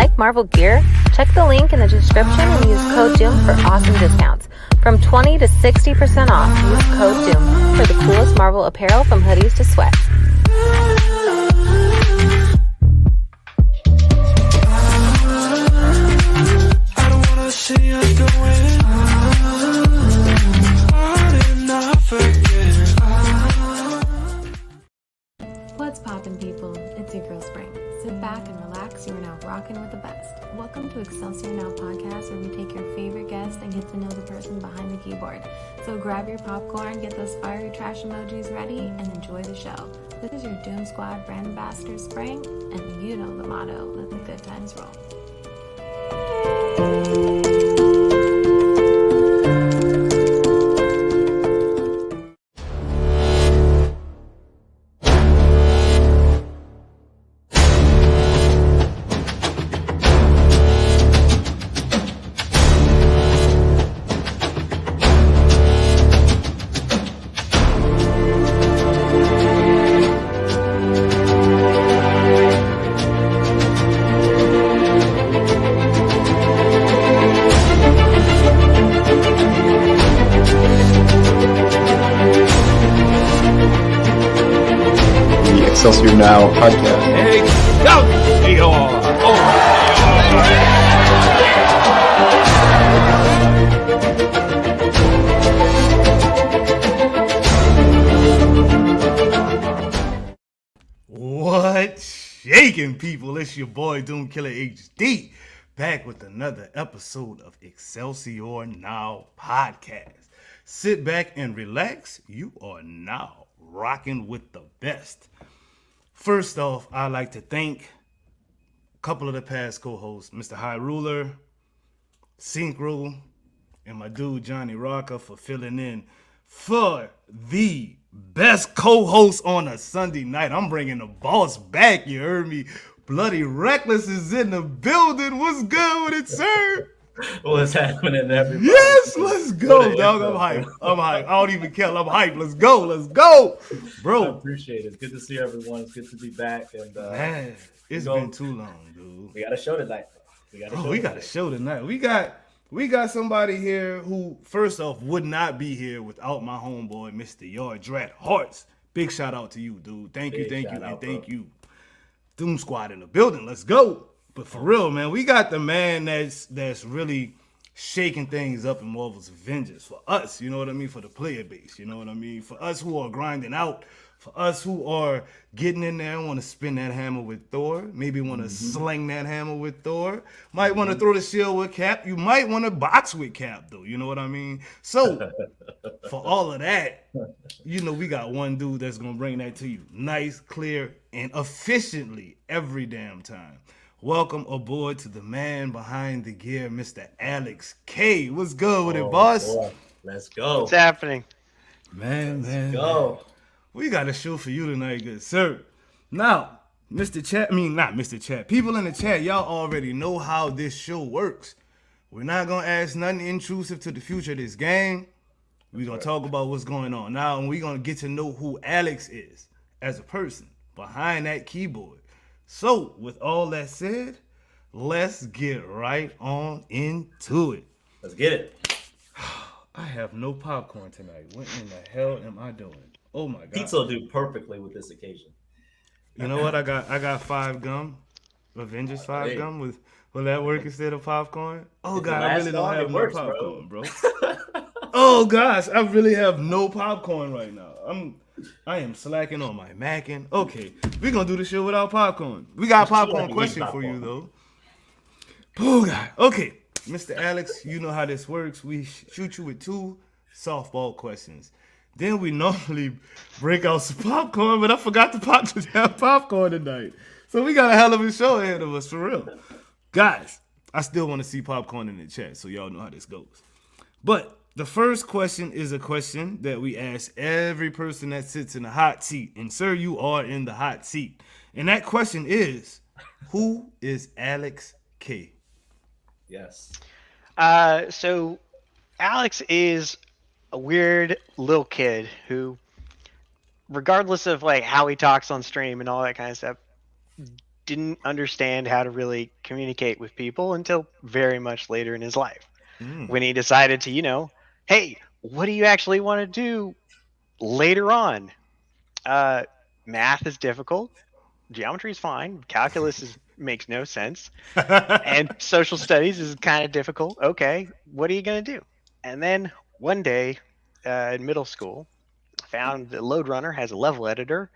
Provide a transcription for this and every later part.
like Marvel gear? Check the link in the description and use code DOOM for awesome discounts. From 20 to 60% off, use code DOOM for the coolest Marvel apparel from hoodies to sweats. I don't wanna see us going on and not forget. What's poppin', people? It's your girl Spring. Sit back and relax. You are now rocking with the best. Welcome to Excelsior Now podcast, where we take your favorite guest and get to know the person behind the keyboard. So grab your popcorn, get those fiery trash emojis ready, and enjoy the show. This is your Doom Squad brand ambassador Spring, and you know the motto: let the good times roll. Excelsior Now podcast. Hey, go! What shaking, people? It's your boy Doom Killer HD, back with another episode of Excelsior Now podcast. Sit back and relax. You are now rocking with the best. First off, I'd like to thank a couple of the past co-hosts, Mr. High Ruler, Synchro, and my dude Johnny Rocker for filling in for the best co-host on a Sunday night. I'm bringing the boss back, you heard me. Bloody Reckless is in the building. What's good with it, sir? What's happening, everybody? Yes, let's go, dog. I'm hyped. I don't even care. I'm hyped. Let's go, bro. I appreciate it. It's good to see everyone. It's good to be back. And man, it's been too long, dude. We got a show tonight. We got a show tonight. We got somebody here who, first off, would not be here without my homeboy, Mr. Yardrat Hearts. Big shout out to you, dude. Thank you. Doom Squad in the building. Let's go. But for real, man, we got the man that's really shaking things up in Marvel's Avengers. For us, you know what I mean? For the player base, you know what I mean? For us who are grinding out, for us who are getting in there and want to spin that hammer with Thor, maybe want to sling that hammer with Thor, might want to throw the shield with Cap, you might want to box with Cap, though, you know what I mean? So, for all of that, you know, we got one dude that's going to bring that to you nice, clear, and efficiently every damn time. Welcome aboard to the man behind the gear, Mr. Alex K. What's good with it, boss? Boy. Let's go. What's happening? Man. Go. We got a show for you tonight, good sir. Now, not Mr. Chat. People in the chat, y'all already know how this show works. We're not going to ask nothing intrusive to the future of this game. We're going to talk about what's going on now, and we're going to get to know who Alex is as a person behind that keyboard. So, with all that said, let's get right on into it. Let's get it. I have no popcorn tonight. What in the hell am I doing? Oh my god. Pizza will do perfectly with this occasion. You know what? I got 5 gum. Avengers 5 gum. Will that work instead of popcorn? Oh It's god, I really don't have no works, popcorn, bro. Oh gosh, I really have no popcorn right now. I am slacking on my macking. Okay, we're gonna do the show without popcorn. We got a popcorn question for you though. Oh god. Okay, Mr. Alex, you know how this works. We shoot you with 2 softball questions. Then we normally break out some popcorn, but I forgot to have popcorn tonight. So we got a hell of a show ahead of us, for real. Guys, I still want to see popcorn in the chat, so y'all know how this goes. But the first question is a question that we ask every person that sits in the hot seat. And sir, you are in the hot seat. And that question is, who is Alex K? Yes. So Alex is a weird little kid who, regardless of like how he talks on stream and all that kind of stuff, didn't understand how to really communicate with people until very much later in his life, when he decided to, hey, what do you actually want to do later on? Uh, Math is difficult. Geometry is fine. Calculus makes no sense. And social studies is kind of difficult. Okay, what are you going to do? And then one day in middle school, I found that Lode Runner has a level editor.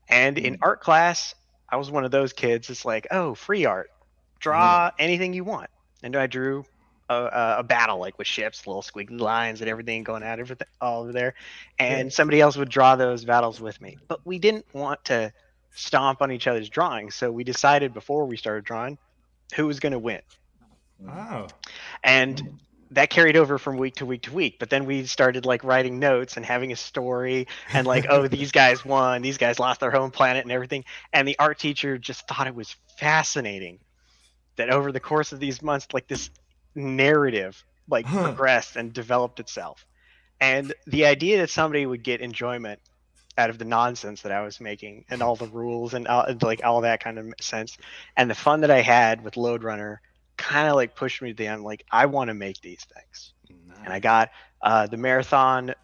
And in art class, I was one of those kids. It's like, oh, free art. Draw anything you want. And I drew a battle, like with ships, little squiggly lines and everything going out everything all over there. And somebody else would draw those battles with me. But we didn't want to stomp on each other's drawings. So we decided before we started drawing who was going to win. Oh. And that carried over from week to week to week. But then we started like writing notes and having a story and like, oh, these guys won, these guys lost their home planet and everything. And the art teacher just thought it was fascinating that over the course of these months, like this narrative like progressed and developed itself. And the idea that somebody would get enjoyment out of the nonsense that I was making and all the rules and like all that kind of sense, and the fun that I had with Lode Runner kind of like pushed me to the end. Like, I want to make these things. And I got the Marathon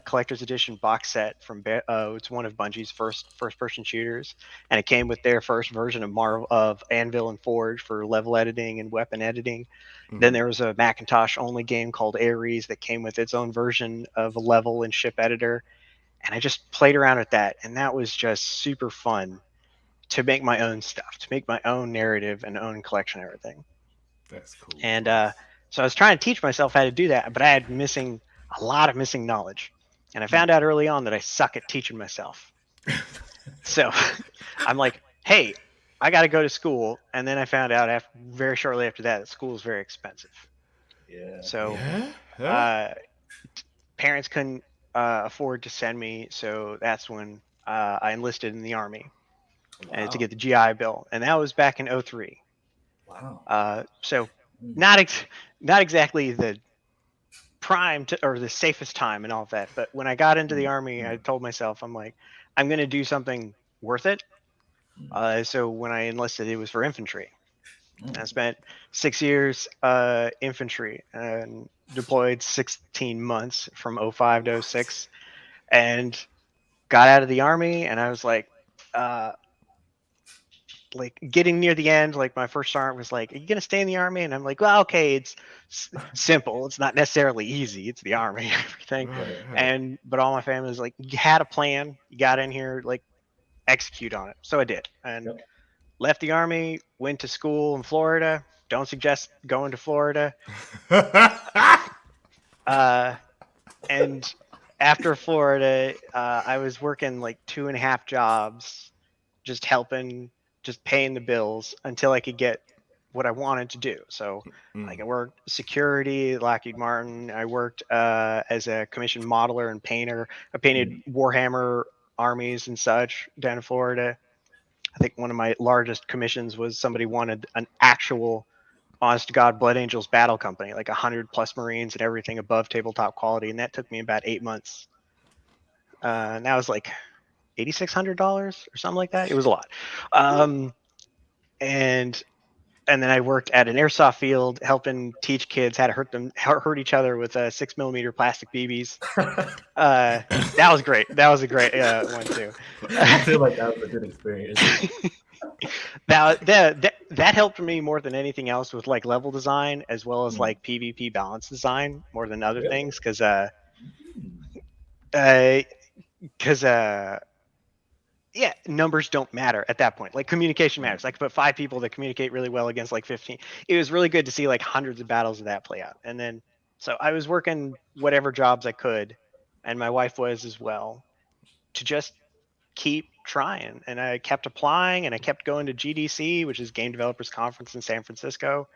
collector's edition box set from it's one of Bungie's first person shooters, and it came with their first version of Anvil and Forge for level editing and weapon editing. Then there was a Macintosh only game called Ares that came with its own version of a level and ship editor, and I just played around with that, and that was just super fun to make my own stuff, to make my own narrative and own collection and everything. That's cool. And so I was trying to teach myself how to do that, but I had a lot of missing knowledge. And I found out early on that I suck at teaching myself. So I'm like, hey, I got to go to school. And then I found out very shortly after that school is very expensive. Yeah. So Yeah? parents couldn't afford to send me. So that's when I enlisted in the Army and to get the GI Bill. And that was back in 2003. Wow. So not exactly the prime or the safest time and all of that. But when I got into the Army, I told myself, I'm like, I'm going to do something worth it. So when I enlisted, it was for infantry. I spent 6 years infantry and deployed 16 months from 05 to 06, and got out of the Army. And I was like getting near the end, like my first sergeant was like, are you going to stay in the Army? And I'm like, well, okay, it's simple. It's not necessarily easy. It's the Army, everything. Right. But all my family was like, you had a plan. You got in here, like execute on it. So I did. And left the Army, went to school in Florida. Don't suggest going to Florida. And after Florida, I was working like 2.5 jobs, just helping, just paying the bills until I could get what I wanted to do. So like I worked security at Lockheed Martin. I worked as a commissioned modeler and painter. I painted Warhammer armies and such down in Florida. I think one of my largest commissions was somebody wanted an actual honest to God Blood Angels battle company, like 100+ Marines and everything above tabletop quality. And that took me about 8 months. And that was like $8,600 or something like that. It was a lot. And then I worked at an airsoft field, helping teach kids how to hurt each other with 6mm plastic BBs. That was great. That was a great one too. I feel like that was a good experience. that helped me more than anything else with like level design, as well as like PvP balance design more than other things, because yeah, numbers don't matter at that point. Like communication matters. I could put 5 people that communicate really well against like 15. It was really good to see like hundreds of battles of that play out. And then, so I was working whatever jobs I could, and my wife was as well, to just keep trying. And I kept applying, and I kept going to GDC, which is Game Developers Conference in San Francisco.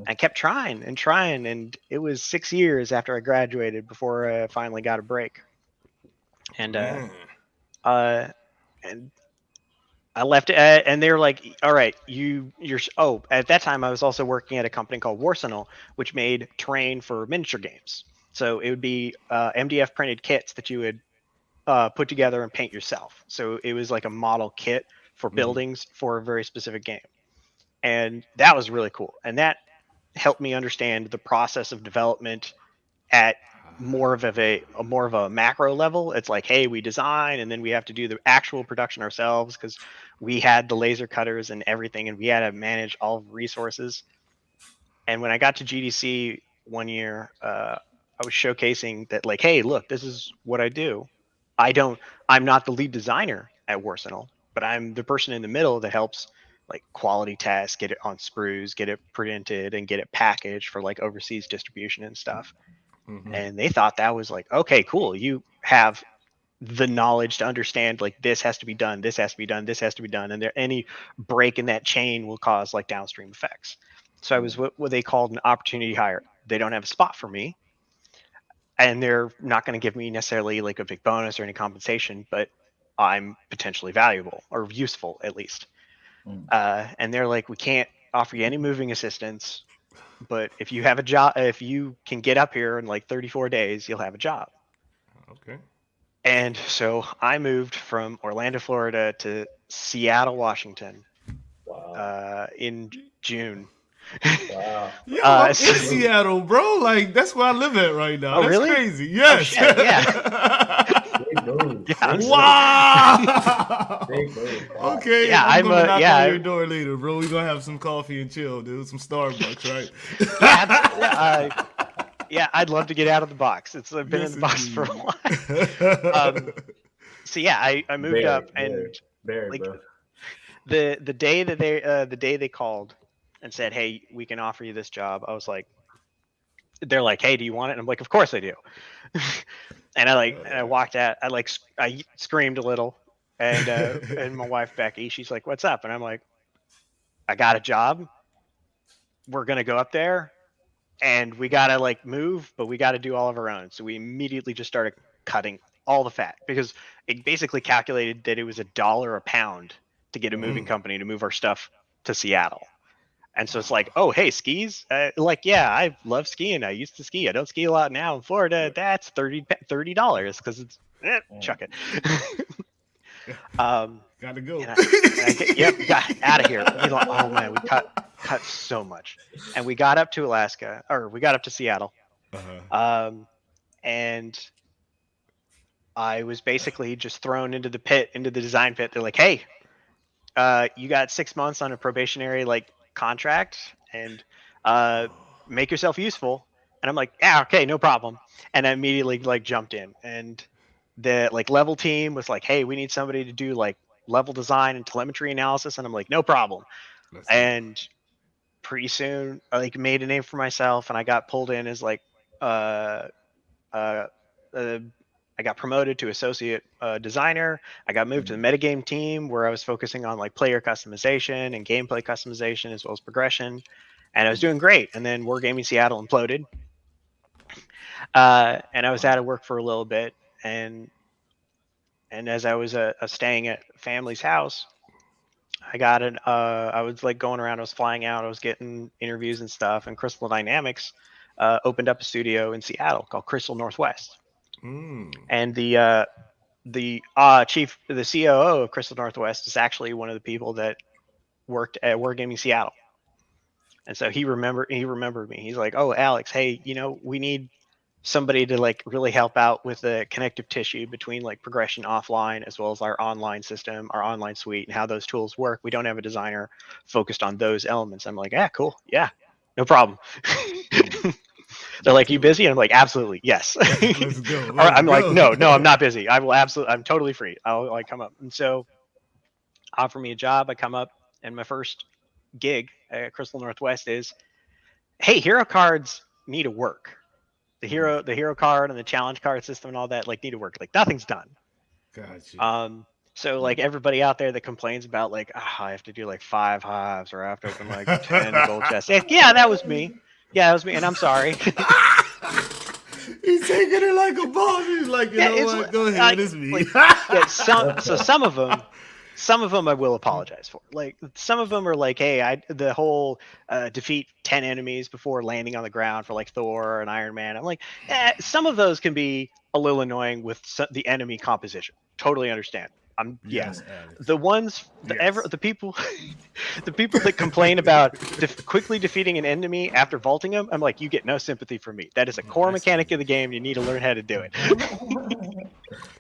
I kept trying. And it was 6 years after I graduated before I finally got a break. And and I left it, and they were like, all right, you're at that time I was also working at a company called Warsenal, which made terrain for miniature games. So it would be MDF printed kits that you would put together and paint yourself. So it was like a model kit for buildings for a very specific game. And that was really cool. And that helped me understand the process of development at more of a macro level. It's like, hey, we design and then we have to do the actual production ourselves because we had the laser cutters and everything, and we had to manage all of the resources. And when I got to GDC one year, I was showcasing that, like, hey, look, this is what I do. I'm not the lead designer at Warsenal, but I'm the person in the middle that helps like quality test, get it on sprues, get it printed, and get it packaged for like overseas distribution and stuff. And they thought that was like, okay, cool. You have the knowledge to understand like this has to be done, this has to be done, this has to be done, and there any break in that chain will cause like downstream effects. So I was what they called an opportunity hire. They don't have a spot for me, and they're not going to give me necessarily like a big bonus or any compensation, but I'm potentially valuable or useful at least. And they're like, we can't offer you any moving assistance, but if you have a job, if you can get up here in like 34 days, you'll have a job. Okay. And so I moved from Orlando, Florida to Seattle, Washington in June. Wow. Yo, I'm in so- Seattle, bro. Like, that's where I live at right now. Oh, That's really? crazy. Yes. shit, yeah. Big move. Yeah, I'm Big Wow. Big move. Wow. Okay, Yeah, I'm gonna knock on your I'm- door later, bro. We're gonna have some coffee and chill, dude. Some Starbucks, right? Yeah, I'd love to get out of the box. I've been Yes, in the box for a indeed. while. So yeah, I moved up, and Barry, like, bro. the day they called and said, hey, we can offer you this job, I was like, they're like, hey, do you want it? And I'm like, of course I do. And I walked out, I screamed a little, and and my wife Becky, she's like, what's up? And I'm like, I got a job, we're gonna go up there and we gotta like move, but we gotta do all of our own. So we immediately just started cutting all the fat, because it basically calculated that it was $1 a pound to get a moving company to move our stuff to Seattle. And so it's like, oh, hey, skis? Like, yeah, I love skiing. I used to ski. I don't ski a lot now in Florida. That's $30 because it's chuck it. Gotta go. Yep, got out of here. Oh man, we cut so much, and we got up to Alaska, or we got up to Seattle, and I was basically just thrown into the design pit. They're like, hey, you got 6 months on a probationary like contract, and make yourself useful. And I'm like, yeah, okay, no problem. And I immediately like jumped in, and the like level team was like, hey, we need somebody to do like level design and telemetry analysis. And I'm like, no problem. And pretty soon I like made a name for myself, and I got pulled in as like I got promoted to associate designer. I got moved to the metagame team, where I was focusing on like player customization and gameplay customization as well as progression, and I was doing great. And then Wargaming Seattle imploded, and I was out of work for a little bit. And as I was staying at family's house, I got I was like going around. I was flying out. I was getting interviews and stuff. And Crystal Dynamics opened up a studio in Seattle called Crystal Northwest. And the COO of Crystal Northwest is actually one of the people that worked at Wargaming Seattle. And so he remembered me. He's like, oh, Alex, hey, we need somebody to like really help out with the connective tissue between like progression offline as well as our online system, our online suite, and how those tools work. We don't have a designer focused on those elements. I'm like, yeah, cool. Yeah, no problem. They're like, you busy? And I'm like, absolutely, yes. Let's go. I'm like, no, I'm not busy. I'm totally free. I'll like come up. And so offer me a job. I come up, and my first gig at Crystal Northwest is, hey, hero cards need to work. The hero card and the challenge card system and all that like need to work. Like nothing's done. Gotcha. So like everybody out there that complains about like, I have to do like 5 hives, or I have to open like 10 gold chests. Yeah, that was me. Yeah, that was me, and I'm sorry. He's taking it like a boss. He's like, you know what? Go ahead, it's me. Like, some of them I will apologize for. Like some of them are like, hey, the whole defeat 10 enemies before landing on the ground for like Thor and Iron Man. I'm like, some of those can be a little annoying with the enemy composition. Totally understand. Yeah, Yes, Alex. the ones Yes. the people the people that complain about quickly defeating an enemy after vaulting them, I'm like, you get no sympathy from me. That is a No, core that's mechanic easy. of the game. You need to learn how to do it.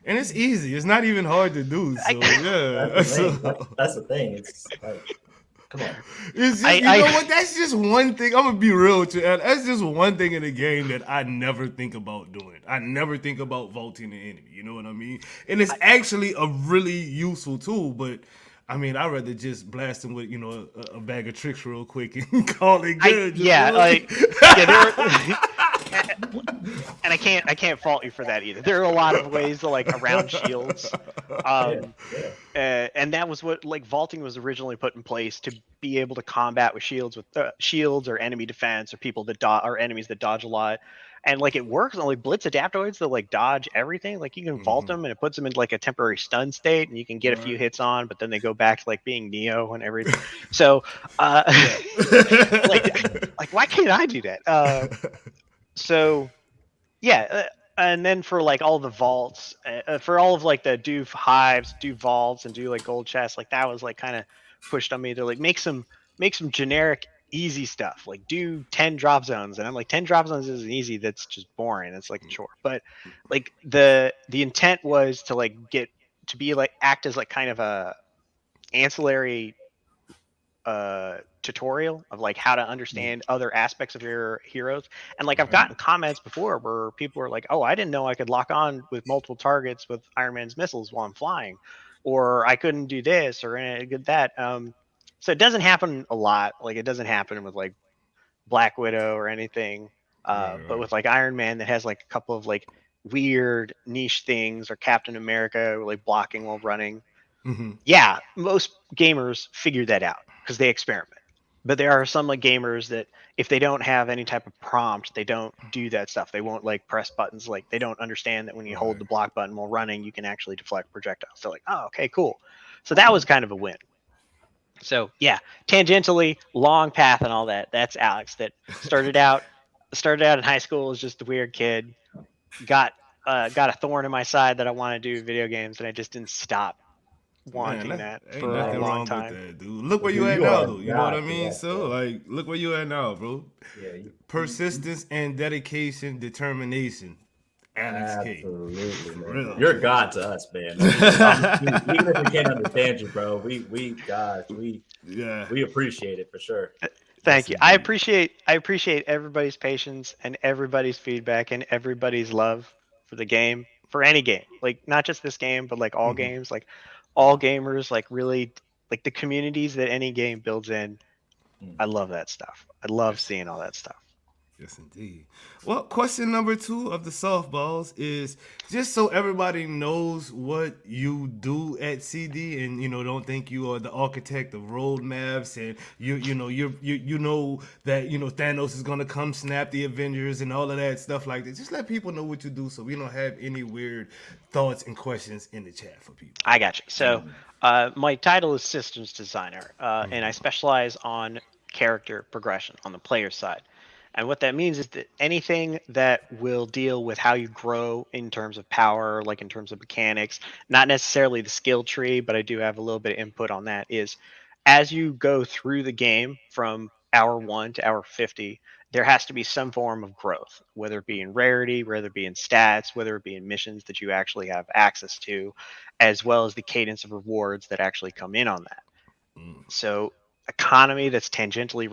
And it's easy. It's not even hard to do. So That's yeah. the thing. So That's the thing. It's like, come on. it's just, you know I what? That's just one thing. I'm gonna be real with you. Ed. That's just one thing in the game that I never think about doing. I never think about vaulting the enemy. You know what I mean? And it's actually a really useful tool. But I mean, I'd rather just blast them with a bag of tricks real quick and call it good. You yeah, feel me? yeah, there and I can't fault you for that either. There are a lot of ways to like around shields. Yeah, Um yeah. and that was what like vaulting was originally put in place to be able to combat with shields or enemy defense or people that or enemies that dodge a lot, and like it works on like blitz adaptoids that like dodge everything. Like you can vault them and it puts them into like a temporary stun state and you can get a few Right. hits on, but then they go back to like being Neo and everything. So uh Yeah. like why can't I do that? So yeah, and then for like all the vaults, for all of like the do hives, do vaults, and do like gold chests, like that was like kind of pushed on me to like make some generic easy stuff, like do 10 drop zones, and I'm like 10 drop zones isn't easy. That's just boring. It's like a chore. But like the intent was to like get to be like act as like kind of a ancillary tutorial of like how to understand other aspects of your heroes. And like I've Right. gotten comments before where people are like, oh, I didn't know I could lock on with multiple targets with Iron Man's missiles while I'm flying, or I couldn't do this or good that. So it doesn't happen a lot. Like it doesn't happen with like Black Widow or anything. Right. But Right. with like Iron Man that has like a couple of like weird niche things, or Captain America like blocking while running. Yeah, most gamers figure that out because they experiment. But there are some like gamers that if they don't have any type of prompt, they don't do that stuff. They won't like press buttons. Like they don't understand that when you hold Right. the block button while running, you can actually deflect projectiles. So like, oh, okay, cool. So that was kind of a win. So yeah, tangentially, long path and all that. That's Alex. That started out in high school as just a weird kid. Got got a thorn in my side that I want to do video games, and I just didn't stop Man, wanting that that ain't for a nothing long wrong with time. that, dude. Look where you Dude, at you now, are though. You know what I not for mean? that, So, bro. like, look where you at now, bro. Yeah, Persistence and dedication, determination. Alex K. absolutely, For man. real. You're God to us, man. Even if we can't understand you, bro, gosh, Yeah. we appreciate it for sure. Thank Yes, you. I indeed. appreciate I appreciate everybody's patience and everybody's feedback and everybody's love for the game, for any game. Like not just this game, but like all games, like all gamers, like really like the communities that any game builds in. Mm. I love that stuff. I love Yes. seeing all that stuff. Yes, indeed. Well, question number 2 of the softballs is just so everybody knows what you do at CD, and don't think you are the architect of roadmaps, and you know that Thanos is gonna come snap the Avengers and all of that stuff like that. Just let people know what you do, so we don't have any weird thoughts and questions in the chat for people. I got you. So, my title is systems designer, and I specialize on character progression on the player side. And what that means is that anything that will deal with how you grow in terms of power, like in terms of mechanics, not necessarily the skill tree, but I do have a little bit of input on that, is as you go through the game from hour 1 to hour 50, there has to be some form of growth, whether it be in rarity, whether it be in stats, whether it be in missions that you actually have access to, as well as the cadence of rewards that actually come in on that. So economy that's tangentially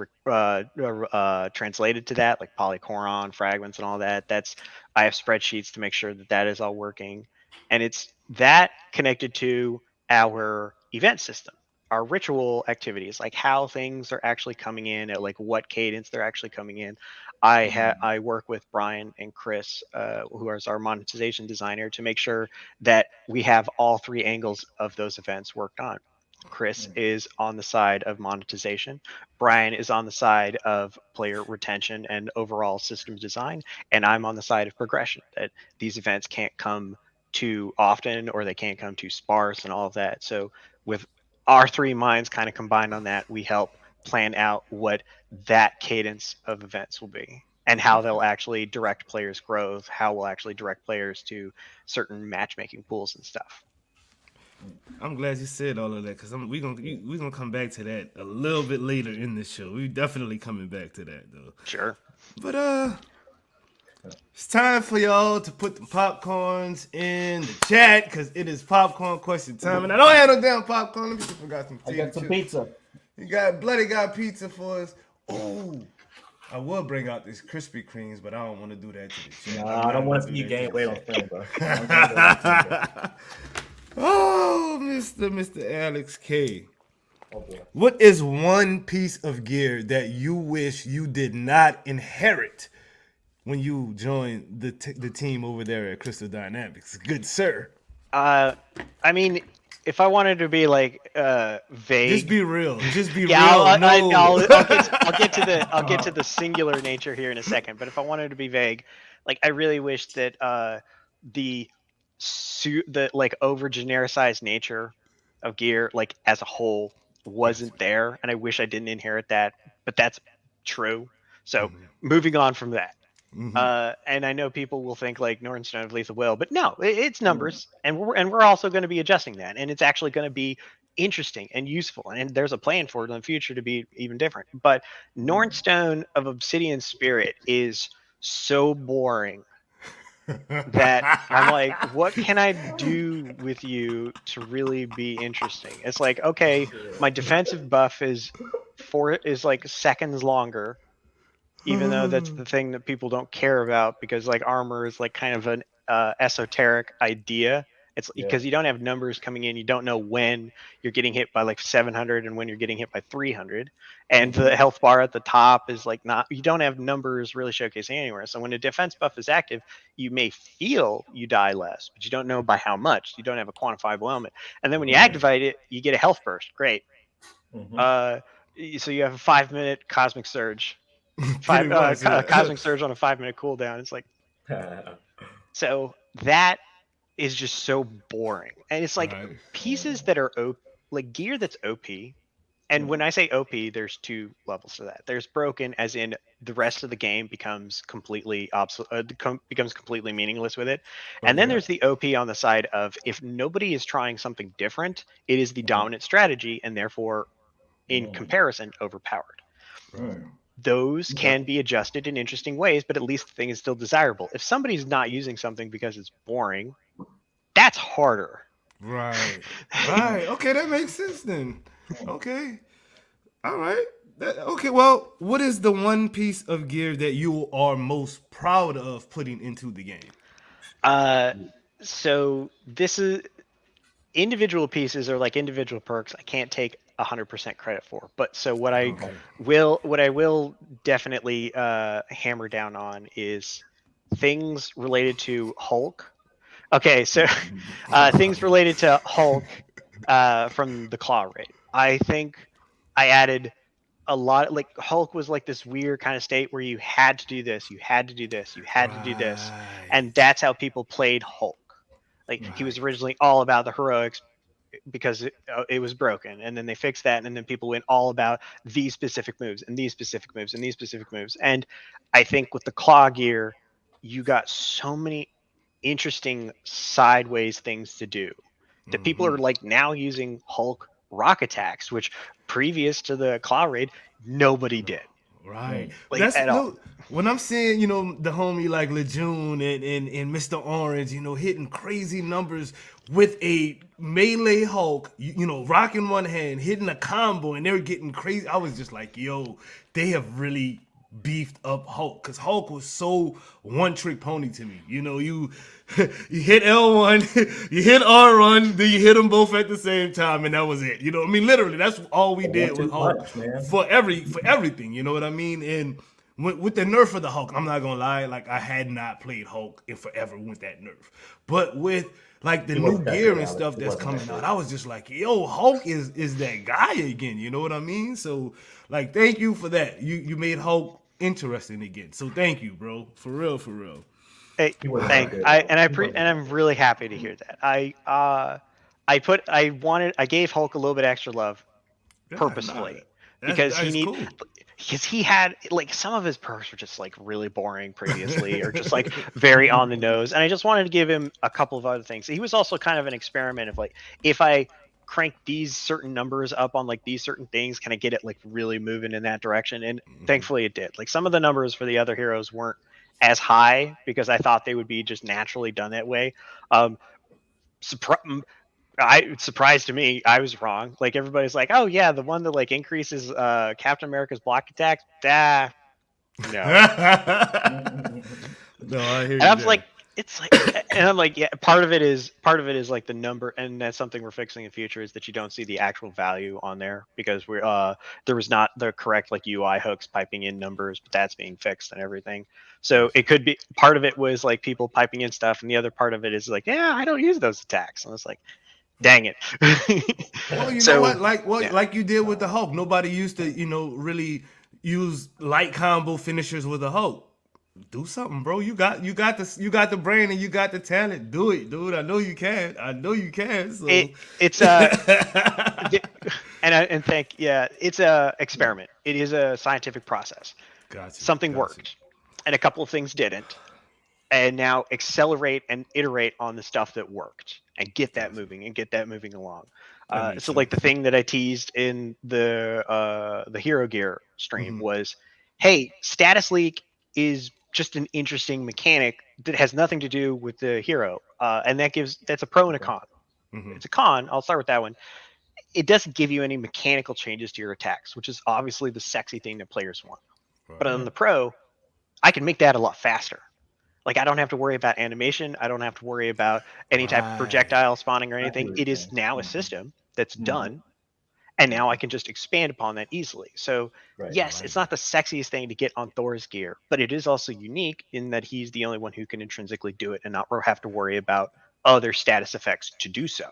translated to that, like polychoron fragments and all that. That's I have spreadsheets to make sure that that is all working, and it's that connected to our event system, our ritual activities, like how things are actually coming in at like what cadence they're actually coming in. I work with Brian and Chris, who is our monetization designer, to make sure that we have all three angles of those events worked on. Chris is on the side of monetization. Brian is on the side of player retention and overall system design. And I'm on the side of progression, that these events can't come too often or they can't come too sparse and all of that. So, with our three minds kind of combined on that, we help plan out what that cadence of events will be and how they'll actually direct players' growth, how we'll actually direct players to certain matchmaking pools and stuff. I'm glad you said all of that because we gonna come back to that a little bit later in the show. We definitely coming back to that though. Sure. But it's time for y'all to put the popcorns in the chat because it is popcorn question time, and I don't have no damn popcorn. Let me see if I got some. I got some pizza. You got pizza for us. Oh, I will bring out these Krispy Kremes, but I don't want to do that to the chat. Nah, I don't want to see you gain weight on film, bro. Oh, Mr. Alex K. Oh boy. What is one piece of gear that you wish you did not inherit when you joined the team over there at Crystal Dynamics? Good sir. I mean, if I wanted to be like vague, Just be real. Just be yeah, real. I'll get to the singular nature here in a second. But if I wanted to be vague, like I really wish that the like over genericized nature of gear, like as a whole, wasn't there, and I wish I didn't inherit that. But that's true. So moving on from that. And I know people will think like Nordenstone of Lethal Will, but no, it's numbers, and we're also going to be adjusting that, and it's actually going to be interesting and useful, and there's a plan for it in the future to be even different. But Nordenstone of Obsidian Spirit is so boring that I'm like, what can I do with you to really be interesting? It's like, okay, my defensive buff is like seconds longer. Even though that's the thing that people don't care about because like armor is like kind of an esoteric idea. It's because you don't have numbers coming in. You don't know when you're getting hit by like 700 and when you're getting hit by 300. And the health bar at the top is like you don't have numbers really showcasing anywhere. So when a defense buff is active, you may feel you die less, but you don't know by how much. You don't have a quantifiable element. And then when you activate it, you get a health burst. Great. So you have a 5-minute cosmic surge. Cosmic surge on a 5-minute cooldown. It's like, so that is just so boring, and it's like pieces that are like gear that's OP. And when I say OP, there's two levels to that. There's broken, as in the rest of the game becomes completely becomes completely meaningless with it. And then there's the OP on the side of if nobody is trying something different, it is the dominant strategy, and therefore, in comparison, overpowered. Those can be adjusted in interesting ways, but at least the thing is still desirable. If somebody's not using something because it's boring, that's harder. Right. Okay, that makes sense then. Okay. All right. Okay, well, what is the one piece of gear that you are most proud of putting into the game? So this is individual pieces are like individual perks. I can't take 100% credit for, but so what I will definitely hammer down on is things related to Hulk. Okay, so things related to Hulk from the Claw raid. I think I added a lot. Like Hulk was like this weird kind of state where you had to do this, you had to do this, you had to do this, and that's how people played Hulk. Like he was originally all about the heroics because it was broken, and then they fixed that, and then people went all about these specific moves and these specific moves and these specific moves. And I think with the Claw gear, you got so many interesting sideways things to do that people are like now using Hulk rock attacks, which previous to the Claw raid, nobody did. Right. Like, at all. When I'm seeing, the homie like Lejeune and Mr. Orange, hitting crazy numbers with a melee Hulk, rocking one hand, hitting a combo, and they're getting crazy. I was just like, yo, they have really beefed up Hulk, because Hulk was so one-trick pony to me. You hit L1, you hit R1, then you hit them both at the same time, and that was it. Literally, that's all we did with Hulk for everything. You know what I mean? And with the nerf of the Hulk, I'm not gonna lie, like I had not played Hulk in forever with that nerf, but with like the new gear and stuff that's coming out, I was just like, yo, Hulk is that guy again. You know what I mean? So like, thank you for that. You made Hulk interesting again. So thank you, bro. For real. Hey, I'm really happy to hear that. I gave Hulk a little bit extra love purposefully because That's cool. because he had like some of his perks were just like really boring previously or just like very on the nose, and I just wanted to give him a couple of other things. He was also kind of an experiment of like, if I crank these certain numbers up on like these certain things, can I get it like really moving in that direction? And thankfully it did. Like some of the numbers for the other heroes weren't as high because I thought they would be just naturally done that way. um it's surprised to me. I was wrong. Like everybody's like, oh yeah, the one that like increases Captain America's block attacks. No. No, I hear And you I was there. like, it's like, and I'm like, yeah, part of it is like the number, and that's something we're fixing in the future, is that you don't see the actual value on there because there was not the correct like UI hooks piping in numbers, but that's being fixed and everything. So it could be part of it was like people piping in stuff, and the other part of it is like, yeah, I don't use those attacks, and it's like, dang it. Well, you know So, what? yeah. Like you did with the Hulk. Nobody used to, really use light combo finishers with a Hulk. Do something, bro. You got the brain and you got the talent. Do it, dude. I know you can. So It's it's a experiment. It is a scientific process. gotcha. Something worked, and a couple of things didn't, and now accelerate and iterate on the stuff that worked and get that moving along. So like the thing that I teased in the Hero Gear stream was, hey, status leak is just an interesting mechanic that has nothing to do with the hero, and that's a pro and a con. It's a con. I'll start with that one. It doesn't give you any mechanical changes to your attacks, which is obviously the sexy thing that players want. But on the pro, I can make that a lot faster. Like I don't have to worry about animation. I don't have to worry about any type of projectile spawning or anything. It is now a system that's done, and now I can just expand upon that easily. So yes, it's not the sexiest thing to get on Thor's gear, but it is also unique in that he's the only one who can intrinsically do it and not have to worry about other status effects to do so.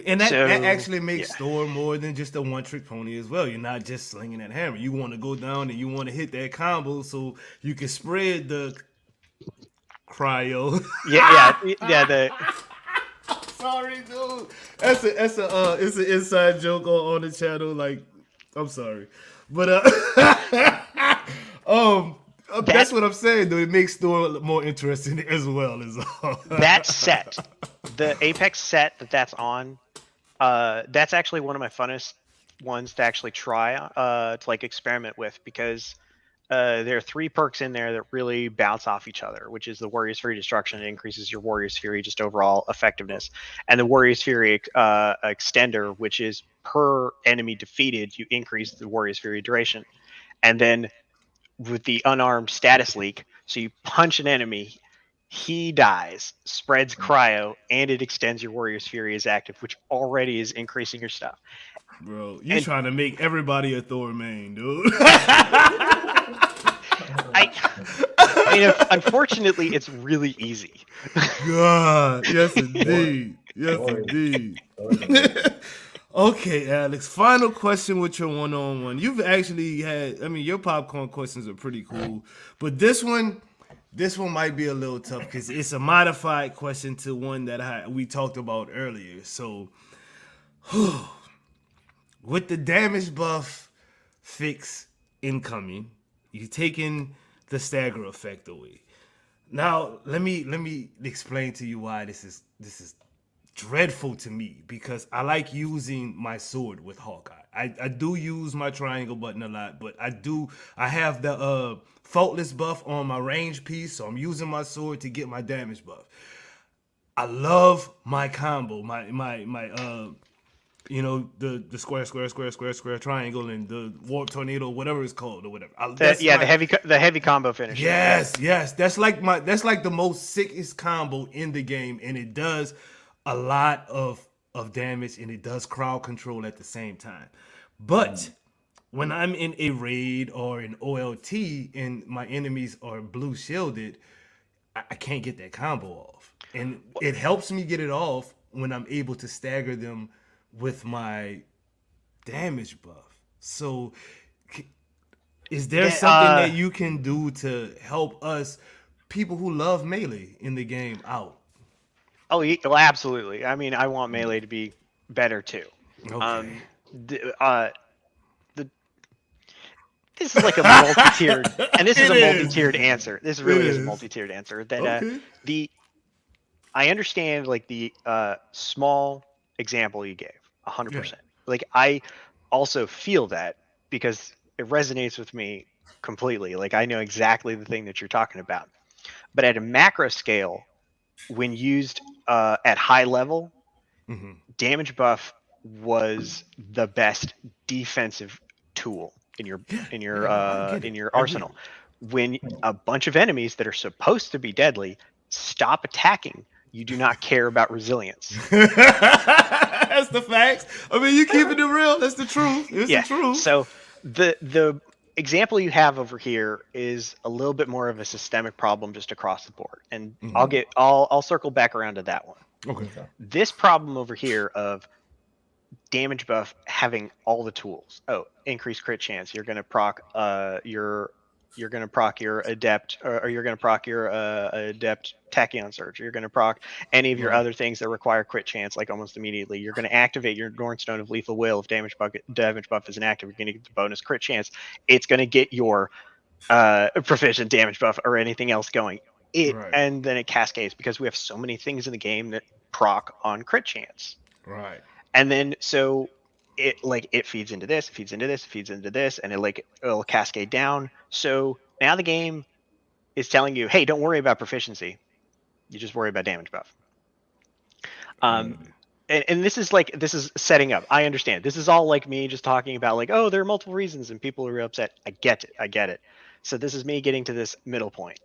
And that actually makes Thor more than just a one-trick pony as well. You're not just slinging that hammer. You want to go down and you want to hit that combo so you can spread the cryo. Yeah. Sorry, dude. It's an inside joke on the channel. Like, I'm sorry, but that's what I'm saying. Though it makes Thor more interesting as well. Is all. That set, the Apex set that's on, that's actually one of my funnest ones to actually try to like experiment with, because there are 3 perks in there that really bounce off each other, which is the Warrior's Fury Destruction. It increases your Warrior's Fury just overall effectiveness, and the Warrior's Fury Extender, which is per enemy defeated, you increase the Warrior's Fury duration. And then with the unarmed status leak, so you punch an enemy, he dies, spreads cryo, and it extends your Warrior's Fury as active, which already is increasing your stuff. Bro, you're trying to make everybody a Thor main, dude. I mean, unfortunately, it's really easy. God, yes indeed. Yes indeed. Okay, Alex, final question with your one-on-one. You've actually had, your popcorn questions are pretty cool, but this one might be a little tough because it's a modified question to one that we talked about earlier. So, with the damage buff fix incoming, you're taking the stagger effect away. Now, let me explain to you why this is dreadful to me, because I like using my sword with Hawkeye. I do use my triangle button a lot, but I have the faultless buff on my range piece, so I'm using my sword to get my damage buff. I love my combo, my the square triangle and the warp tornado, whatever it's called or whatever. The heavy combo finish. Yes, that's like the most sickest combo in the game, and it does a lot of damage, and it does crowd control at the same time. But when I'm in a raid or an OLT and my enemies are blue shielded, I can't get that combo off, and it helps me get it off when I'm able to stagger them with my damage buff. So is there something that you can do to help us, people who love melee in the game, out? Oh, well, absolutely. I mean, I want melee to be better too. Okay. The this is like a multi-tiered, and this is It a is. multi-tiered answer. This really is a is. multi-tiered answer. That Okay. I understand like the small example you gave, 100%. Yeah. Like I also feel that because it resonates with me completely. Like I know exactly the thing that you're talking about. But at a macro scale, when used at high level, Mm-hmm. damage buff was the best defensive tool in your Yeah, no, I get in it. your I get arsenal. When a bunch of enemies that are supposed to be deadly stop attacking, you do not care about resilience. it. That's the facts. I mean, you keeping it real. That's the truth. It's the Yeah. truth. So the example you have over here is a little bit more of a systemic problem just across the board, and I'll circle back around to that one. Okay. This problem over here of damage buff having all the tools. Oh, increased crit chance. You're gonna proc you're gonna proc your adept, or you're gonna proc your adept tachyon surge. You're gonna proc any of your other things that require crit chance like almost immediately. You're gonna activate your Nornstone of Lethal Will if damage buff isn't active. You're gonna get the bonus crit chance. It's gonna get your proficient damage buff or anything else going. Right. And then it cascades because we have so many things in the game that proc on crit chance. Right. And then so it feeds into this, feeds into this, feeds into this, and it'll cascade down. So now the game is telling you, hey, don't worry about proficiency. You just worry about damage buff. And this is setting up. I understand. This is all like me just talking about like, oh, there are multiple reasons and people are upset. I get it. So this is me getting to this middle point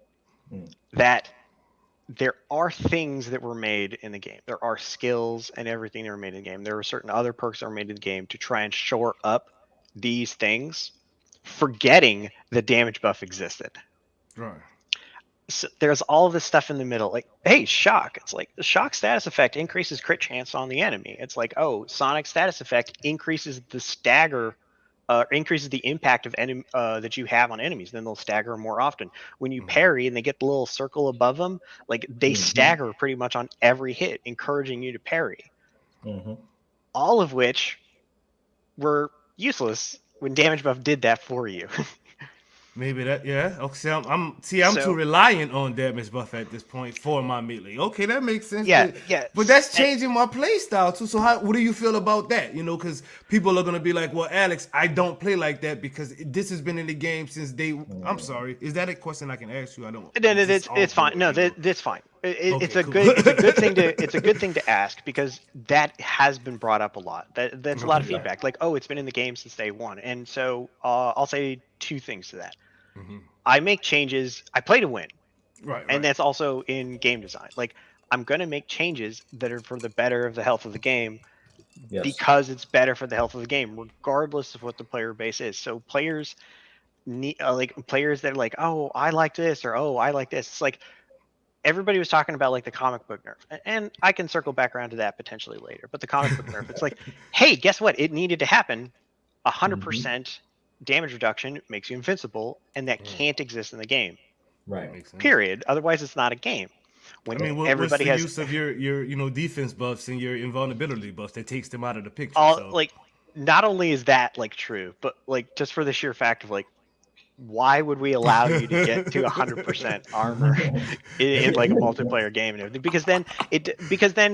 that there are things that were made in the game. There are skills and everything that were made in the game. There are certain other perks that were made in the game to try and shore up these things, forgetting the damage buff existed. Right. So there's all of this stuff in the middle, like, hey, shock. It's like the shock status effect increases crit chance on the enemy. It's like, oh, sonic status effect increases the stagger, increases the impact of that you have on enemies. Then they'll stagger more often. When you parry and they get the little circle above them, like they stagger pretty much on every hit, encouraging you to parry. All of which were useless when damage buff did that for you. Maybe that, yeah. Okay, I'm too reliant on damage buff at this point for my melee. Okay, that makes sense. Yeah, but that's changing my play style too. So what do you feel about that? You know, because people are gonna be like, well, Alex, I don't play like that because this has been in the game since day. I'm sorry. Is that a question I can ask you? I don't. No, it's fine. No, that's fine. It's a good thing to ask because that has been brought up a lot. That's a lot of feedback. Like, oh, it's been in the game since day one, and so I'll say two things to that. I make changes. I play to win, right? And that's also in game design. Like, I'm gonna make changes that are for the better of the health of the game, because it's better for the health of the game, regardless of what the player base is. So players need players that are like, oh, I like this, or oh, I like this. It's like everybody was talking about like the comic book nerf, and I can circle back around to that potentially later. But the comic book nerf, it's like, hey, guess what? It needed to happen. 100% damage reduction makes you invincible, and that can't exist in the game. Right. Period. Otherwise, it's not a game. When what's the use of your defense buffs and your invulnerability buffs that takes them out of the picture? Like, not only is that like true, but like just for the sheer fact of like, why would we allow you to get to 100% armor in like a multiplayer game and everything? Because then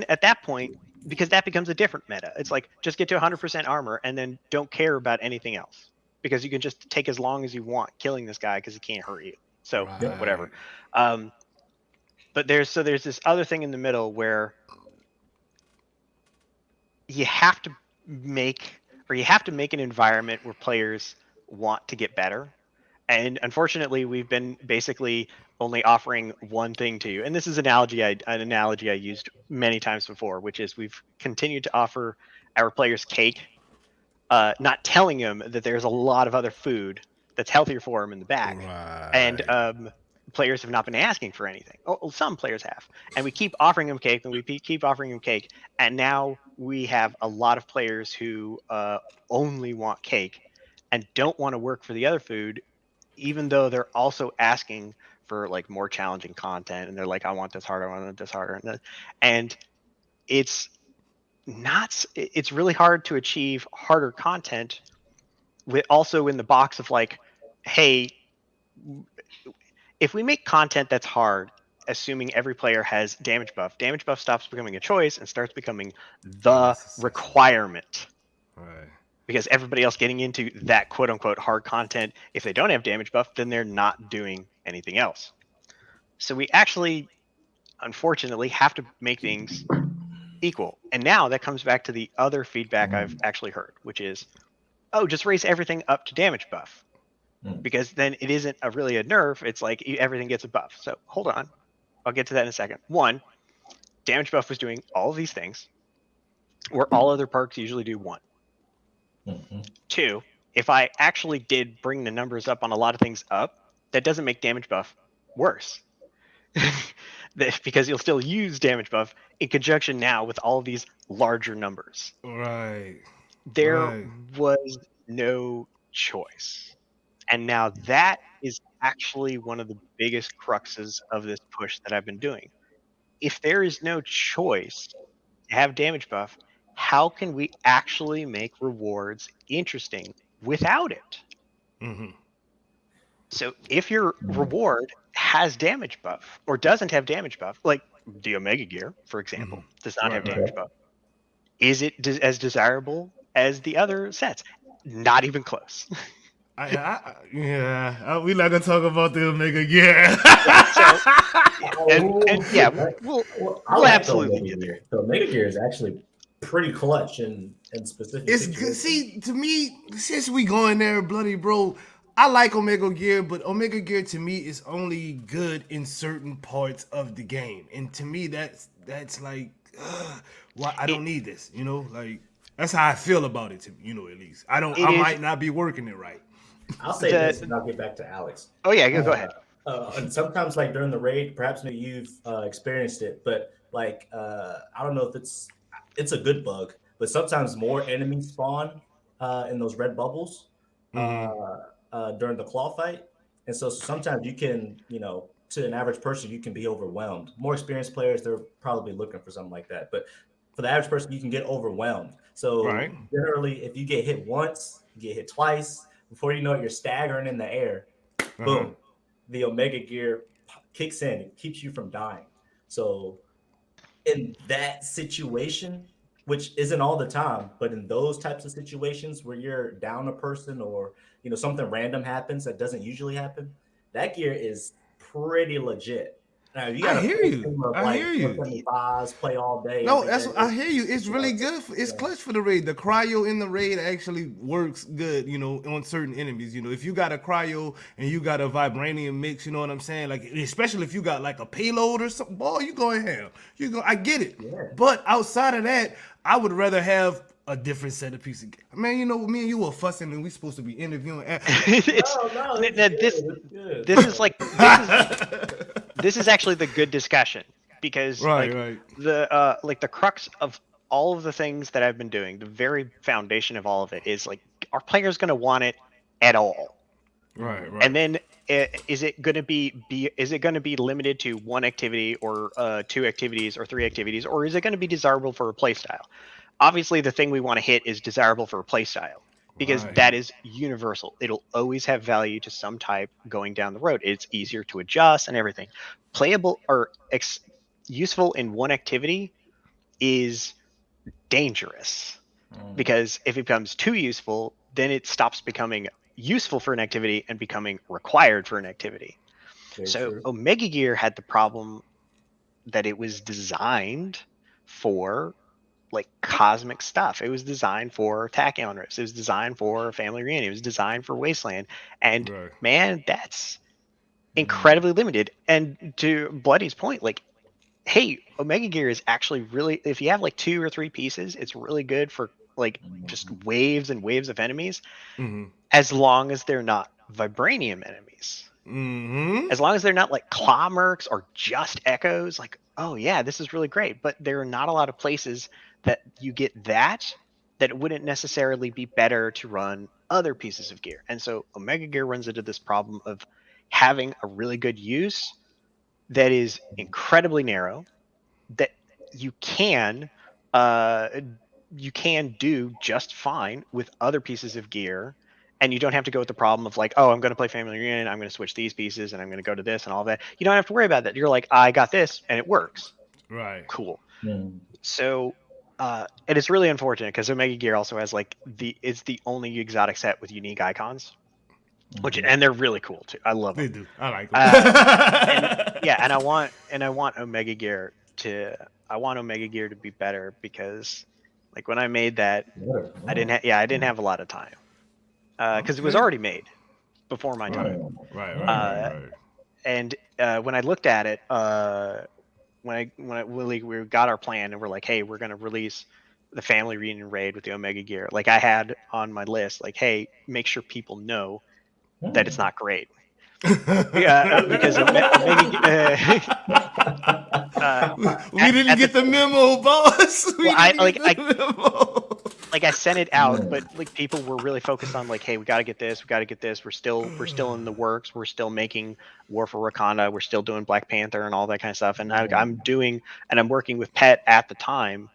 at that point, because that becomes a different meta. It's like, just get to 100% armor and then don't care about anything else, because you can just take as long as you want killing this guy because he can't hurt you. So whatever. But there's this other thing in the middle where you have to make an environment where players want to get better. And unfortunately, we've been basically only offering one thing to you. And this is an analogy I used many times before, which is we've continued to offer our players cake, not telling them that there's a lot of other food that's healthier for them in the back. Right. And players have not been asking for anything. Oh, some players have. And we keep offering them cake, and we keep offering them cake. And now we have a lot of players who only want cake and don't want to work for the other food, even though they're also asking for like more challenging content. And they're like, I want this harder, I want this harder. And it's really hard to achieve harder content with also in the box of like, hey, if we make content that's hard, assuming every player has damage buff stops becoming a choice and starts becoming the requirement. Right. Because everybody else getting into that quote unquote hard content, if they don't have damage buff, then they're not doing anything else. So we actually, unfortunately, have to make things equal. And now that comes back to the other feedback I've actually heard, which is, oh, just raise everything up to damage buff. Because then it isn't really a nerf. It's like everything gets a buff. So hold on. I'll get to that in a second. One, damage buff was doing all of these things, where all other perks usually do one. Two, if I actually did bring the numbers up on a lot of things up, that doesn't make damage buff worse. Because you'll still use damage buff in conjunction now with all of these larger numbers. Right. There was no choice. And now that is actually one of the biggest cruxes of this push that I've been doing. If there is no choice to have damage buff, how can we actually make rewards interesting without it? Mm-hmm. So if your reward has damage buff or doesn't have damage buff, like the Omega Gear, for example, does not have damage buff, is it as desirable as the other sets? Not even close. We're not gonna talk about the Omega Gear. We'll absolutely get there. The Omega Gear is actually pretty clutch in specific. It's good. See, to me, since we going there, bloody bro, I like Omega Gear, but Omega Gear to me is only good in certain parts of the game, and to me, that's like, why I don't need this. You know, like that's how I feel about it. At least I might not be working it right. I'll say this, and I'll get back to Alex. Oh yeah, go ahead. And sometimes, like during the raid, perhaps maybe you've experienced it, but like I don't know if it's a good bug, but sometimes more enemies spawn in those red bubbles during the claw fight, and so sometimes you can, to an average person, you can be overwhelmed. More experienced players, they're probably looking for something like that, but for the average person, you can get overwhelmed. So generally, if you get hit once, you get hit twice. Before you know it, you're staggering in the air. Boom. The Omega Gear kicks in. It keeps you from dying. So in that situation, which isn't all the time, but in those types of situations where you're down a person or, something random happens that doesn't usually happen, that gear is pretty legit. Now, you I hear you. I hear you. Play all day. No, I hear you. It's really good. It's clutch for the raid. The cryo in the raid actually works good, on certain enemies. If you got a cryo and you got a vibranium mix, you know what I'm saying? Like, especially if you got like a payload or something, boy, you going ham. I get it. Yeah. But outside of that, I would rather have a different set of pieces. Man, me and you were fussing and we supposed to be interviewing. This is actually the good discussion, because the crux of all of the things that I've been doing, the very foundation of all of it is like, are players going to want it at all? Right. And then is it going to be limited to one activity or 2 activities or 3 activities, or is it going to be desirable for a playstyle? Obviously, the thing we want to hit is desirable for a playstyle, because that is universal. It'll always have value to some type going down the road. It's easier to adjust and everything. Playable or useful in one activity is dangerous, because if it becomes too useful, then it stops becoming useful for an activity and becoming required for an activity. So Omega Gear had the problem that it was designed for like cosmic stuff. It was designed for Tachyon Rifts. It was designed for Family Reunion. It was designed for Wasteland. And man, that's incredibly limited. And to Bloody's point, like, hey, Omega Gear is actually really, if you have like 2 or 3 pieces, it's really good for like just waves and waves of enemies, as long as they're not vibranium enemies. As long as they're not like claw mercs or just echoes, like, oh yeah, this is really great. But there are not a lot of places that you get that it wouldn't necessarily be better to run other pieces of gear. And so Omega Gear runs into this problem of having a really good use that is incredibly narrow, that you can do just fine with other pieces of gear, and you don't have to go with the problem of like, oh, I'm going to play Family Reunion, I'm going to switch these pieces, and I'm going to go to this and all that. You don't have to worry about that. You're like, I got this, and it works. Right. Cool. Mm. So, and it's really unfortunate because Omega Gear also has like it's the only exotic set with unique icons, which and they're really cool too. I love They them. do. I like them. And I want Omega Gear to be better because like when I made that, I didn't have a lot of time because it was already made before my time. Right. And when I looked at it, when we got our plan and we're like, hey, we're gonna release the Family Reunion raid with the Omega Gear. Like I had on my list, like, hey, make sure people know that it's not great. Yeah, because we didn't get the memo, boss. Like I sent it out, but like people were really focused on like, hey, we got to get this. We're still in the works. We're still making War for Wakanda. We're still doing Black Panther and all that kind of stuff. And I'm working with Pet at the time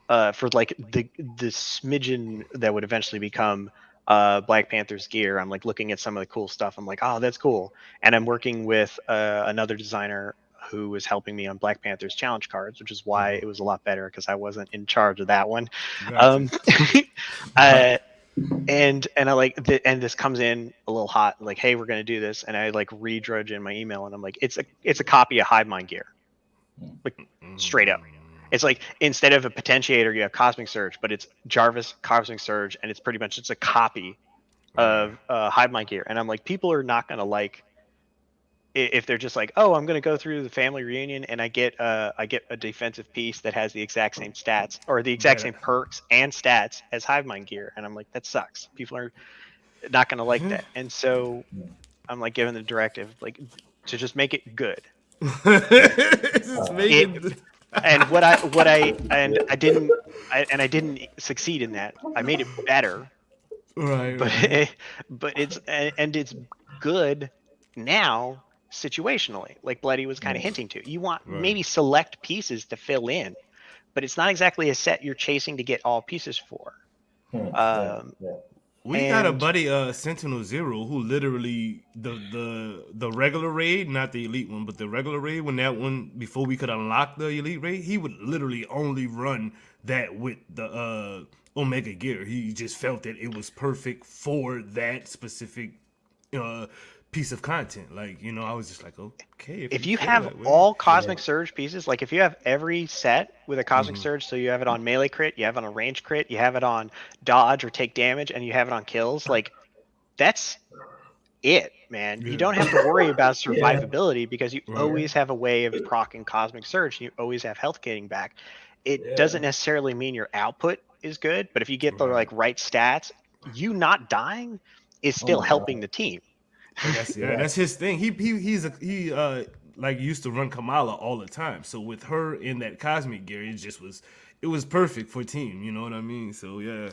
for like the smidgen that would eventually become Black Panther's gear. I'm like looking at some of the cool stuff. I'm like, oh, that's cool. And I'm working with another designer who was helping me on Black Panther's challenge cards, which is why it was a lot better because I wasn't in charge of that one. Gotcha. And I like and this comes in a little hot, like, hey, we're gonna do this, and I like redrudge in my email, and I'm like, it's a copy of Hive Mind gear, like straight up. It's like instead of a potentiator, you have Cosmic Surge, but it's Jarvis Cosmic Surge, and it's pretty much it's a copy of Hive Mind gear. And I'm like, people are not gonna like if they're just like, oh, I'm gonna go through the Family Reunion and I get a defensive piece that has the exact same stats or the exact same perks and stats as Hive Mind gear, and I'm like, that sucks. People are not gonna like that, and so I'm like giving the directive like to just make it good. And I didn't succeed in that. I made it better, Right. but it's good now situationally, like Bloody was kind of hinting to. You want maybe select pieces to fill in, but it's not exactly a set you're chasing to get all pieces for. We got a buddy, Sentinel Zero, who literally the regular raid, not the elite one, but the regular raid, when that one before we could unlock the elite raid, he would literally only run that with the Omega gear. He just felt that it was perfect for that specific piece of content. Like, you know, I was just like, okay. If you have all Cosmic Surge pieces, like if you have every set with a Cosmic Surge, so you have it on melee crit, you have it on range crit, you have it on dodge or take damage, and you have it on kills, like that's it, man. You don't have to worry about survivability because you always have a way of proccing Cosmic Surge, and you always have health getting back. It doesn't necessarily mean your output is good, but if you get the like right stats, you not dying is still helping the team. That's his thing. He like used to run Kamala all the time. So with her in that Cosmic gear, it was perfect for team. You know what I mean? So yeah,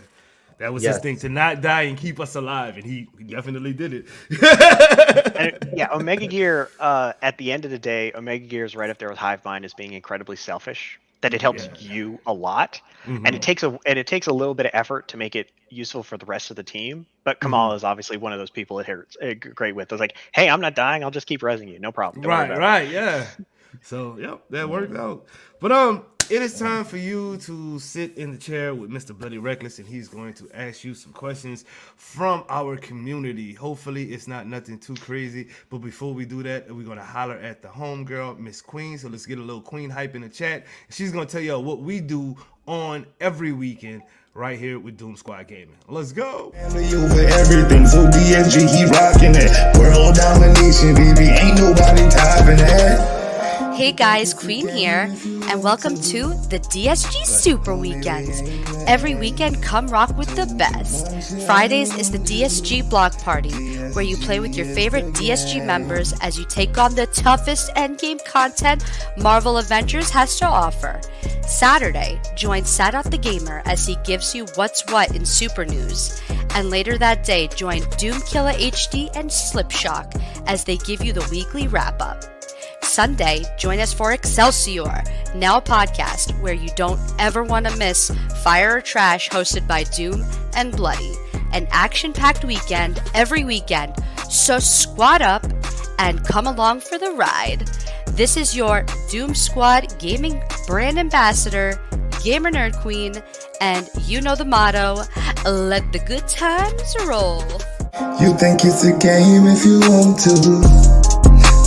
that was his thing, to not die and keep us alive, and he definitely did it. Omega Gear. At the end of the day, Omega Gear is right up there with Hive Mind as being incredibly selfish. That it helps you a lot, and it takes a little bit of effort to make it useful for the rest of the team. But Kamala is obviously one of those people it hurts great with. It's like, hey, I'm not dying. I'll just keep rezzing you. No problem. Yeah. So that worked out. But it is time for you to sit in the chair with Mr. Bloody Reckless, and he's going to ask you some questions from our community. Hopefully, it's not nothing too crazy. But before we do that, we're going to holler at the homegirl, Miss Queen. So let's get a little Queen hype in the chat. She's going to tell y'all what we do on every weekend right here with Doom Squad Gaming. Let's go. Family over everything, so DSG, he rocking it. World domination, baby, ain't nobody topping that. Hey guys, Queen here, and welcome to the DSG Super Weekends. Every weekend, come rock with the best. Fridays is the DSG Block Party, where you play with your favorite DSG members as you take on the toughest endgame content Marvel Avengers has to offer. Saturday, join Sadat the Gamer as he gives you what's what in Super News. And later that day, join Doomkiller HD and Slipshock as they give you the weekly wrap-up. Sunday, join us for Excelsior, now a podcast where you don't ever want to miss Fire or Trash, hosted by Doom and Bloody. an action-packed weekend every weekend. So squad up and come along for the ride. This is your Doom Squad gaming brand ambassador, Gamer Nerd Queen, and you know the motto, let the good times roll. You think it's a game if you want to,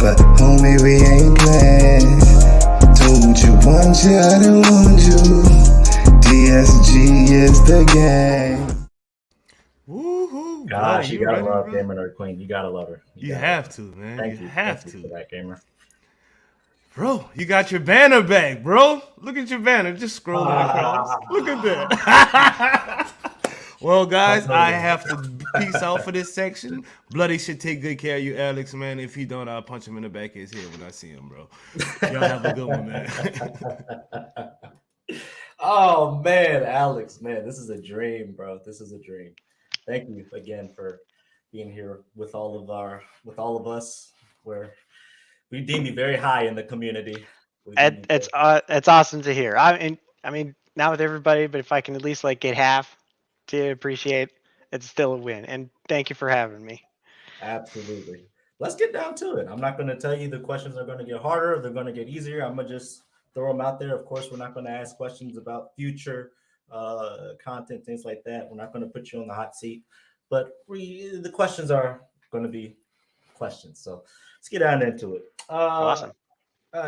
but homie, we ain't playing. Told you once you, I didn't want you. DSG is the game. Woohoo! Gosh, bro, you gotta ready, love bro? Gamer Nerd Queen. You gotta love her. You gotta have love to, man. her. You have Thank you to. for that, Gamer. Bro, you got your banner back, bro. Look at your banner. Just scrolling across. Look at that. Well, guys, I have to peace out for this section. Bloody should take good care of you, Alex, man. If he don't, I'll punch him in the back of his head when I see him, bro. Y'all have a good one, man. Oh man, Alex, man, this is a dream, bro. This is a dream. Thank you again for being here with all of us. Where we deem you very high in the community. It's awesome to hear. I mean, not with everybody, but if I can at least like get half to appreciate, it's still a win. And thank you for having me. Absolutely. Let's get down to it. I'm not going to tell you the questions are going to get harder, they're going to get easier. I'm going to just throw them out there. Of course, we're not going to ask questions about future content, things like that. We're not going to put you on the hot seat, but the questions are going to be questions. So let's get down into it. Awesome.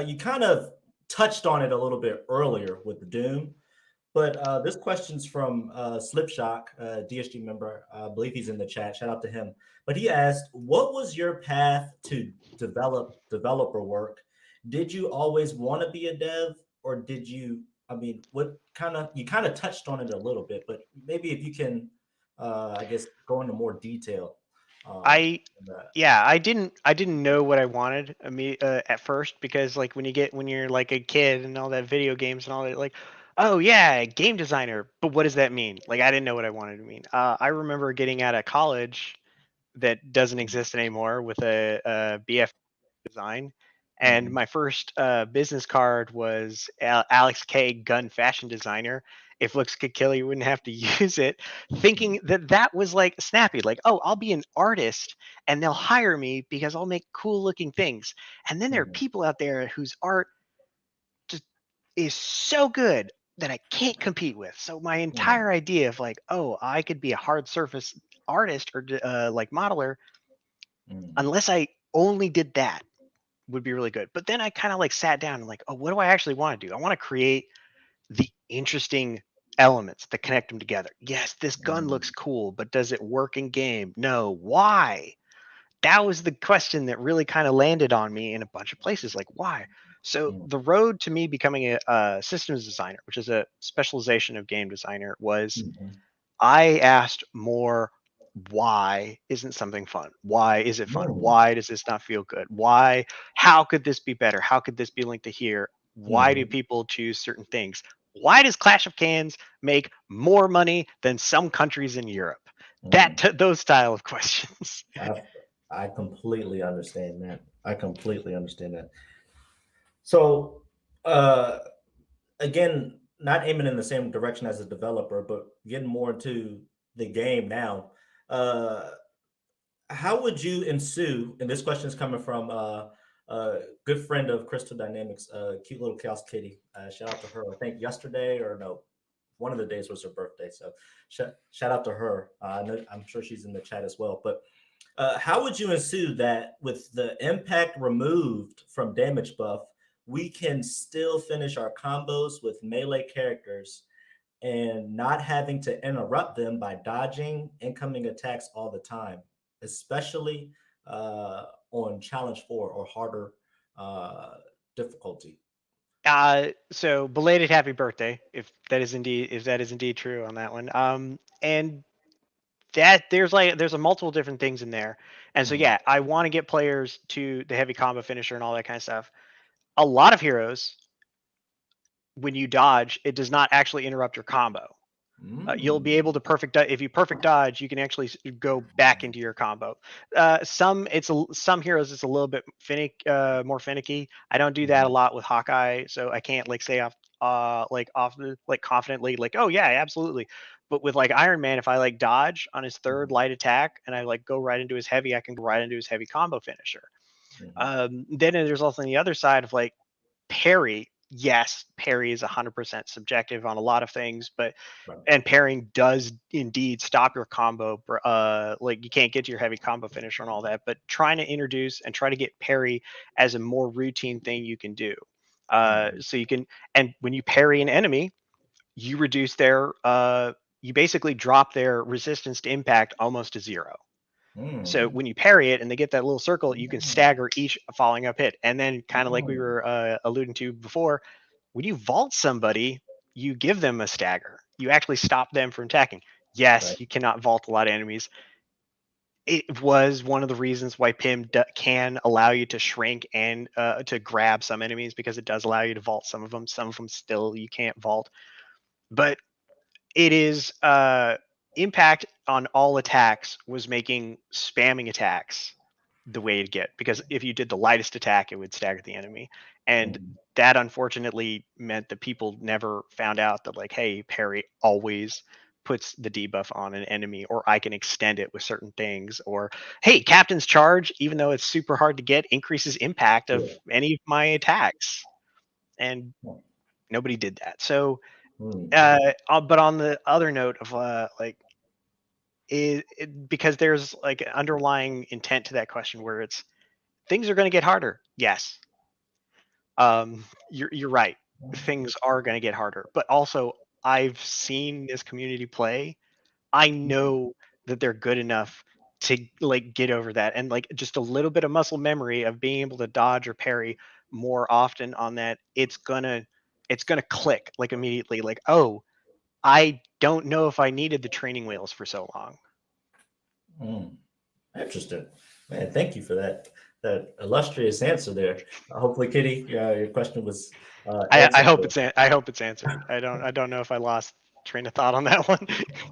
You kind of touched on it a little bit earlier with the Doom, but this question's from Slipshock, DSG member. I believe he's in the chat. Shout out to him. But he asked, "What was your path to developer work? Did you always want to be a dev, or did you? I mean, what kind of you kind of touched on it a little bit, but maybe if you can, I guess, go into more detail." I on that. Yeah, I didn't know what I wanted at first, because like when you're like a kid and all that video games and all that, like, oh yeah, game designer, but what does that mean? Like, I didn't know what I wanted to mean. I remember getting out of college that doesn't exist anymore with a BF design. And Mhm. my first business card was Alex K, gun fashion designer. If looks could kill, you wouldn't have to use it. Thinking that that was like snappy, like, oh, I'll be an artist and they'll hire me because I'll make cool looking things. And then there are Mhm. people out there whose art just is so good that I can't compete with. So my Mhm. entire idea of like, oh, I could be a hard surface artist or like modeler, Mhm. unless I only did that, would be really good. But then I kind of like sat down and like, oh, what do I actually want to do? I want to create the interesting elements that connect them together. Yes, this gun looks Mhm. cool, but does it work in game? No. Why? That was the question that really kind of landed on me in a bunch of places. Like, why? So Mhm. the road to me becoming a systems designer, which is a specialization of game designer, was Mhm. I asked more, why isn't something fun? Why is it fun? Mhm. Why does this not feel good? Why? How could this be better? How could this be linked to here? Why do Mhm. people choose certain things? Why does Clash of Clans make more money than some countries in Europe? Mhm. Those style of questions. I I completely understand that. I completely understand that. So, uh, again, not aiming in the same direction as a developer, but getting more into the game now. Uh, how would you ensue? And this question is coming from a good friend of Crystal Dynamics, cute little chaos kitty. Shout out to her. I think yesterday or no, one of the days was her birthday. So shout out to her. I'm sure she's in the chat as well. But how would you ensue that with the impact removed from damage buff, we can still finish our combos with melee characters and not having to interrupt them by dodging incoming attacks all the time, especially on challenge 4 or harder uh, difficulty? So belated happy birthday, if that is indeed true on that one. And that there's a multiple different things in there. And so Mhm. yeah, I want to get players to the heavy combo finisher and all that kind of stuff. A lot of heroes, when you dodge, it does not actually interrupt your combo. You'll be able Mm. to if you perfect dodge, you can actually go back into your combo. Some heroes it's a little bit more finicky. I don't do that a Mhm. lot with Hawkeye, so I can't like say off like confidently like, oh yeah, absolutely. But with like Iron Man, if I like dodge on his third light attack and I like go right into his heavy, I can go right into his heavy combo finisher. Then there's also the other side of like parry. Yes, parry is 100% subjective on a lot of things, but and parrying does indeed stop your combo. Like you can't get to your heavy combo finisher and all that. But trying to introduce and try to get parry as a more routine thing you can do. So you can, and when you parry an enemy, you reduce their you basically drop their resistance to impact almost to zero. So when you parry it and they get that little circle, you can stagger each following up hit. And then kind of like we were alluding to before, when you vault somebody, you give them a stagger. You actually stop them from attacking. Yes, you cannot vault a lot of enemies. It was one of the reasons why PIM can allow you to shrink and to grab some enemies, because it does allow you to vault some of them. Some of them still you can't vault. But it is impact on all attacks was making spamming attacks the way to get, because if you did the lightest attack, it would stagger the enemy. And that unfortunately meant that people never found out that, like, hey, parry always puts the debuff on an enemy, or I can extend it with certain things, or hey, captain's charge, even though it's super hard to get, increases impact of any of my attacks. And nobody did that. So but on the other note of like because there's like an underlying intent to that question where it's things are going to get harder. Yes, you're right. Things are going to get harder, but also I've seen this community play. I know that they're good enough to like get over that, and like just a little bit of muscle memory of being able to dodge or parry more often on that. It's gonna click like immediately. Like, oh, I don't know if I needed the training wheels for so long. Interesting, man. Thank you for that illustrious answer there. Hopefully, Kitty, your question was. I hope it's answered. I don't know if I lost train of thought on that one.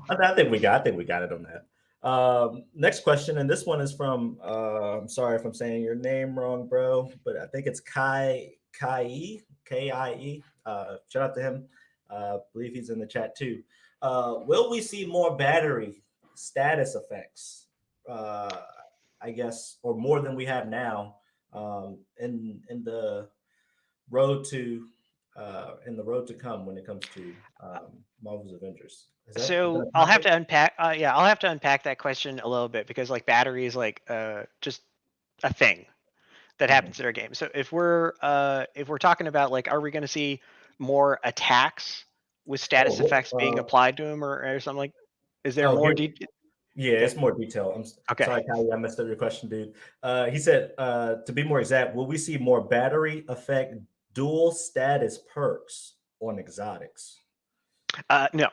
I think we got it on that. Next question, and this one is from. I'm sorry if I'm saying your name wrong, bro, but I think it's Kie. Shout out to him. Believe he's in the chat too. Will we see more battery status effects? I guess, or more than we have now, in the road to come when it comes to Marvel's Avengers. So I'll have to unpack. I'll have to unpack that question a little bit, because like battery is like just a thing that happens in our game. So if we're talking about like, are we going to see more attacks with status effects being applied to them, or something like? Is there more detail? Yeah, it's more detail. I'm sorry, Kylie, I messed up your question, dude. He said, to be more exact, will we see more battery effect dual status perks on exotics? No.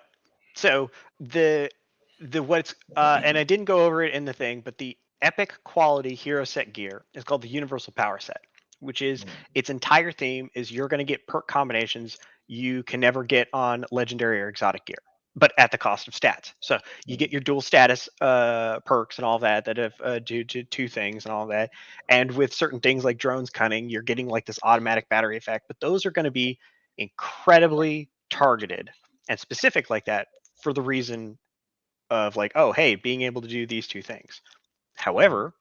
So the what's and I didn't go over it in the thing, but the epic quality hero set gear is called the Universal Power Set, which is its entire theme is you're going to get perk combinations you can never get on legendary or exotic gear, but at the cost of stats. So you get your dual status perks and all that have due to two things and all that. And with certain things like drones cunning, you're getting like this automatic battery effect, but those are going to be incredibly targeted and specific like that, for the reason of like, oh, hey, being able to do these two things. However,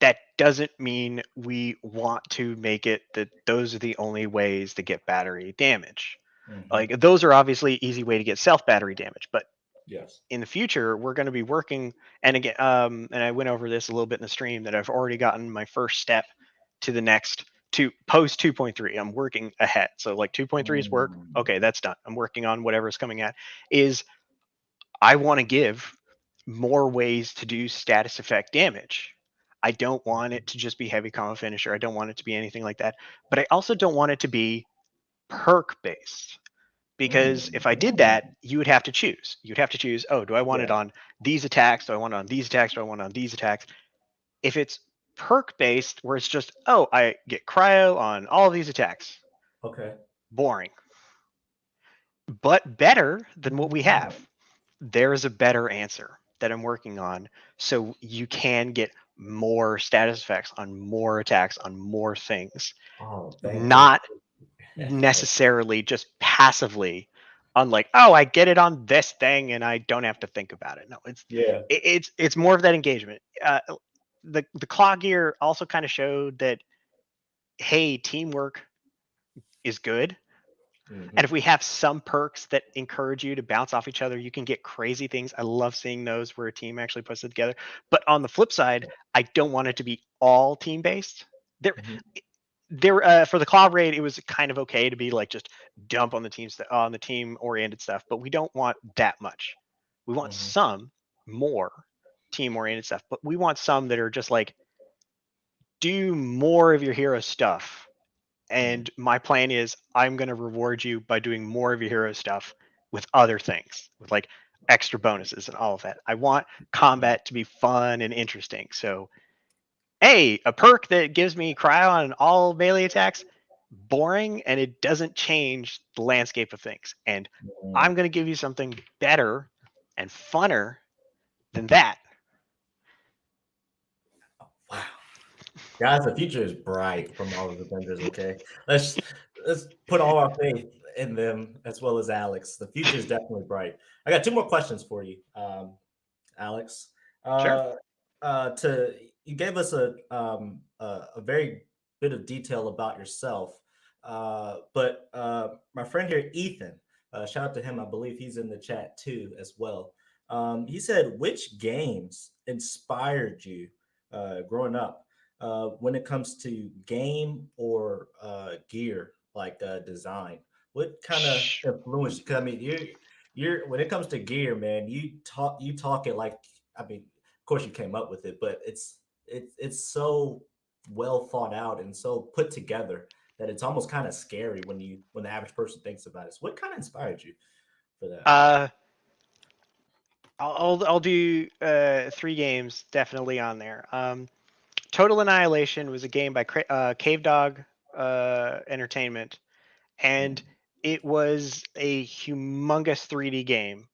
that doesn't mean we want to make it that those are the only ways to get battery damage. Like, those are obviously easy way to get self battery damage, but yes, in the future we're going to be working. And again, and I went over this a little bit in the stream, that I've already gotten my first step to the next to post 2.3. I'm working ahead. So like 2.3 is work. Okay, that's done. I'm working on whatever's coming at. Is I want to give more ways to do status effect damage. I don't want it to just be heavy combo finisher. I don't want it to be anything like that. But I also don't want it to be perk based. Because if I did that, you would have to choose. You'd have to choose, oh, do I want it on these attacks? Do I want it on these attacks? Do I want it on these attacks? If it's perk based, where it's just, oh, I get cryo on all of these attacks. Okay. Boring. But better than what we have. There is a better answer that I'm working on, so you can get more status effects on more attacks on more things. Not necessarily just passively on like, oh, I get it on this thing and I don't have to think about it. No, Yeah. it's more of that engagement. The claw gear also kind of showed that, hey, teamwork is good. Mm-hmm. And if we have some perks that encourage you to bounce off each other, you can get crazy things. I love seeing those where a team actually puts it together. But on the flip side, I don't want it to be all team based. There, Mm-hmm. for the claw raid, it was kind of okay to be like just dump on the on the team oriented stuff, but we don't want that much. We want Mm-hmm. some more team oriented stuff, but we want some that are just like do more of your hero stuff. And my plan is I'm going to reward you by doing more of your hero stuff with other things, with like extra bonuses and all of that. I want combat to be fun and interesting. So, hey, a perk that gives me cryo on all melee attacks, boring, and it doesn't change the landscape of things. And I'm going to give you something better and funner than that. Wow. Guys, the future is bright from all of the vendors. Okay, let's put all our faith in them as well as Alex. The future is definitely bright. I got two more questions for you, Alex. Sure. To you gave us a very bit of detail about yourself, but my friend here, Ethan, shout out to him. I believe he's in the chat too as well. He said, which games inspired you growing up? When it comes to game or gear, like design, what kind of influence? Because I mean, you're when it comes to gear, man, you talk it like, I mean, of course you came up with it, but it's so well thought out and so put together that it's almost kind of scary when the average person thinks about it. So what kind of inspired you for that? I'll do 3 games definitely on there. Total Annihilation was a game by Cave Dog Entertainment, and it was a humongous 3D game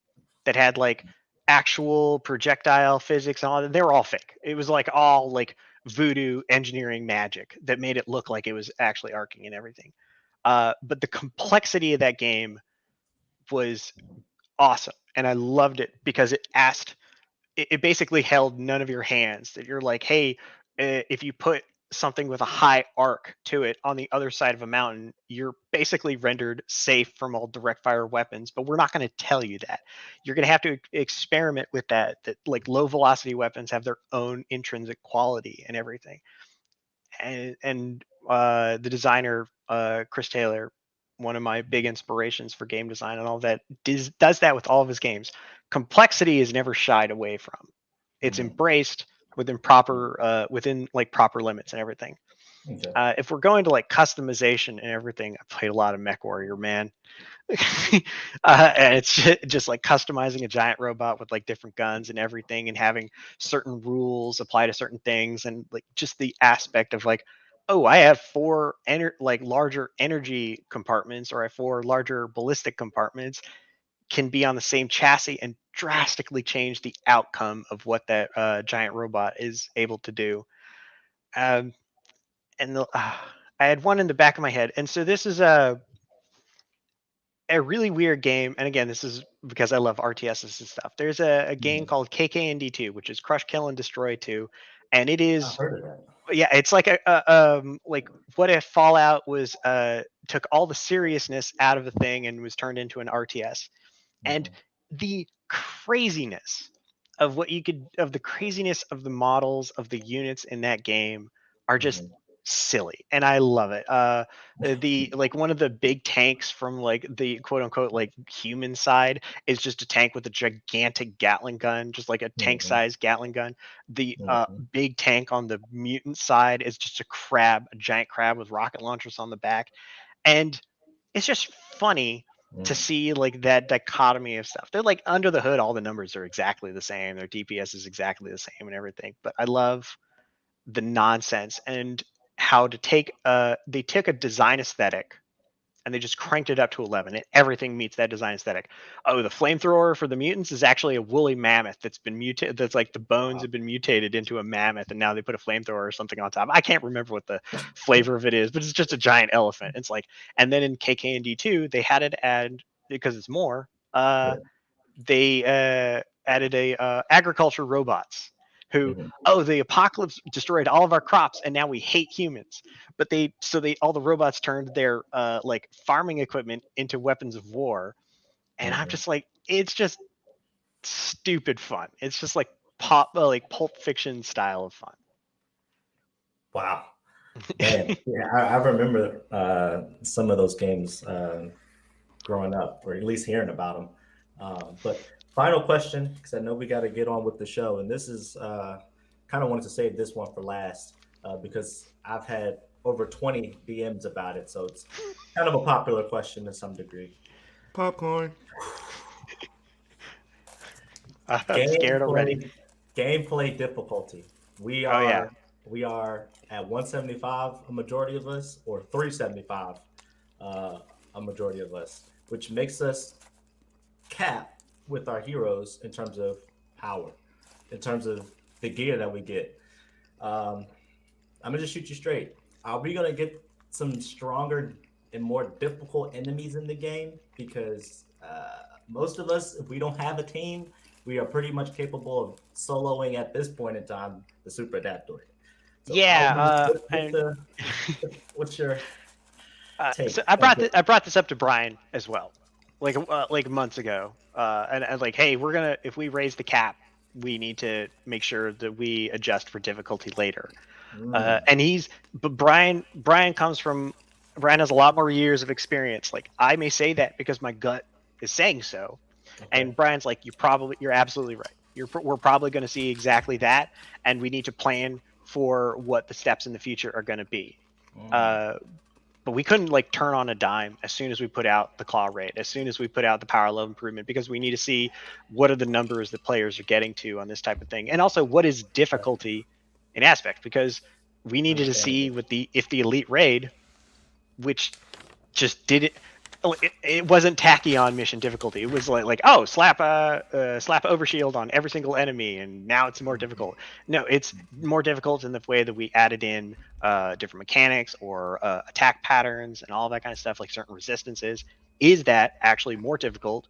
that had like actual projectile physics and all that. They were all fake. It was like all like voodoo engineering magic that made it look like it was actually arcing and everything. But the complexity of that game was awesome, and I loved it because it basically held none of your hands. That you're like, hey, if you put something with a high arc to it on the other side of a mountain, you're basically rendered safe from all direct fire weapons. But we're not going to tell you that. You're going to have to experiment with that. That like low velocity weapons have their own intrinsic quality and everything. And the designer Chris Taylor, one of my big inspirations for game design and all that, does that with all of his games. Complexity is never shied away from. It's embraced within like proper limits and everything. Okay. If we're going to like customization and everything, I played a lot of Mech Warrior, man. And it's just like customizing a giant robot with like different guns and everything, and having certain rules apply to certain things, and like just the aspect of like, oh, I have like larger energy compartments, or I have 4 larger ballistic compartments, can be on the same chassis and drastically change the outcome of what that giant robot is able to do. Um, and I had one in the back of my head, and so this is a really weird game. And again, this is because I love RTSs and stuff. There's a game called KKND2, which is Crush, Kill, and Destroy 2, and it I've is, heard of that. yeah, it's like like what if Fallout was took all the seriousness out of the thing and was turned into an RTS. And the craziness of the craziness of the models of the units in that game are just silly, and I love it. The like one of the big tanks from like the quote unquote like human side is just a tank with a gigantic Gatling gun, just like a tank sized Gatling gun. The big tank on the mutant side is just a giant crab with rocket launchers on the back. And it's just funny to see like that dichotomy of stuff. They're like under the hood, all the numbers are exactly the same. Their DPS is exactly the same and everything. But I love the nonsense and how they took a design aesthetic and they just cranked it up to 11, and everything meets that design aesthetic. Oh, the flamethrower for the mutants is actually a woolly mammoth that's been mutated. That's like the bones have been mutated into a mammoth, and now they put a flamethrower or something on top. I can't remember what the flavor of it is, but it's just a giant elephant. It's like, and then in KKND2, they had it add because it's more. They added a agriculture robots who, oh, the apocalypse destroyed all of our crops and now we hate humans. But all the robots turned their like farming equipment into weapons of war. And I'm just like, it's just stupid fun. It's just like Pulp Fiction style of fun. Wow. Man, yeah, I remember some of those games growing up, or at least hearing about them. But final question, because I know we got to get on with the show, and this is kind of wanted to save this one for last because I've had over 20 DMs about it, so it's kind of a popular question to some degree. Popcorn. I'm scared already. Gameplay difficulty. We are at 175, a majority of us, or 375, a majority of us, which makes us cap with our heroes in terms of power, in terms of the gear that we get. I'm gonna just shoot you straight. Are we gonna get some stronger and more difficult enemies in the game? Because most of us, if we don't have a team, we are pretty much capable of soloing at this point in time the Super Adaptoid. So what's your take? So I brought this up to Brian as well, like months ago, and like, hey, if we raise the cap, we need to make sure that we adjust for difficulty later. But Brian has a lot more years of experience. Like, I may say that because my gut is saying so. Okay. And Brian's like, you're absolutely right. We're probably going to see exactly that, and we need to plan for what the steps in the future are going to be. But we couldn't like turn on a dime as soon as we put out the claw rate, as soon as we put out the power level improvement, because we need to see what are the numbers that players are getting to on this type of thing, and also what is difficulty in aspect, because we needed to see if the elite raid, which just didn't. It wasn't tacky on mission difficulty. It was like slap overshield on every single enemy, and now it's more difficult. No, it's more difficult in the way that we added in different mechanics or attack patterns and all that kind of stuff, like certain resistances. Is that actually more difficult?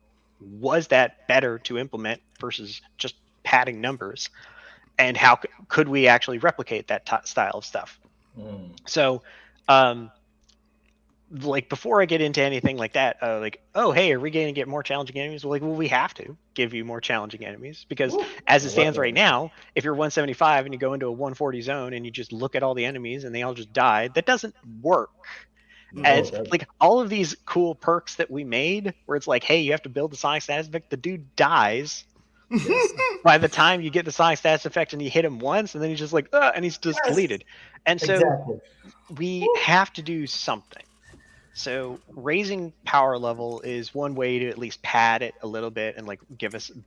Was that better to implement versus just padding numbers? And how could we actually replicate that style of stuff? So, like, before I get into anything like that, like, oh, hey, are we going to get more challenging enemies? Well, we have to give you more challenging enemies, because as it stands right now, if you're 175 and you go into a 140 zone and you just look at all the enemies and they all just die, that doesn't work. As like all of these cool perks that we made, where it's like, hey, you have to build the sonic status effect, the dude dies. By the time you get the sonic status effect and you hit him once, and then he's just like, and he's just deleted. And so we have to do something. So raising power level is one way to at least pad it a little bit and like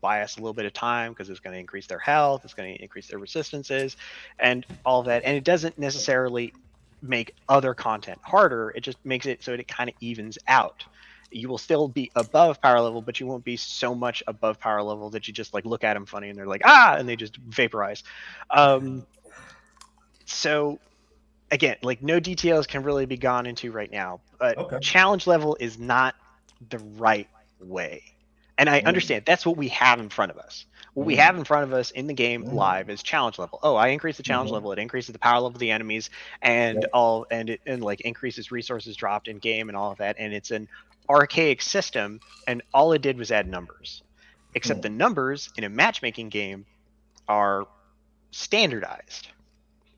buy us a little bit of time, because it's going to increase their health, it's going to increase their resistances and all of that. And it doesn't necessarily make other content harder. It just makes it so it kind of evens out. You will still be above power level, but you won't be so much above power level that you just like look at them funny and they're like, and they just vaporize. So again, like, no details can really be gone into right now, but challenge level is not the right way. And I understand that's what we have in front of us. What we have in front of us in the game live is challenge level. Oh, I increase the challenge level. It increases the power level of the enemies and like increases resources dropped in game and all of that. And it's an archaic system, and all it did was add numbers. Except the numbers in a matchmaking game are standardized.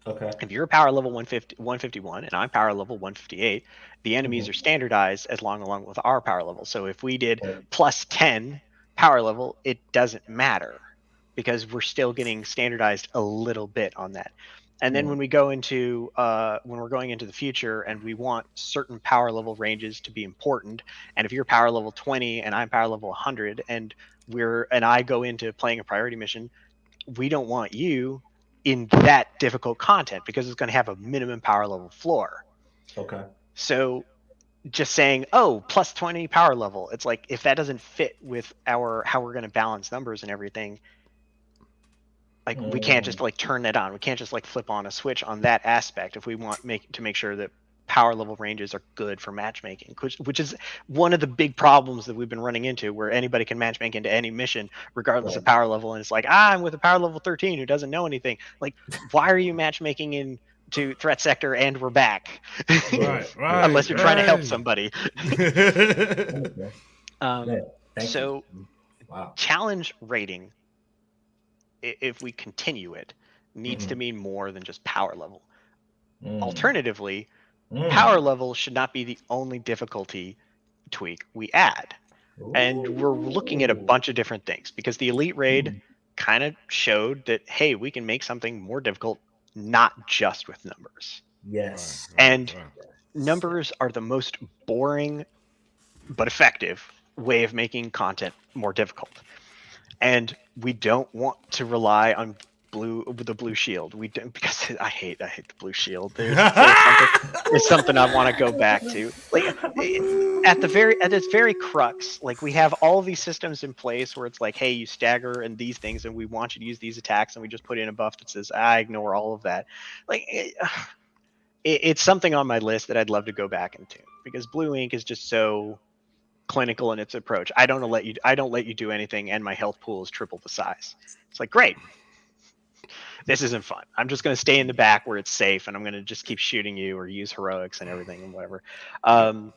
Okay. If you're power level 151 and I'm power level 158, the enemies are standardized along with our power level. So if we did plus 10 power level, it doesn't matter, because we're still getting standardized a little bit on that. And then when we go into when we're going into the future and we want certain power level ranges to be important, and if you're power level 20 and I'm power level 100 and I go into playing a priority mission, we don't want you in that difficult content, because it's going to have a minimum power level floor. Okay. So just saying, plus 20 power level, it's like, if that doesn't fit with how we're going to balance numbers and everything, like, we can't just like turn that on. We can't just like flip on a switch on that aspect if we want to make sure that power level ranges are good for matchmaking, which is one of the big problems that we've been running into, where anybody can matchmake into any mission regardless of power level, and it's like, I'm with a power level 13 who doesn't know anything. Like, why are you matchmaking in to threat sector and we're back? Right, Unless you're trying to help somebody. So challenge rating, if we continue it, needs to mean more than just power level. Alternatively, power level should not be the only difficulty tweak we add. And we're looking at a bunch of different things, because the elite raid kind of showed that, hey, we can make something more difficult, not just with numbers. Yes. Numbers are the most boring but effective way of making content more difficult. And we don't want to rely on the blue shield. We don't, because I hate the blue shield. There's something I want to go back to. Like at its very crux, like, we have all of these systems in place where it's like, hey, you stagger and these things, and we want you to use these attacks, and we just put in a buff that says, I ignore all of that. Like, it's something on my list that I'd love to go back into, because Blue Ink is just so clinical in its approach. I don't let you do anything, and my health pool is triple the size. It's like, great. This isn't fun. I'm just going to stay in the back where it's safe, and I'm going to just keep shooting you or use heroics and everything and whatever. The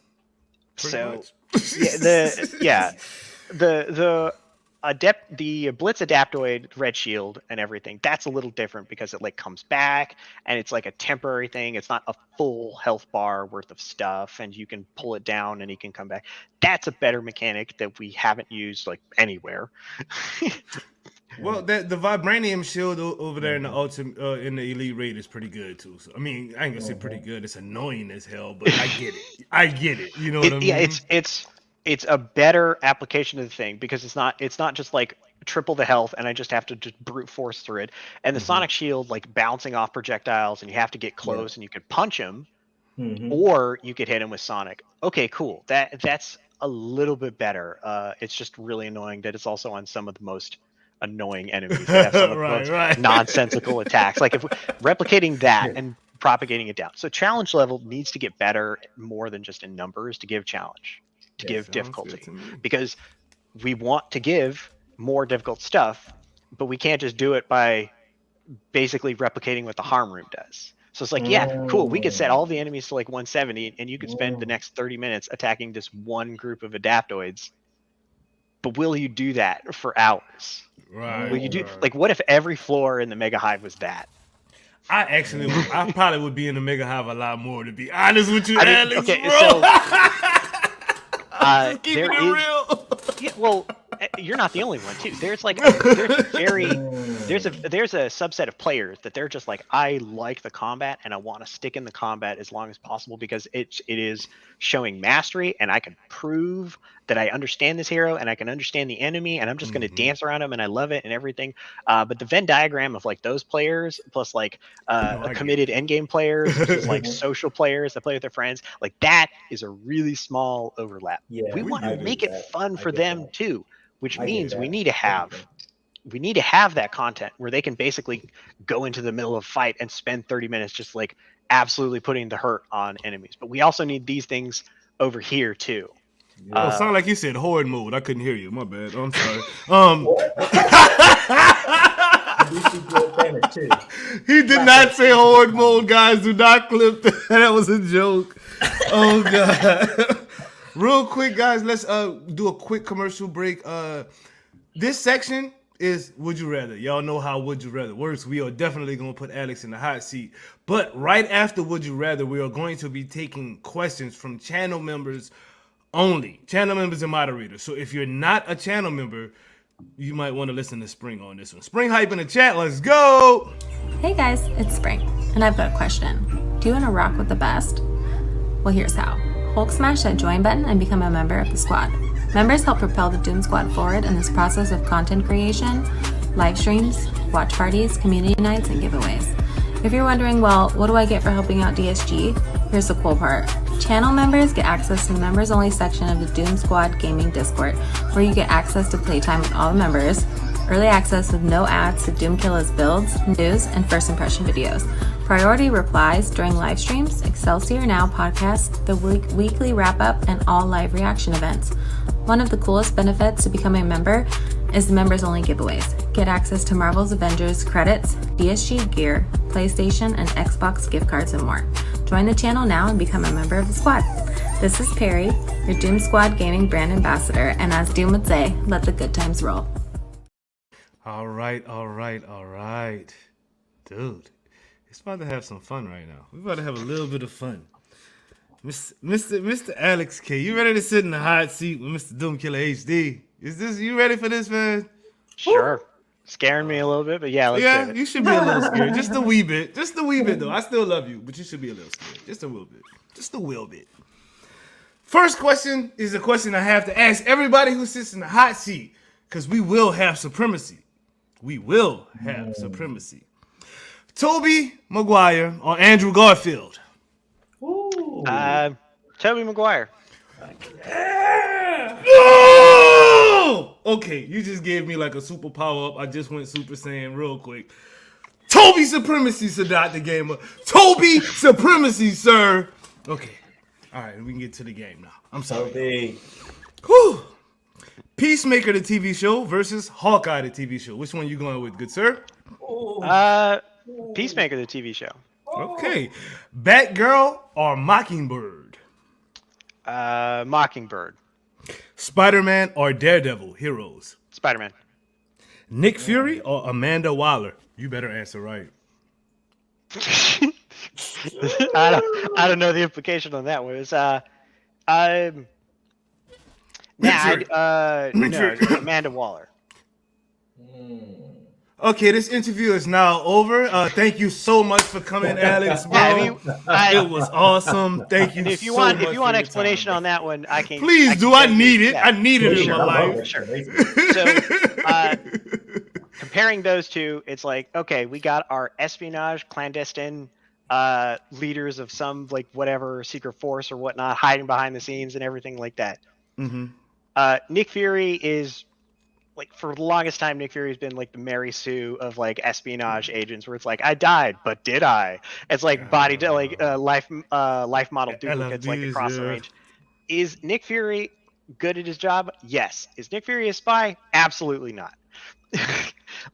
Blitz Adaptoid Red Shield and everything, that's a little different, because it like comes back and it's like a temporary thing. It's not a full health bar worth of stuff, and you can pull it down and he can come back. That's a better mechanic that we haven't used like anywhere. Well, the Vibranium shield over there in the in the elite raid is pretty good too. So I mean, I ain't gonna say pretty good. It's annoying as hell, but I get it. You know what I mean? Yeah, it's a better application of the thing, because it's not just like triple the health and I just have to just brute force through it. And the Sonic Shield, like bouncing off projectiles, and you have to get close and you could punch him, or you could hit him with Sonic. Okay, cool. That's a little bit better. It's just really annoying that it's also on some of the most annoying enemies that have some of the most nonsensical attacks. Like, if replicating that and propagating it down. So challenge level needs to get better more than just in numbers to give challenge, to give difficulty, because we want to give more difficult stuff, but we can't just do it by basically replicating what the harm room does. So it's like, yeah, cool. We could set all the enemies to like 170, and you could spend the next 30 minutes attacking this one group of adaptoids. But will you do that for hours? Right. Will you do like, what if every floor in the Mega Hive was that? I probably would be in the Mega Hive a lot more, to be honest with you, Alex. Okay, bro. so keeping it real. Yeah, well, you're not the only one too. There's like there's a subset of players that they're just like, I like the combat and I want to stick in the combat as long as possible, because it is showing mastery, and I can prove that I understand this hero and I can understand the enemy, and I'm just going to dance around him and I love it and everything. But the Venn diagram of like those players plus like committed endgame players versus like social players that play with their friends, like that is a really small overlap. Yeah, we want to make it fun for them too, which means we need to have that content where they can basically go into the middle of a fight and spend 30 minutes just like absolutely putting the hurt on enemies. But we also need these things over here too. Oh, sound like you said horde mode. I couldn't hear you. My bad. I'm sorry. He did not say horde mode, guys. Do not clip that. That was a joke. Oh god. Real quick, guys, let's do a quick commercial break. This section is Would You Rather. Y'all know how Would You Rather works. We are definitely going to put Alex in the hot seat. But right after Would You Rather, we are going to be taking questions from channel members only. Channel members and moderators. So if you're not a channel member, you might want to listen to Spring on this one. Spring hype in the chat. Let's go. Hey guys, it's Spring, and I've got a question. Do you want to rock with the best? Well, here's how. Hulk smash that join button and become a member of the squad. Members help propel the Doom Squad forward in this process of content creation, live streams, watch parties, community nights, and giveaways. If you're wondering, well, what do I get for helping out DSG? Here's the cool part. Channel members get access to the members-only section of the Doom Squad Gaming Discord, where you get access to playtime with all the members, Early access with no ads to Doomkilla's builds, news, and first impression videos. Priority replies during live streams, Excelsior Now podcasts, the weekly wrap-up, and all live reaction events. One of the coolest benefits to becoming a member is the members-only giveaways. Get access to Marvel's Avengers credits, DSG gear, PlayStation and Xbox gift cards, and more. Join the channel now and become a member of the squad. This is Perry, your Doom Squad Gaming brand ambassador, and as Doom would say, let the good times roll. All right. Dude, it's about to have some fun right now. We're about to have a little bit of fun. Mr. Alex K, you ready to sit in the hot seat with Mr. Doomkiller HD? You ready for this, man? Sure. Scaring me a little bit, but yeah, let's do it. You should be a little scared. Just a wee bit. Just a wee bit, though. I still love you, but you should be a little scared. Just a little bit. Just a little bit. First question is a question I have to ask everybody who sits in the hot seat, because we will have supremacy. We will have supremacy. Tobey Maguire or Andrew Garfield? Tobey Maguire. Oh! Okay, you just gave me like a super power up. I just went Super Saiyan real quick. Toby supremacy, Sadat the Gamer. Toby supremacy, sir. Okay. All right, we can get to the game now. I'm sorry. Whew. Peacemaker, the TV show, versus Hawkeye, the TV show. Which one you going with, good sir? Peacemaker, the TV show. Okay. Batgirl or Mockingbird? Mockingbird. Spider-Man or Daredevil, heroes? Spider-Man. Nick Fury or Amanda Waller? You better answer right. I don't know the implication on that one. It's Amanda Waller. Okay, this interview is now over. Thank you so much for coming, Alex, bro. It was awesome. Thank you. If you so want, much if you want for your explanation time, on that one, I can. Please do. I need it. Yeah. I need it in my life. Sure. So, comparing those two, it's like, okay, we got our espionage, clandestine leaders of some like whatever secret force or whatnot, hiding behind the scenes and everything like that. Nick Fury is like, for the longest time, Nick Fury has been like the Mary Sue of like espionage agents, where it's like, I died, but did I? It's like life model duplicates like across the range. Is Nick Fury good at his job? Yes. Is Nick Fury a spy? Absolutely not.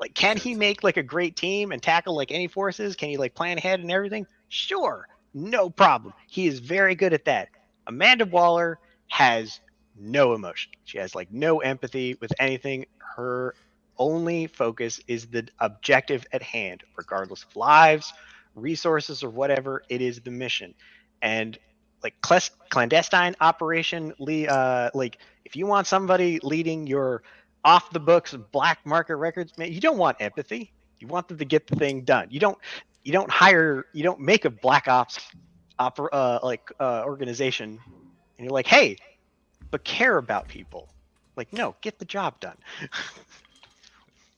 Like, can he make like a great team and tackle like any forces? Can he like plan ahead and everything? Sure, no problem. He is very good at that. Amanda Waller has no emotion. She has like no empathy with anything. Her only focus is the objective at hand, regardless of lives, resources, or whatever. It is the mission. And like clandestine operation, like if you want somebody leading your off the books black market records, man, you don't want empathy. You want them to get the thing done. You don't make a black ops organization and you're like, hey, but care about people. Like, no, get the job done.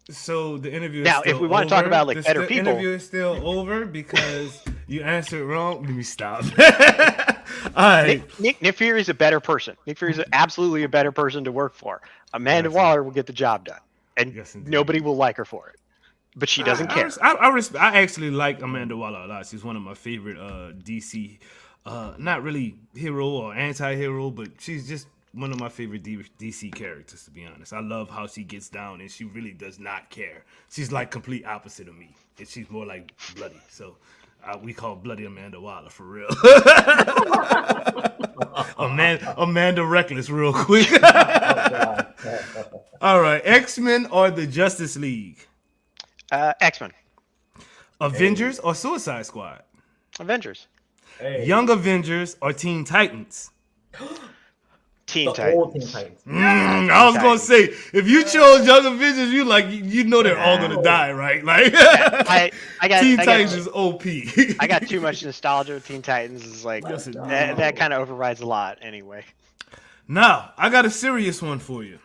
So the interview is now, still if we want to over. talk about like better the people, the interview is still over because you answered wrong. Let me stop. All right. Nick Fury is a better person. Nick Fury is absolutely a better person to work for. Amanda Waller will get the job done, and nobody will like her for it. But she doesn't care. I actually like Amanda Waller a lot. She's one of my favorite DC, not really hero or anti-hero, but she's just one of my favorite DC characters, to be honest. I love how she gets down and she really does not care. She's like complete opposite of me. And she's more like bloody. So we call Bloody Amanda Waller for real. Amanda Reckless real quick. All right. X-Men or the Justice League? X-Men. Avengers or Suicide Squad? Avengers. Young Avengers or Teen Titans? Teen Titans. I was gonna say, if you chose Young Avengers, you know they're all gonna die, right? Like, Teen Titans is OP. I got too much nostalgia with Teen Titans. Is like that kind of overrides a lot, anyway. Now I got a serious one for you,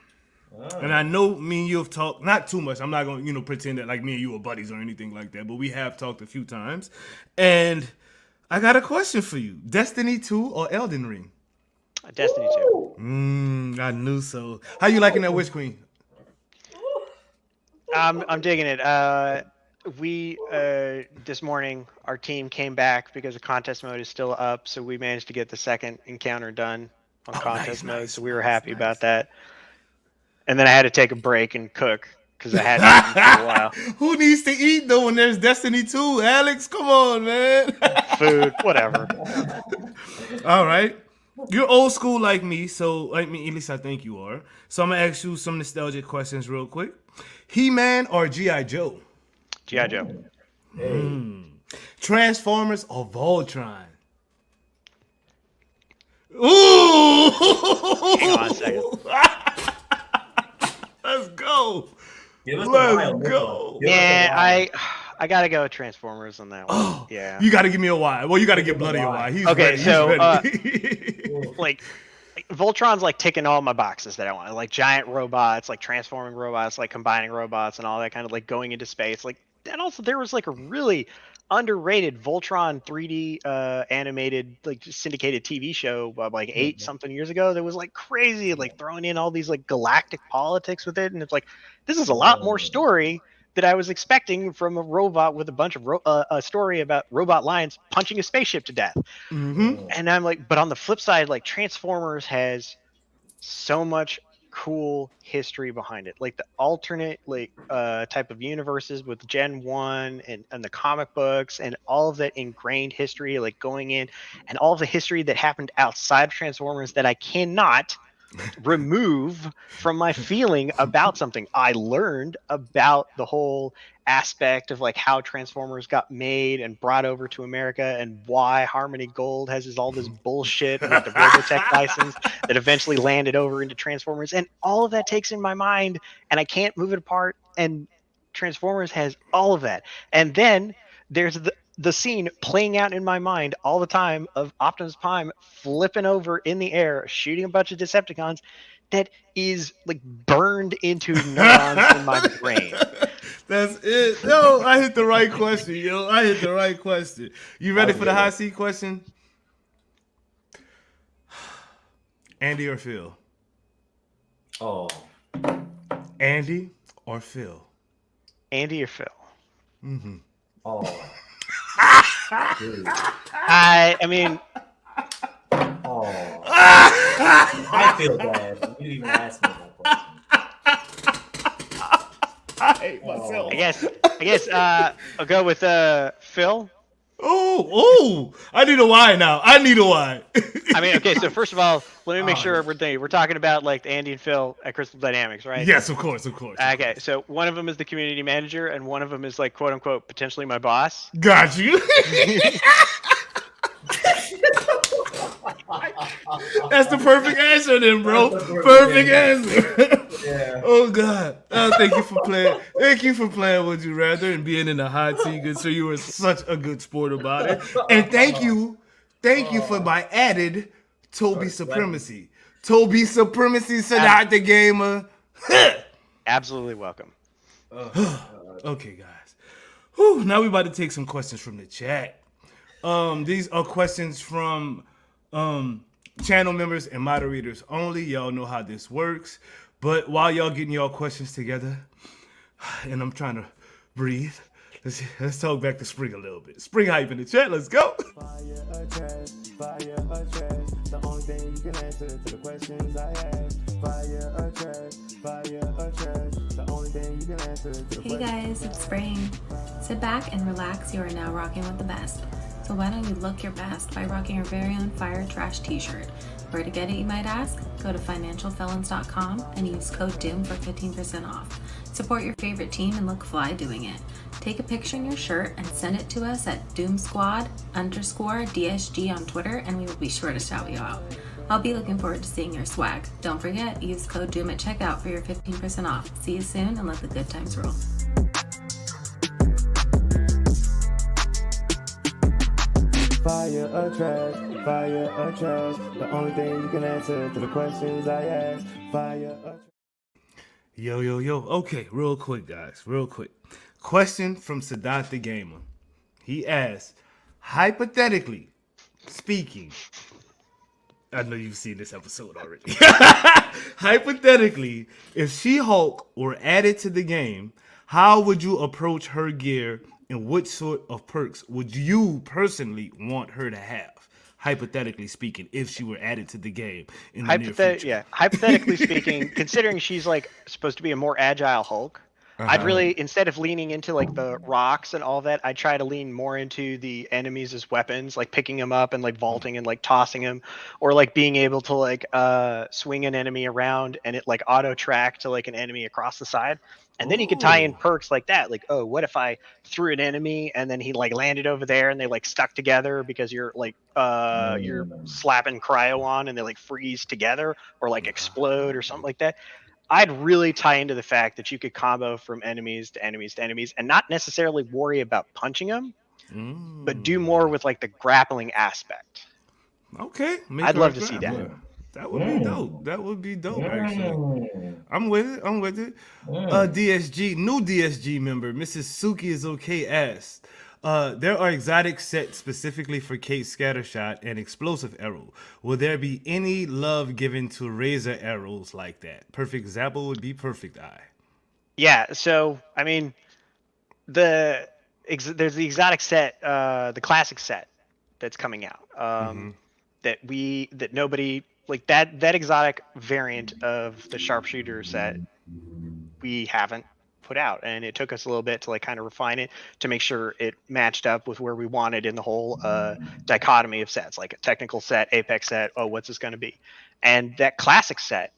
and I know me and you have talked not too much. I'm not gonna pretend that like me and you are buddies or anything like that, but we have talked a few times, and I got a question for you: Destiny 2 or Elden Ring? Destiny 2. I knew so. How you liking that Witch Queen? I'm digging it. We this morning our team came back because the contest mode is still up, so we managed to get the second encounter done on contest mode. So we were happy about that. And then I had to take a break and cook because I hadn't eaten for a while. Who needs to eat though when there's Destiny 2? Alex, come on, man. Food, whatever. All right. You're old school like me, so at least I think you are. So I'm gonna ask you some nostalgic questions real quick. He-Man or G.I. Joe? G.I. Joe. Transformers or Voltron? Ooh! Hang on a second. Let's go. Give us the Let's wild, go. Give us the Yeah, wild. I gotta go with Transformers on that one. Oh, Yeah. You got to give me a why. Well, you got to give Bloody a why. why. He's Okay, ready. so, He's ready. like Voltron's like ticking all my boxes that I want. Like giant robots, like transforming robots, like combining robots and all that kind of like going into space. Like and also there was like a really underrated Voltron 3D animated like syndicated TV show like 8 something years ago that was like crazy, like throwing in all these like galactic politics with it, and it's like this is a lot more story that I was expecting from a robot with a bunch of a story about robot lions punching a spaceship to death. And I'm like, but on the flip side, like Transformers has so much cool history behind it, like the alternate like type of universes with Gen 1 and the comic books and all of that ingrained history like going in, and all of the history that happened outside of Transformers that I cannot remove from my feeling about something. I learned about the whole aspect of like how Transformers got made and brought over to America, and why Harmony Gold has all this bullshit with the Robotech license that eventually landed over into Transformers, and all of that takes in my mind and I can't move it apart, and Transformers has all of that. And then there's the scene playing out in my mind all the time of Optimus Prime flipping over in the air, shooting a bunch of Decepticons, that is like burned into neurons in my brain. That's it. Yo, I hit the right question, yo. I hit the right question. You ready for the hot seat question? Andy or Phil? Oh. Andy or Phil? Andy or Phil? Oh. I mean, Oh. I feel bad. You didn't even ask me that question. I hate myself. I guess I'll go with Phil. Oh, I need a why now. I need a why. I mean, okay, so first of all, let me make sure we're talking about like Andy and Phil at Crystal Dynamics, right? Yes, of course. Okay, so one of them is the community manager, and one of them is like quote unquote potentially my boss. Got you. That's the perfect answer then, bro. Perfect answer. Yeah. Oh God. Thank you for playing. Thank you for playing Would You Rather and being in the hot seat. Good sir, you were such a good sport about it. And thank you for my added Toby supremacy. Toby supremacy said out the gamer. Absolutely welcome. Okay, guys. Whew, now we about to take some questions from the chat. These are questions from channel members and moderators only. Y'all know how this works. But while y'all getting y'all questions together, and I'm trying to breathe, let's talk back to Spring a little bit. Spring hype in the chat. Let's go. Fire or trash, the only thing you can answer to the questions I ask. Fire or trash, the only thing you can answer to the Hey guys, it's Spring. Sit back and relax, you are now rocking with the best. So why don't you look your best by rocking your very own Fire Trash t-shirt. Where to get it, you might ask? Go to financialfelons.com and use code DOOM for 15% off. Support your favorite team and look fly doing it. Take a picture in your shirt and send it to us at doomsquad_DSG on Twitter, and we will be sure to shout you out. I'll be looking forward to seeing your swag. Don't forget, use code DOOM at checkout for your 15% off. See you soon and let the good times roll. Fire or trash, the only thing you can answer to the questions I ask. Fire or Yo. Okay, real quick, guys. Real quick. Question from Sadat the Gamer. He asked, hypothetically speaking, I know you've seen this episode already. Hypothetically, if She-Hulk were added to the game, How would you approach her gear, and what sort of perks would you personally want her to have? Hypothetically speaking, if she were added to the game in the near future. Hypothetically speaking, considering she's like supposed to be a more agile Hulk, I'd really, instead of leaning into like the rocks and all that, I'd try to lean more into the enemies as weapons, like picking them up and like vaulting and like tossing them, or like being able to like swing an enemy around and it like auto track to like an enemy across the side. And then you could tie in perks like that, like, oh, what if I threw an enemy and then he like landed over there and they like stuck together because you're like you're slapping cryo on and they like freeze together or like explode or something like that. I'd really tie into the fact that you could combo from enemies to enemies to enemies and not necessarily worry about punching them, but do more with like the grappling aspect. Okay, I'd love to see that. That would be dope. That would be dope, actually. I'm with it. I'm with it. DSG, new DSG member, Mrs. Suki is okay asked. There are exotic sets specifically for Kate Scattershot and explosive arrow. Will there be any love given to razor arrows like that? Perfect example would be Perfect Eye. Yeah, so I mean, there's the exotic set, the classic set that's coming out. That nobody like that exotic variant of the sharpshooter set we haven't put out, and it took us a little bit to like kind of refine it to make sure it matched up with where we wanted in the whole dichotomy of sets, like a technical set, apex set. Oh, what's this going to be? And that classic set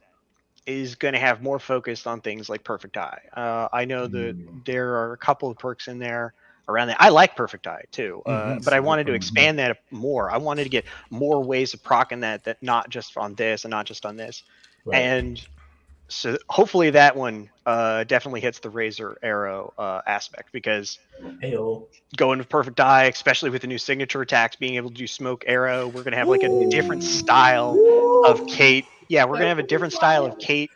is going to have more focused on things like Perfect Eye. I know that there are a couple of perks in there around that. I like Perfect Eye too, but I wanted to expand that more. I wanted to get more ways of proccing that not just on this and not just on this. Right. And so hopefully that one definitely hits the razor arrow aspect, because going with Perfect Eye, especially with the new signature attacks, being able to do smoke arrow, we're going to have like a different style of Kate. Yeah, we're going to have a different style of Kate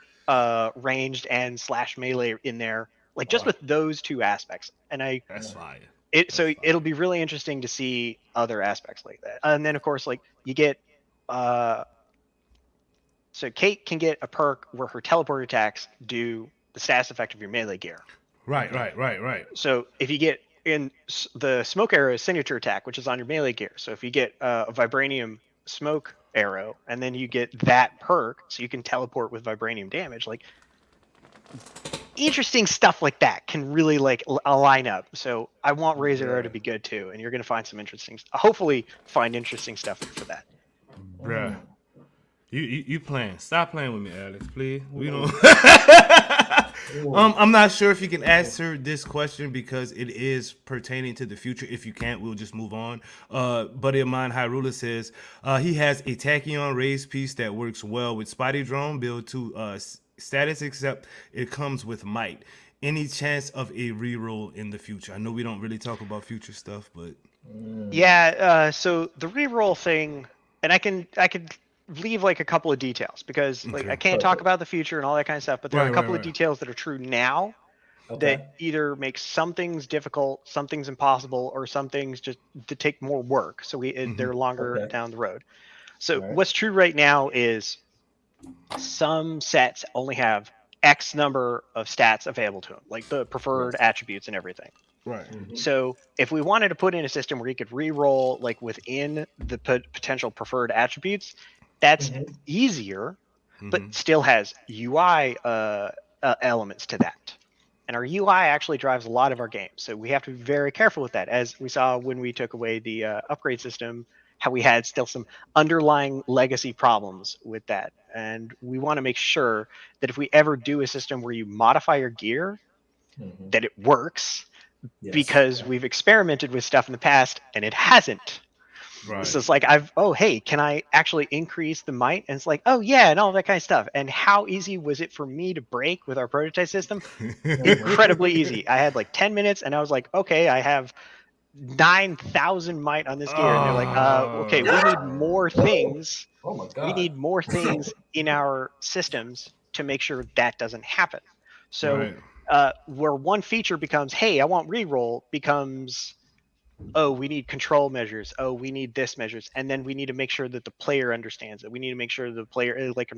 ranged and slash melee in there, like just with those two aspects. And that's fire. It'll be really interesting to see other aspects like that. And then of course, like you get so Kate can get a perk where her teleport attacks do the status effect of your melee gear. Right. So if you get in the smoke arrow signature attack, which is on your melee gear. So if you get a vibranium smoke arrow and then you get that perk, so you can teleport with vibranium damage, like interesting stuff like that can really like line up. So I want razor arrow to be good too, and you're going to find some hopefully find interesting stuff for that. Bruh. You playing? Stop playing with me, Alex, please. We don't. I'm not sure if you can answer this question because it is pertaining to the future. If you can't, we'll just move on. Buddy of mine, Hyrule, says he has a Tachyon raised piece that works well with Spotty Drone build to status, except it comes with might. Any chance of a reroll in the future? I know we don't really talk about future stuff, but yeah. So the reroll thing, and I can leave like a couple of details because like I can't talk about the future and all that kind of stuff, but there are a couple of details that are true now that either make some things difficult, some things impossible, or some things just to take more work. So they're longer down the road. So what's true right now is some sets only have X number of stats available to them, like the preferred attributes and everything. Right. So if we wanted to put in a system where you could re-roll like within the potential preferred attributes, that's easier, but still has UI elements to that. And our UI actually drives a lot of our games. So we have to be very careful with that. As we saw when we took away the upgrade system, how we had still some underlying legacy problems with that. And we want to make sure that if we ever do a system where you modify your gear, that it works, because we've experimented with stuff in the past and it hasn't. Right. So it's like hey, can I actually increase the might? And it's like, oh yeah, and all that kind of stuff. And how easy was it for me to break with our prototype system? Incredibly easy. I had like 10 minutes and I was like, okay, I have 9,000 might on this gear. And they're like, okay, we need more things. Oh my God. We need more things in our systems to make sure that doesn't happen. So where one feature becomes, hey, I want reroll, becomes oh, we need control measures, oh, we need this measures, and then we need to make sure that the player understands it. We need to make sure the player like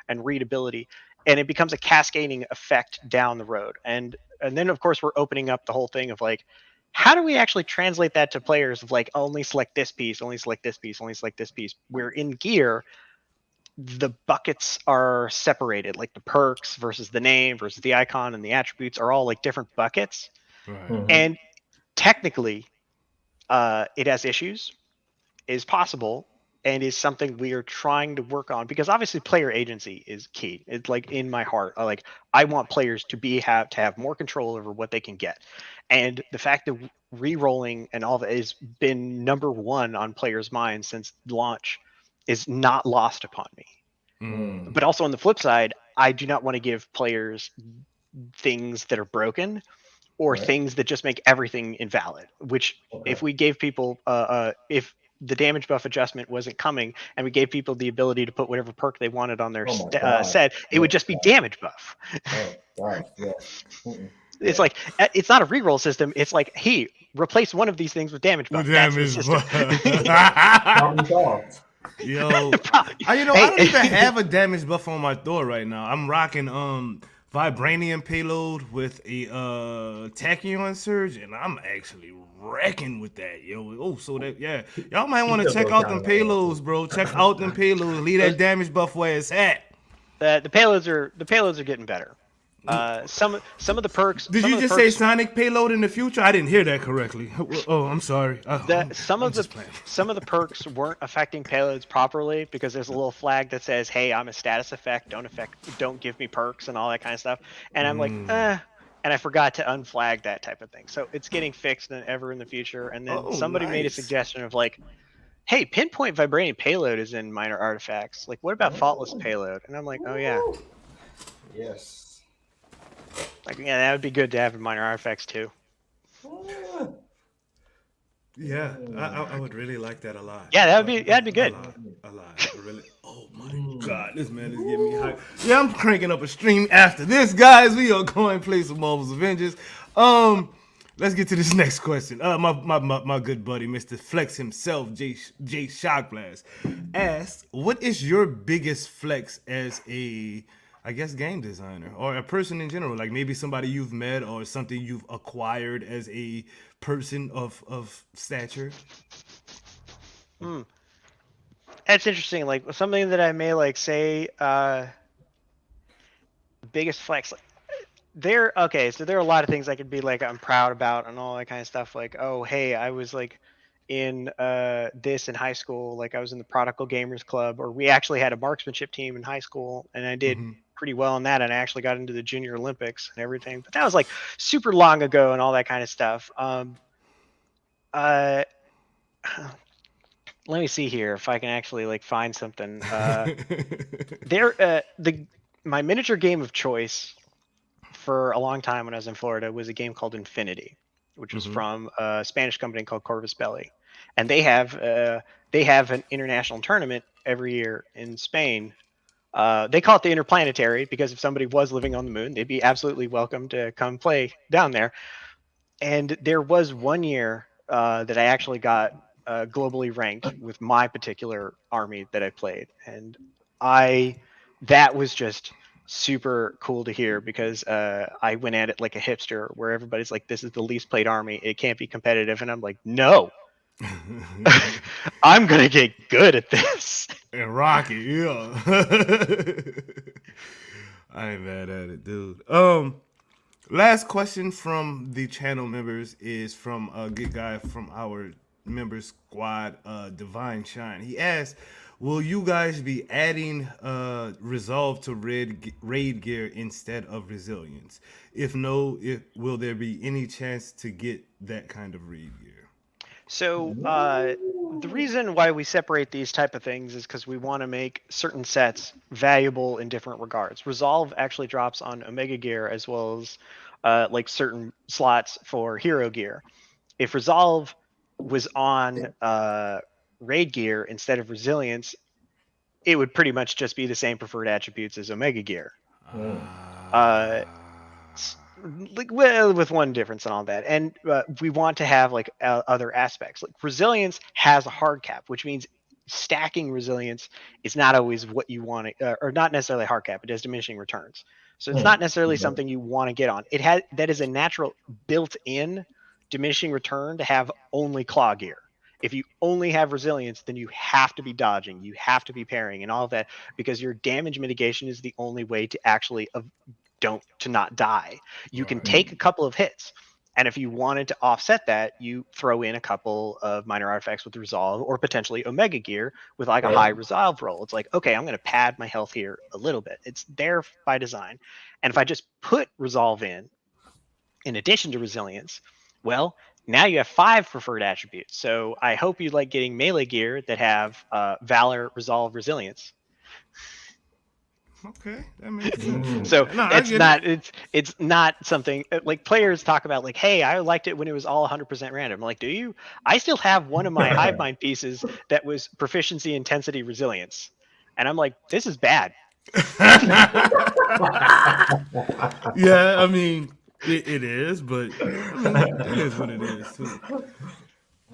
and readability, and it becomes a cascading effect down the road. And then of course we're opening up the whole thing of like, how do we actually translate that to players of like, only select this piece, only select this piece, only select this piece, where in gear the buckets are separated, like the perks versus the name versus the icon, and the attributes are all like different buckets. Right. And technically it has issues, is possible, and is something we are trying to work on, because obviously player agency is key. It's like in my heart, like I want players to have more control over what they can get, and the fact that re-rolling and all that has been number one on players' minds since launch is not lost upon me. But also on the flip side, I do not want to give players things that are broken or things that just make everything invalid. Which if we gave people if the damage buff adjustment wasn't coming and we gave people the ability to put whatever perk they wanted on their set, it would just be damage buff. Oh gosh, yes. It's like, it's not a reroll system. It's like, hey, replace one of these things with damage buff. That's the system. Problem solved. Yo, I don't even have a damage buff on my Thor right now. I'm rocking Vibranium payload with a Tachyon Surge, and I'm actually wrecking with that, yo. Oh, so that, yeah, y'all might want to check out them payloads, bro. Check out them payloads. Leave that damage buff where it's at. The payloads are getting better. Some of the perks. Did you just say Sonic payload in the future? I didn't hear that correctly. Oh, I'm sorry. Some of the perks weren't affecting payloads properly because there's a little flag that says, "Hey, I'm a status effect. Don't give me perks," and all that kind of stuff. And I'm like, and I forgot to unflag that type of thing. So it's getting fixed ever in the future. And then somebody made a suggestion of like, hey, pinpoint vibranium payload is in minor artifacts. Like, what about faultless payload? And I'm like, oh yeah, yes. like, yeah, that would be good to have in minor artifacts too. Yeah, I would really like that a lot. Yeah, that'd be good. A lot. Really. Oh my God, this man is getting me hyped. Yeah, I'm cranking up a stream after this, guys. We are going to play some Marvel's Avengers. Let's get to this next question. My good buddy, Mr. Flex himself, Jay Shockblast, asked, "What is your biggest flex as a, I guess, game designer or a person in general? Like maybe somebody you've met or something you've acquired as a person of stature." That's interesting. Like something that I may like say, biggest flex. So there are a lot of things I could be like I'm proud about and all that kind of stuff. Like, oh hey, I was like in this in high school. Like I was in the Prodigal Gamers Club, or we actually had a marksmanship team in high school, and I did pretty well in that, and I actually got into the Junior Olympics and everything. But that was like super long ago and all that kind of stuff. Let me see here if I can actually like find something. My miniature game of choice for a long time when I was in Florida was a game called Infinity, which was from a Spanish company called Corvus Belli, and they have an international tournament every year in Spain. They call it the Interplanetary because if somebody was living on the moon, they'd be absolutely welcome to come play down there. And there was one year that I actually got globally ranked with my particular army that I played, and that was just super cool to hear because I went at it like a hipster, where everybody's like, "This is the least played army; it can't be competitive," and I'm like, "No, I'm gonna get good at this." And Rocky, yeah. I ain't mad at it, dude. Last question from the channel members is from a good guy from our member squad, Divine Shine. He asked, "Will you guys be adding resolve to raid gear instead of resilience? If no, will there be any chance to get that kind of raid gear?" So the reason why we separate these type of things is because we want to make certain sets valuable in different regards. Resolve actually drops on Omega gear as well as like certain slots for hero gear. If Resolve was on raid gear instead of resilience, it would pretty much just be the same preferred attributes as Omega gear. well, with one difference and all that. And we want to have like other aspects. Like resilience has a hard cap, which means stacking resilience is not always what you want to, or not necessarily a hard cap. It has diminishing returns. So it's not necessarily something you want to get on. That is a natural built-in diminishing return to have only claw gear. If you only have resilience, then you have to be dodging, you have to be parrying and all of that, because your damage mitigation is the only way to actually to not die. You can take a couple of hits. And if you wanted to offset that, you throw in a couple of minor artifacts with resolve or potentially omega gear with like a high resolve roll. It's like, okay, I'm going to pad my health here a little bit. It's there by design. And if I just put resolve in addition to resilience, well, now you have 5 preferred attributes. So I hope you like getting melee gear that have valor, resolve, resilience. Okay, that makes sense. So it's not something like players talk about like, hey, I liked it when it was all 100% random. I'm like, do you? I still have one of my hive mind pieces that was proficiency, intensity, resilience, and I'm like, this is bad. Yeah, I mean it is, but it is what it is too.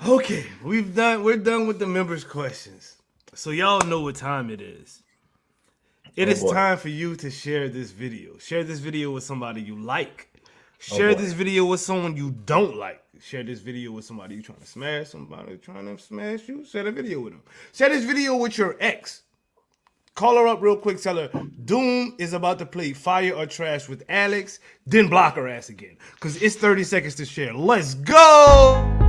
Okay, we're done with the members' questions. So y'all know what time it is. It is time for you to share this video. Share this video with somebody you like. Share this video with someone you don't like. Share this video with somebody you trying to smash, somebody trying to smash you. Share the video with them. Share this video with your ex. Call her up real quick. Tell her Doom is about to play Fire or Trash with Alex. Then block her ass again. Because it's 30 seconds to share. Let's go!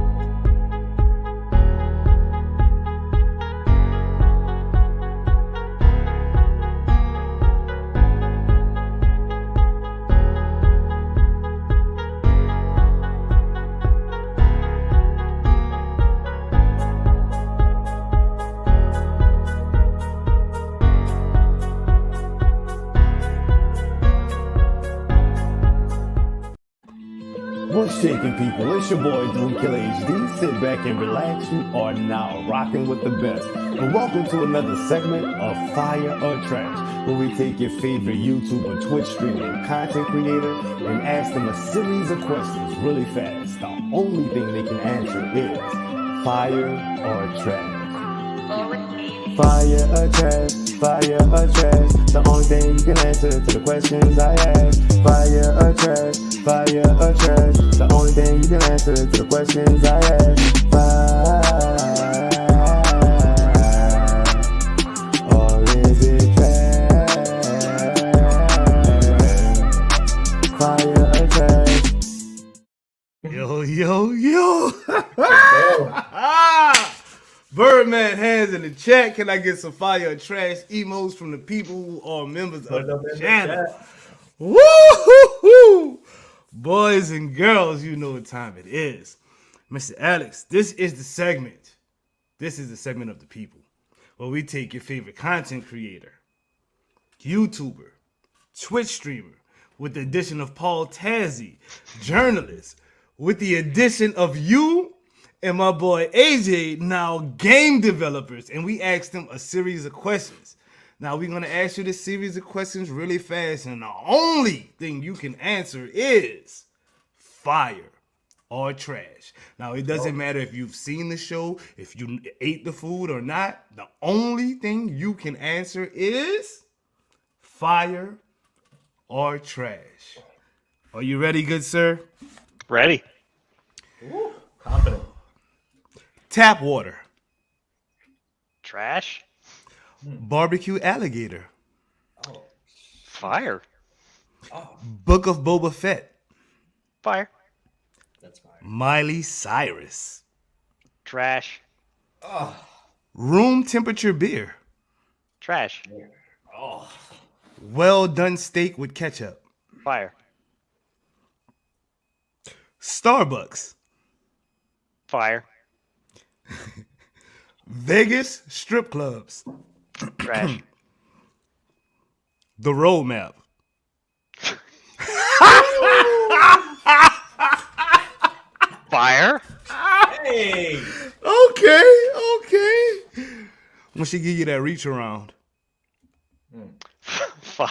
What's shaking, people? It's your boy Doom Killer HD. Sit back and relax. You are now rocking with the best. And welcome to another segment of Fire or Trash, where we take your favorite YouTube or Twitch streamer, content creator, and ask them a series of questions really fast. The only thing they can answer is fire or trash. Fire or trash, fire or trash. The only thing you can answer to the questions I ask. Fire or trash, fire or trash. The only thing you can answer to the questions I ask. Fire or is it trash? Fire or trash. Yo. Birdman hands in the chat. Can I get some fire or trash emotes from the people who are members of the channel? Woo-hoo-hoo! Boys and girls, you know what time it is. Mr. Alex, this is the segment. This is the segment of the people where we take your favorite content creator, YouTuber, Twitch streamer, with the addition of Paul Tazzy, journalist, with the addition of you and my boy AJ, now game developers, and we asked them a series of questions. Now we're gonna ask you this series of questions really fast, and the only thing you can answer is fire or trash. Now it doesn't matter if you've seen the show, if you ate the food or not. The only thing you can answer is fire or trash. Are you ready, good sir? Ready. Ooh, confident. Tap water. Trash. Barbecue alligator. Fire. Book of Boba Fett. Fire. That's fine. Miley Cyrus. Trash. Room temperature beer. Trash. Well done steak with ketchup. Fire. Starbucks. Fire. Vegas strip clubs. Trash. The roadmap. Fire. Hey. Okay. When she give you that reach around. Fire.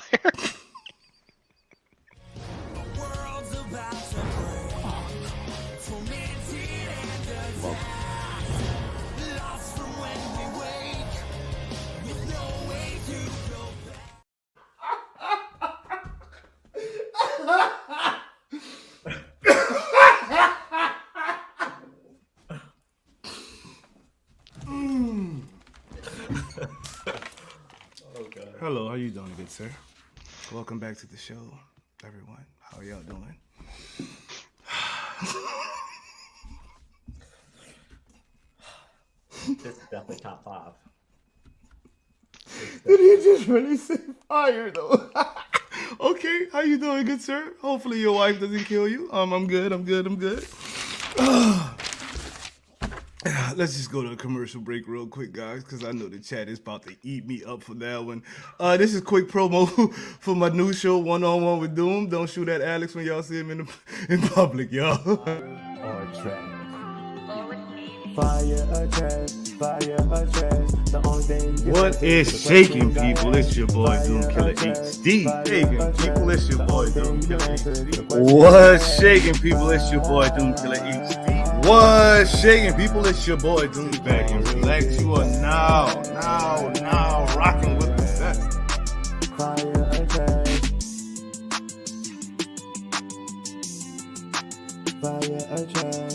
God. Hello, how you doing, good sir? Welcome back to the show, everyone. How y'all doing? This is definitely top 5. Did he just really say fire though? Okay, how you doing, good sir? Hopefully your wife doesn't kill you. I'm good. Let's just go to a commercial break real quick, guys, because I know the chat is about to eat me up for that one. This is quick promo for my new show, One on One with Doom. Don't shoot at Alex when y'all see him in public, y'all. Or trash. Fire or trash. The only thing What is shaking, people? It's your boy Doom Killer HD. Shaking, people, it's your boy Doom Killer HD. What's shaking, people? It's your boy Doom Killer HD. What's shaking, people? It's your boy Doom back and relax. You are now rocking with the best. Fire or trash. Fire or trash.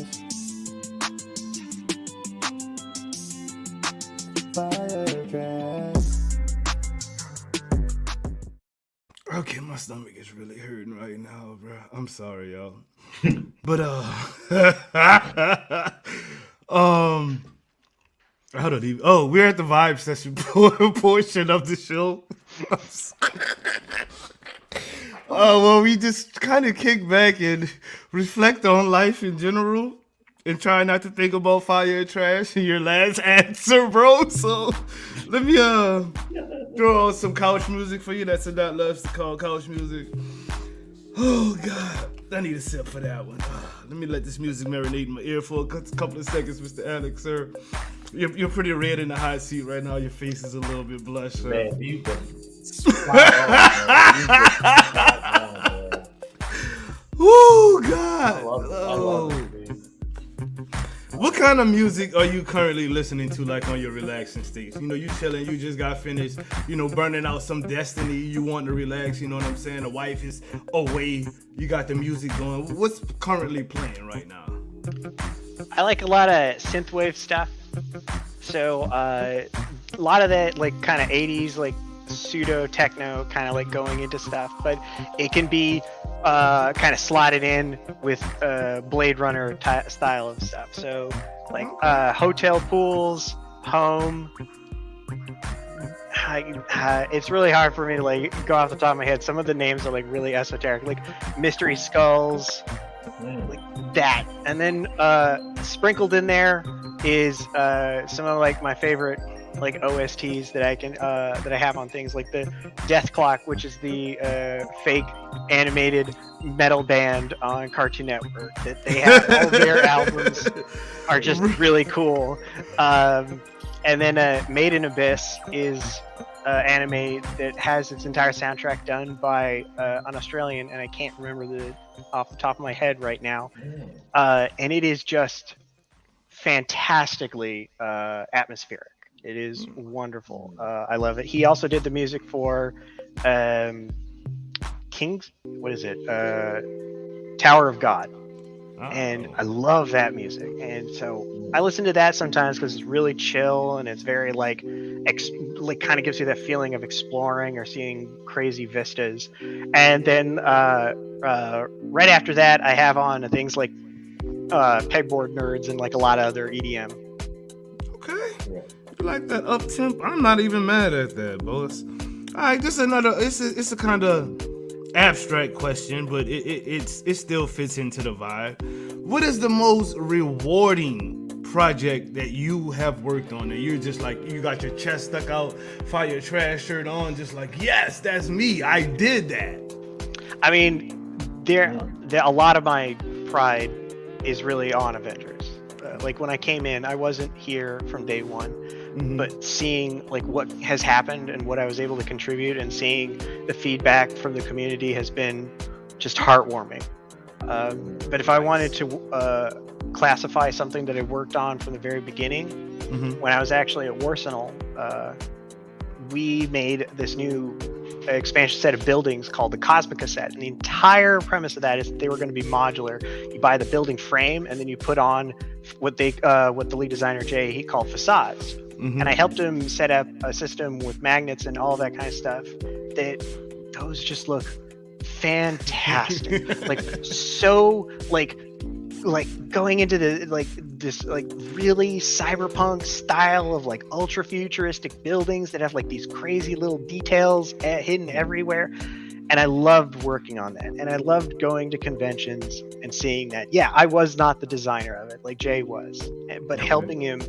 Fire trash. Okay, my stomach is really hurting right now, bro. I'm sorry, y'all. But I don't even. Oh, we're at the vibe session portion of the show. Well, we just kind of kick back and reflect on life in general. And try not to think about fire and trash in your last answer, bro. So let me throw on some couch music for you. That's what loves to call couch music. Oh God, I need a sip for that one. Let me let this music marinate in my ear for a couple of seconds, Mr. Alex, sir. You're pretty red in the hot seat right now. Your face is a little bit blushed, sir. Man, you've been spot on, man. Oh God. I love it, dude. What kind of music are you currently listening to, like on your relaxing states? You know, you chilling, you just got finished, burning out some destiny, you want to relax, you know what I'm saying? The wife is away, you got the music going. What's currently playing right now? I like a lot of synthwave stuff. So a lot of that like kind of 80s, like pseudo techno, kind of like going into stuff, but it can be kind of slotted in with Blade Runner style of stuff. So like hotel pools, home. It's really hard for me to like go off the top of my head. Some of the names are like really esoteric, like Mystery Skulls, like that. And then sprinkled in there is some of like my favorite like OSTs that I have on things like the Death Clock, which is the fake animated metal band on Cartoon Network. That they have all their albums are just really cool. And then Made in Abyss is anime that has its entire soundtrack done by an Australian, and I can't remember off the top of my head right now. And it is just fantastically atmospheric. It is wonderful. I love it. He also did the music for King's, what is it? Tower of God. And I love that music. And so I listen to that sometimes because it's really chill and it's very like kind of gives you that feeling of exploring or seeing crazy vistas. And then right after that, I have on things like Pegboard Nerds and like a lot of other EDM. Okay. You like that up temp? I'm not even mad at that, boss. All right, just another. It's a kind of abstract question, but it still fits into the vibe. What is the most rewarding project that you have worked on? And you're just like, you got your chest stuck out, fire trash shirt on, just like, yes, that's me. I did that. I mean, there a lot of my pride is really on Avengers. Like when I came in, I wasn't here from day one. But seeing like what has happened and what I was able to contribute and seeing the feedback from the community has been just heartwarming. But if I wanted to classify something that I worked on from the very beginning, when I was actually at Warsenal, we made this new expansion set of buildings called the Cosmica set. And the entire premise of that is that they were going to be modular. You buy the building frame and then you put on what the lead designer Jay, he called facades, and I helped him set up a system with magnets and all that kind of stuff. That those just look fantastic. Like so like going into the this really cyberpunk style of like ultra futuristic buildings that have like these crazy little details hidden everywhere. And I loved working on that. And I loved going to conventions and seeing that. Yeah, I was not the designer of it like Jay was, but helping him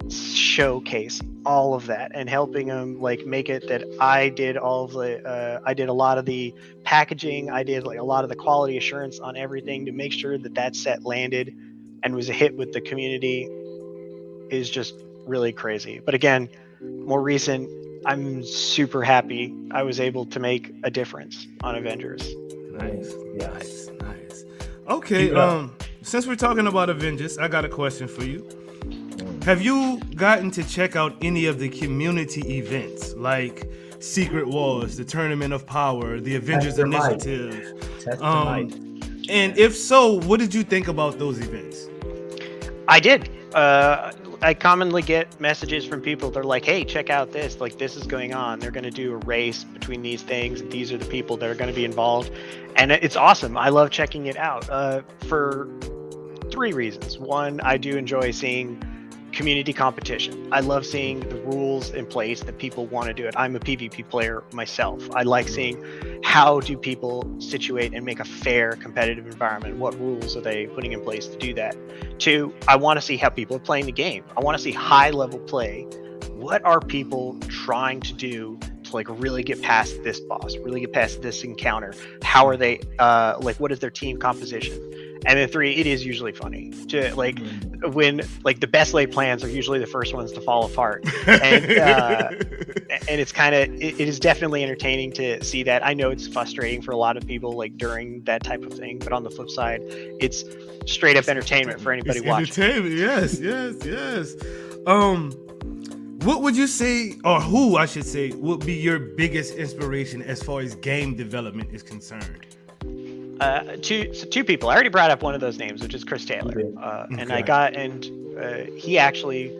showcase all of that and helping him like make it that I did all of the I did a lot of the packaging, I did like a lot of the quality assurance on everything to make sure that that set landed and was a hit with the community is just really crazy. But again, more recent, I'm super happy I was able to make a difference on Avengers. Nice. Yes. Nice. Okay, since we're talking about Avengers, I got a question for you. Have you gotten to check out any of the community events like Secret Wars, the Tournament of Power, the Avengers Initiative? And if so, what did you think about those events? I did. I commonly get messages from people. They're like, hey, check out this. Like, this is going on. They're going to do a race between these things. And these are the people that are going to be involved. And it's awesome. I love checking it out for 3 reasons. One, I do enjoy seeing community competition. I love seeing the rules in place that people want to do it. I'm a PvP player myself. I like seeing how do people situate and make a fair competitive environment. What rules are they putting in place to do that? 2, I want to see how people are playing the game. I want to see high level play. What are people trying to do to like really get past this boss, really get past this encounter? How are they like what is their team composition? And then 3, it is usually funny to like when like the best laid plans are usually the first ones to fall apart. And it's kind of it is definitely entertaining to see that. I know it's frustrating for a lot of people like during that type of thing, but on the flip side, it's straight up entertainment for anybody watching. Entertainment, yes. What would you say, or who I should say, would be your biggest inspiration as far as game development is concerned? Two people. I already brought up one of those names, which is Chris Taylor. And he actually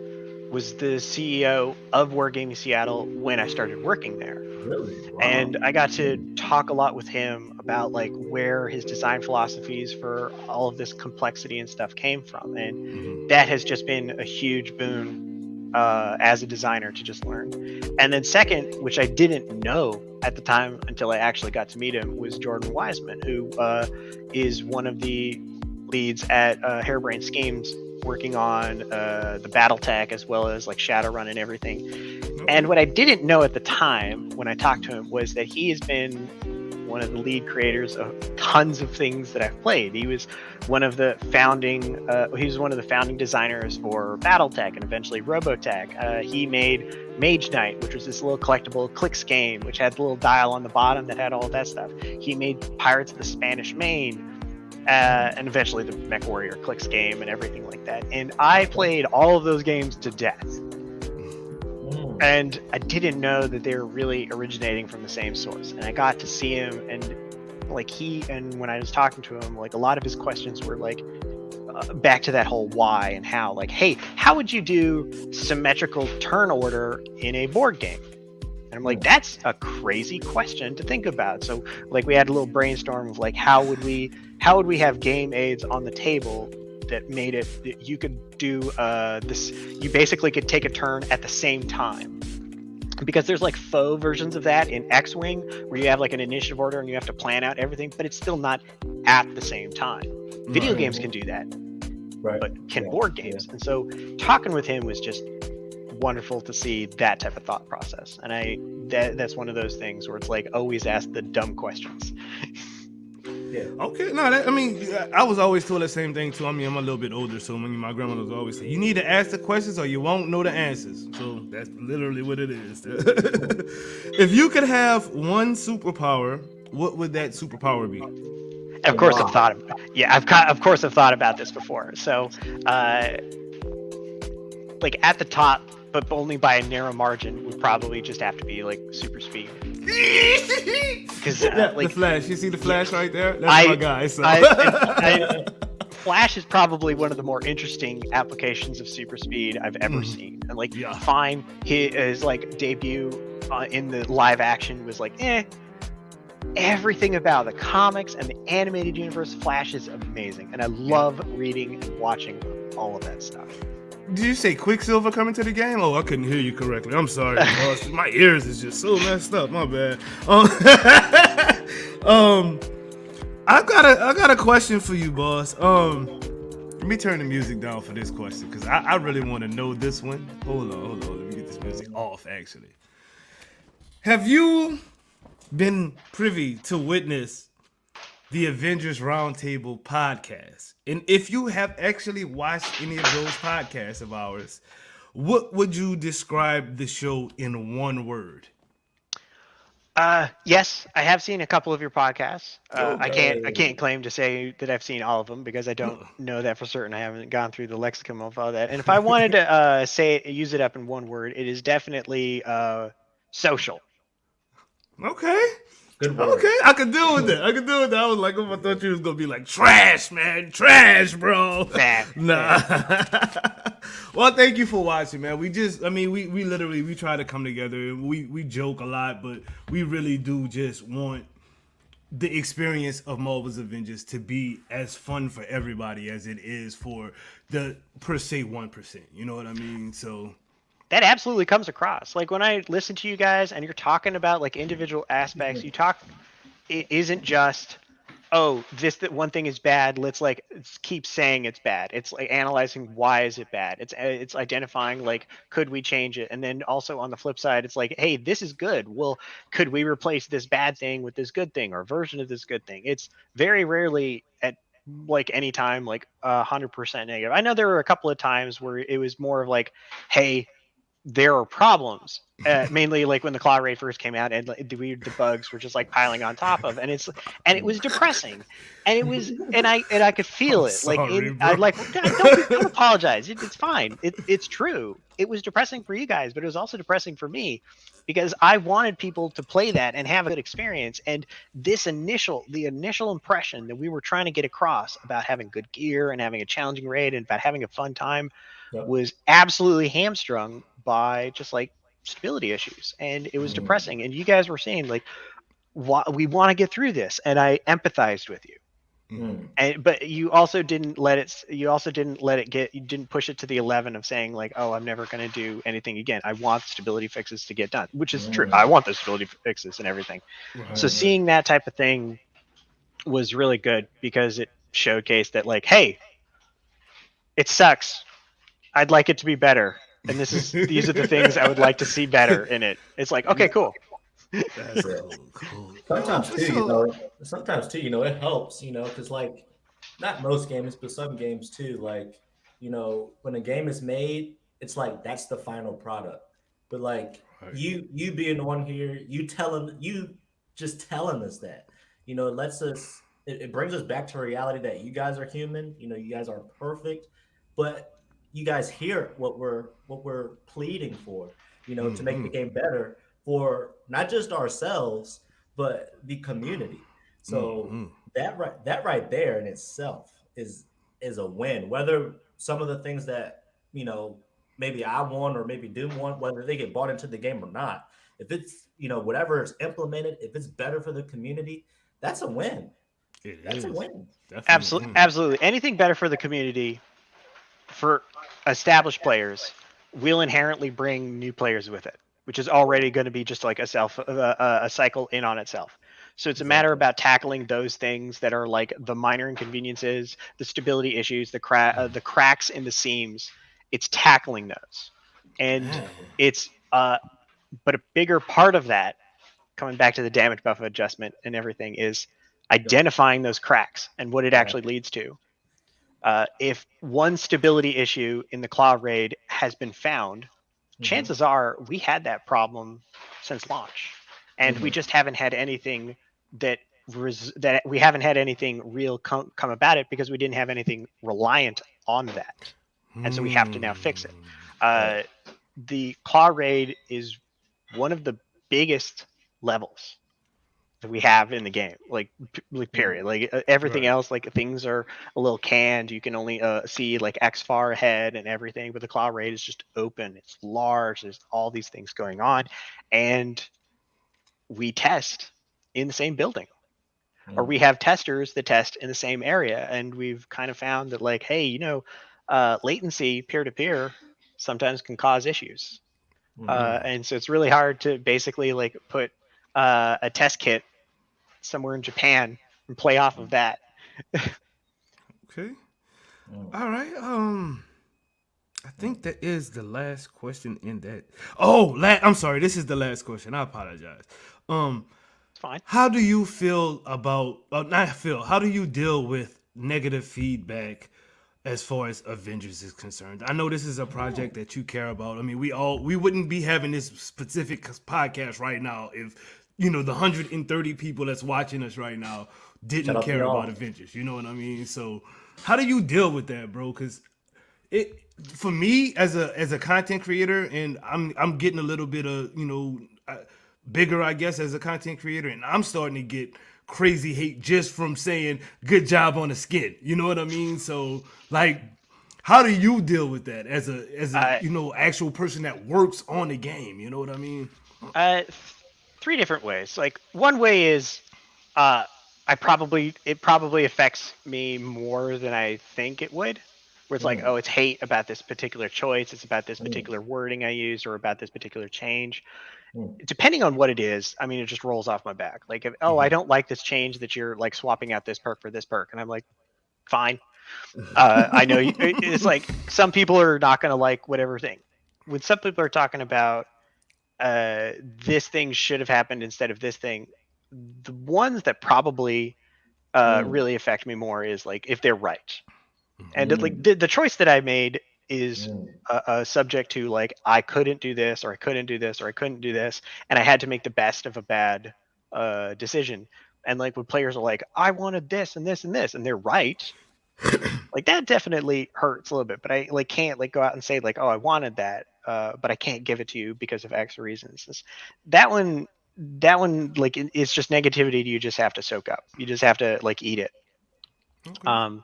was the CEO of Wargaming Seattle when I started working there. Really? Wow. And I got to talk a lot with him about like where his design philosophies for all of this complexity and stuff came from. And that has just been a huge boon as a designer to just learn. And then second, which I didn't know at the time until I actually got to meet him, was Jordan Wiseman, who is one of the leads at Harebrained Schemes, working on the BattleTech as well as like Shadowrun and everything. And what I didn't know at the time when I talked to him was that he has been one of the lead creators of tons of things that I've played. He was one of the founding designers for BattleTech and eventually Robotech. He made Mage Knight, which was this little collectible clicks game, which had the little dial on the bottom that had all of that stuff. He made Pirates of the Spanish Main, and eventually the Mech Warrior clicks game and everything like that. And I played all of those games to death. And I didn't know that they were really originating from the same source. And I got to see him, and like when I was talking to him, like a lot of his questions were like back to that whole why and how. Like, hey, how would you do symmetrical turn order in a board game? And I'm like, that's a crazy question to think about. So like we had a little brainstorm of like how would we have game aids on the table that made it that you could do this. You basically could take a turn at the same time, because there's like faux versions of that in X-Wing where you have like an initiative order and you have to plan out everything, but it's still not at the same time. Video games can do that, but can board games? And so talking with him was just wonderful to see that type of thought process. And that's one of those things where it's like always ask the dumb questions. Yeah. Okay, no, I was always told the same thing too. I mean, I'm a little bit older, so my grandmother was always say, you need to ask the questions or you won't know the answers. So that's literally what it is. If you could have one superpower, what would that superpower be? And of course, I've thought about this before. So, like at the top, but only by a narrow margin, would probably just have to be like super speed. Because the Flash, you see the Flash right there? That's my guy. So. Flash is probably one of the more interesting applications of super speed I've ever seen. And like, Yeah. fine, his like debut in the live action was like, everything about the comics and the animated universe, Flash is amazing, and I love reading and watching all of that stuff. Did you say Quicksilver coming to the game? Oh, I couldn't hear you correctly. I'm sorry, boss. My ears is just so messed up. My bad. I got a question for you, boss. Let me turn the music down for this question because I really want to know this one. Hold on. Let me get this music off. Actually, have you been privy to witness the Avengers Roundtable podcast? And if you have actually watched any of those podcasts of ours, what would you describe the show in one word? Yes, I have seen a couple of your podcasts. Okay. I can't claim to say that I've seen all of them because I don't know that for certain. I haven't gone through the lexicon of all that. And if I wanted to use it up in one word, it is definitely social. Okay. Good word. Okay, I could deal with that. I was like, I thought you was gonna be like trash, man, trash, bro. Nah. Well, thank you for watching, man. We literally try to come together and we joke a lot, but we really do just want the experience of Marvel's Avengers to be as fun for everybody as it is for the per se 1%. You know what I mean? So that absolutely comes across. Like when I listen to you guys and you're talking about like individual aspects, it isn't just, that one thing is bad. Let's keep saying it's bad. It's like analyzing why is it bad. It's identifying like, could we change it? And then also on the flip side, it's like, hey, this is good. Well, could we replace this bad thing with this good thing or version of this good thing? It's very rarely at like any time like 100% negative. I know there were a couple of times where it was more of like, hey, there are problems, mainly like when the Claw Raid first came out and the bugs were just like piling on top of, and it was depressing, and I could feel it. I'd like, don't apologize. It's fine. It's true. It was depressing for you guys, but it was also depressing for me because I wanted people to play that and have a good experience. And the initial impression that we were trying to get across about having good gear and having a challenging raid and about having a fun time was absolutely hamstrung by just like stability issues, and it was depressing. And you guys were saying like, we want to get through this, and I empathized with you. But you also didn't let it get, you didn't push it to the 11 of saying like, oh, I'm never going to do anything again. I want stability fixes to get done, which is true. I want the stability fixes and everything. So seeing that type of thing was really good because it showcased that like, hey, it sucks. I'd like it to be better. And these are the things I would like to see better in it. It's like, okay, cool. That's cool. Sometimes too, it helps, because like not most games, but some games too, like, when a game is made, it's like that's the final product. But like you being on here, you just telling us that, it lets us, it brings us back to reality that you guys are human, you guys aren't perfect, but you guys hear what we're pleading for, to make the game better for not just ourselves, but the community. So that right there in itself is a win. Whether some of the things that, maybe I want or maybe Doom want, whether they get bought into the game or not, if it's, whatever is implemented, if it's better for the community, that's a win. That's a win. Absolutely. Anything better for the community, for established players, will inherently bring new players with it, which is already going to be just like a cycle in on itself. So it's a matter about tackling those things that are like the minor inconveniences, the stability issues, the cracks in the seams. It's tackling those, and it's but a bigger part of that, coming back to the damage buff adjustment and everything, is identifying those cracks and what it actually leads to. If one stability issue in the Claw Raid has been found, chances are we had that problem since launch, and we just haven't had anything that we haven't had anything real come about it because we didn't have anything reliant on that, and so we have to now fix it. The Claw Raid is one of the biggest levels that we have in the game, like period. Like everything Right. else, like things are a little canned. You can only see like X far ahead and everything, but the cloud raid is just open. It's large. There's all these things going on, and we test in the same building, or we have testers that test in the same area, and we've kind of found that like, hey, latency peer to peer sometimes can cause issues. And so it's really hard to basically like put a test kit somewhere in Japan and play off of that. Okay. All right. I think that is the last question in that. Oh, I'm sorry. This is the last question. I apologize. It's fine. How do you feel about? Not feel. How do you deal with negative feedback as far as Avengers is concerned? I know this is a project that you care about. I mean, we wouldn't be having this specific podcast right now if the 130 people that's watching us right now didn't care about Avengers. You know what I mean? So, how do you deal with that, bro? Because for me as a content creator, and I'm getting a little bit of bigger, I guess, as a content creator, and I'm starting to get crazy hate just from saying good job on the skin. You know what I mean? So like, how do you deal with that as a actual person that works on the game? You know what I mean? Three different ways. Like one way is it probably affects me more than I think it would. Where it's like, oh, it's hate about this particular choice, it's about this particular wording I used, or about this particular change. Depending on what it is, I mean, it just rolls off my back. Like, I don't like this change that you're like swapping out this perk for this perk, and I'm like, fine. I know it's like some people are not going to like whatever thing. When some people are talking about this thing should have happened instead of this thing, the ones that probably really affect me more is like if they're right. And like the choice that I made is subject to like I couldn't do this, or I couldn't do this, or I couldn't do this, and I had to make the best of a bad decision. And like when players are like, I wanted this and this and this, and they're right, like that definitely hurts a little bit. But I like can't like go out and say like, oh, I wanted that, but I can't give it to you because of X reasons. That one like it's just negativity you just have to soak up. You just have to like eat it. Okay.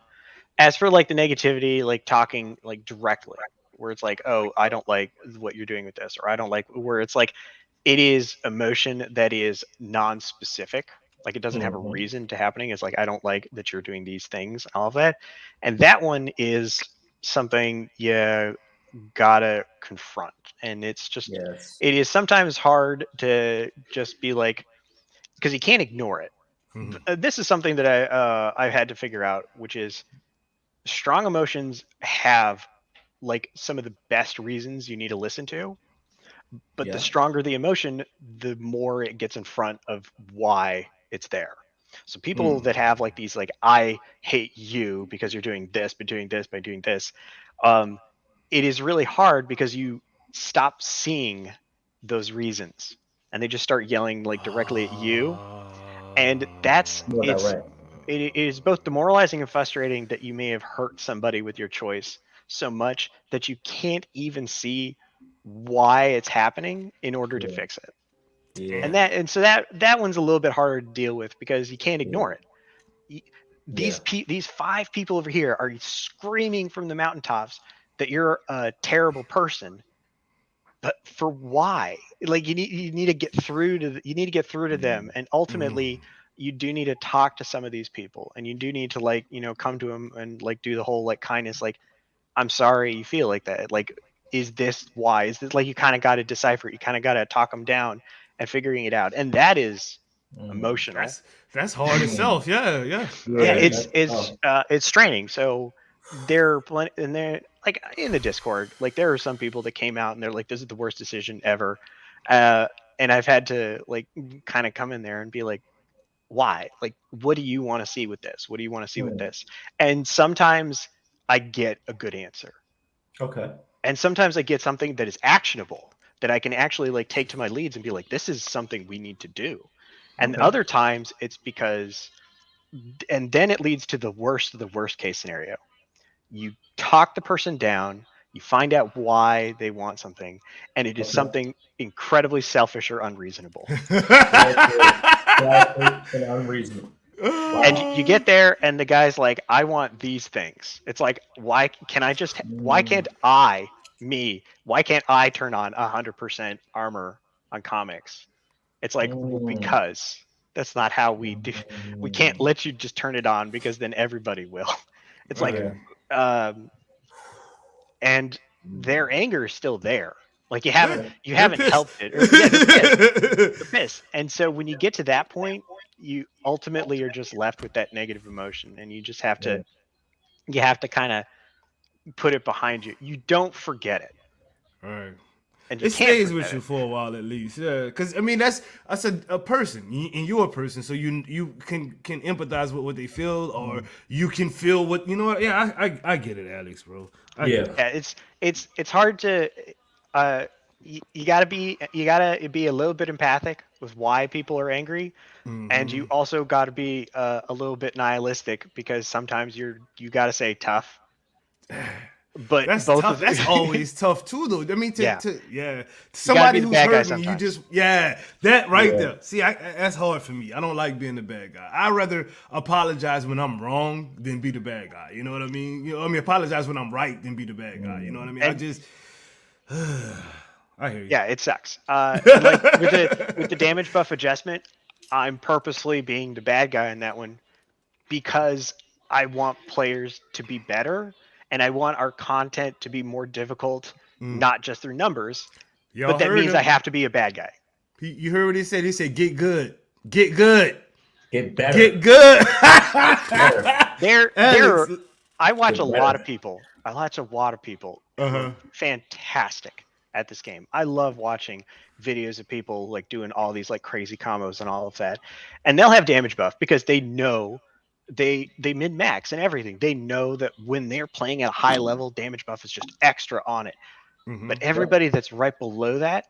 As for like the negativity, like talking like directly, where it's like, oh, I don't like what you're doing with this, or I don't like, where it's like, it is emotion that is non-specific. Like it doesn't have a reason to happening. It's like, I don't like that you're doing these things, all of that. And that one is something you gotta confront. And it's just, it is sometimes hard to just be like, because you can't ignore it. This is something that I've had to figure out, which is, strong emotions have like some of the best reasons you need to listen to, but the stronger the emotion, the more it gets in front of why it's there. So people that have like these like, I hate you because you're doing this by doing this by doing this, it is really hard because you stop seeing those reasons and they just start yelling like directly at you, and it is both demoralizing and frustrating that you may have hurt somebody with your choice so much that you can't even see why it's happening in order to fix it. And so that one's a little bit harder to deal with because you can't ignore it. These 5 people over here are screaming from the mountaintops that you're a terrible person, but for why? Like you need to get through to them, and ultimately you do need to talk to some of these people, and you do need to like come to them and like do the whole like kindness, like, I'm sorry you feel like that, like, is this why? Is this like, you kind of got to decipher it, you kind of got to talk them down and figuring it out, and that is emotional. That's hard itself. Yeah. It's straining. So they're like in the Discord, like there are some people that came out and they're like, this is the worst decision ever, and I've had to like kind of come in there and be like, why? Like, what do you want to see with this? What do you want to see with this? And sometimes I get a good answer. Okay. And sometimes I get something that is actionable, that I can actually like take to my leads and be like, this is something we need to do. And other times it's because, and then it leads to the worst of the worst case scenario. You talk the person down, You find out why they want something, and it is something incredibly selfish or unreasonable. And unreasonable. And you get there, and the guy's like, "I want these things." It's like, why can't I turn on 100% armor on comics? It's like, well, because that's not how we do. We can't let you just turn it on because then everybody will. It's like, and their anger is still there. Like you haven't helped it. They're pissed. And so when you get to that point, you ultimately are just left with that negative emotion, and you just have to kind of put it behind you. You don't forget it. Right. And it stays with you for a while at least, yeah. Because I mean, that's a person, and you're a person, so you can empathize with what they feel, or you can feel what you know. What? Yeah, I get it, Alex, bro. It's hard to. You gotta be a little bit empathic with why people are angry, and you also gotta be a little bit nihilistic because sometimes you gotta say tough. But that's both tough. That's always tough too, though. I mean, somebody who's hurting you, just that right there. See, that's hard for me. I don't like being the bad guy. I'd rather apologize when I'm wrong than be the bad guy. You know what I mean? Apologize when I'm right than be the bad guy. You know what I mean? I hear you. Yeah, it sucks. Like with the damage buff adjustment, I'm purposely being the bad guy in that one because I want players to be better. And I want our content to be more difficult, not just through numbers, but that means I have to be a bad guy. You heard what he said? He said, "Get good, get good, get better, get good." I watch a lot of people. Fantastic at this game. I love watching videos of people like doing all these like crazy combos and all of that, and they'll have damage buff because they know. They min max and everything. They know that when they're playing at a high level, damage buff is just extra on it. But everybody that's right below that,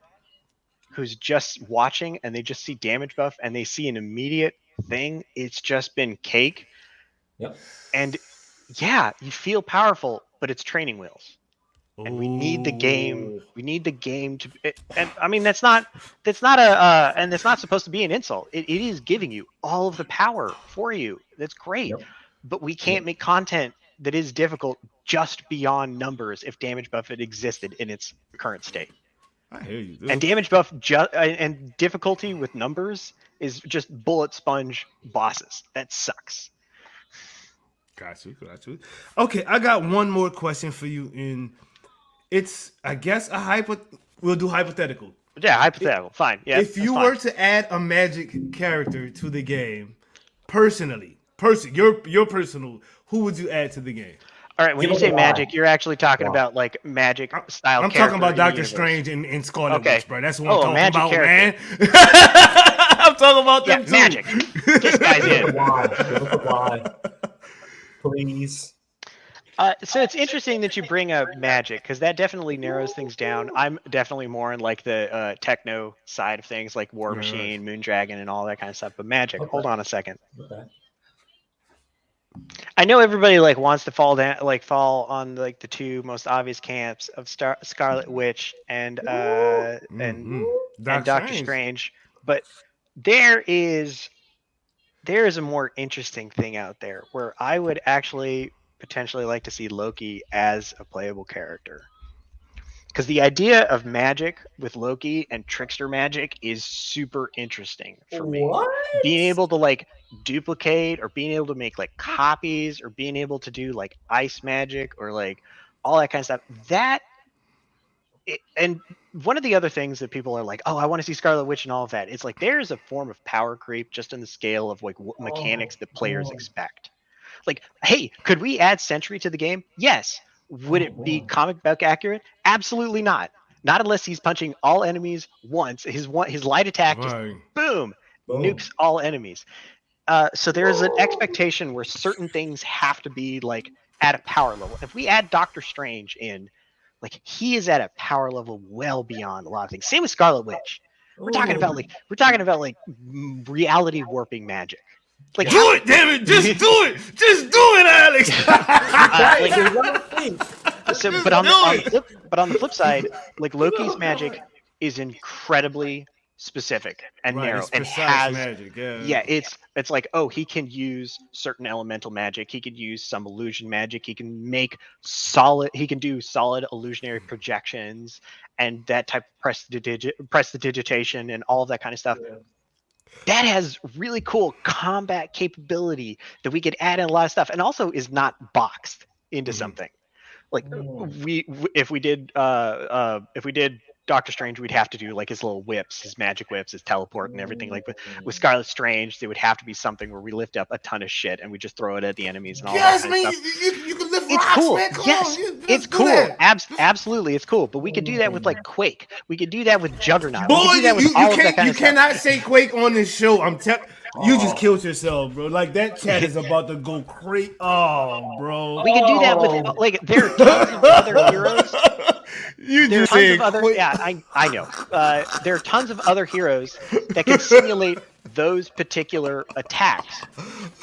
who's just watching and they just see damage buff and they see an immediate thing, it's just been cake. Yep. And yeah, you feel powerful, but it's training wheels. And we need the game. We need the game to. And I mean, that's not and it's not supposed to be an insult. It is giving you all of the power for you. That's great, but we can't make content that is difficult just beyond numbers if damage buff had existed in its current state. I hear you. Dude. And damage buff and difficulty with numbers is just bullet sponge bosses. That sucks. Got you. Okay, I got one more question for you in. It's, I guess, we'll do hypothetical. Yeah, hypothetical. Fine. Yeah. If you were to add a magic character to the game, your personal, who would you add to the game? All right, when you say magic, you're actually talking about like magic style. I'm talking about Doctor Strange and Scarlet Witch, bro. That's what I'm talking about, character. man. I'm talking about them too. Magic. This guy's in. Why? Please. So it's interesting that you bring up magic because that definitely narrows things down. I'm definitely more in like the techno side of things, like War Machine, Moondragon, and all that kind of stuff. But magic, hold on a second. Okay. I know everybody like wants to fall on like the two most obvious camps of Scarlet Witch and Doctor Strange, but there is a more interesting thing out there where I would actually potentially like to see Loki as a playable character. Because the idea of magic with Loki and trickster magic is super interesting for me. What? Being able to like duplicate or being able to make like copies or being able to do like ice magic or like all that kind of stuff. And one of the other things that people are like, oh, I want to see Scarlet Witch and all of that. It's like there's a form of power creep just in the scale of like what mechanics that players expect. Like, hey, could we add Sentry to the game? Yes. Would it be comic book accurate? Absolutely not. Not unless he's punching all enemies once. His light attack just boom, nukes all enemies. So there's an expectation where certain things have to be like at a power level. If we add Doctor Strange in, like he is at a power level well beyond a lot of things. Same with Scarlet Witch. We're talking about like reality warping magic. Like, do it, damn it! Just do it, Alex. So, Just but on the do on the it. flip, but on the flip side, like Loki's magic is incredibly specific and Right, narrow it's and precise has magic. Yeah. yeah, it's like, oh, he can use certain elemental magic, he could use some illusion magic, he can do solid illusionary projections and that type of prestidigitation and all of that kind of stuff. That has really cool combat capability that we could add in a lot of stuff, and also is not boxed into something. Like if we did Doctor Strange, we'd have to do like his little whips, his magic whips, his teleport and everything. Like with Scarlet Strange, there would have to be something where we lift up a ton of shit and we just throw it at the enemies and all that Yes, kind man. of stuff. You can lift It's rocks, cool. man. Come Yes, on. Let's it's do cool. that. Absolutely, it's cool. But we could do that with like Quake. We could do that with Juggernaut. We Boy, could do that with you all of that can't kind you of stuff. cannot say Quake on this show. You just killed yourself, bro. Like that chat is about to go crazy. Oh, bro. We could do that with like there are tons of other heroes. You There are just tons said of other Quake. yeah, I know. There are tons of other heroes that can simulate those particular attacks.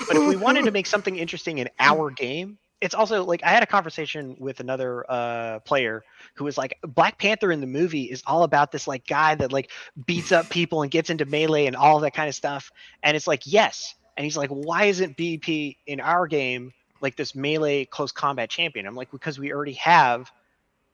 But if we wanted to make something interesting in our game, it's also like I had a conversation with another player who was like, Black Panther in the movie is all about this like guy that like beats up people and gets into melee and all that kind of stuff. And it's like, yes. And he's like, why isn't BP in our game like this melee close combat champion? I'm like, because we already have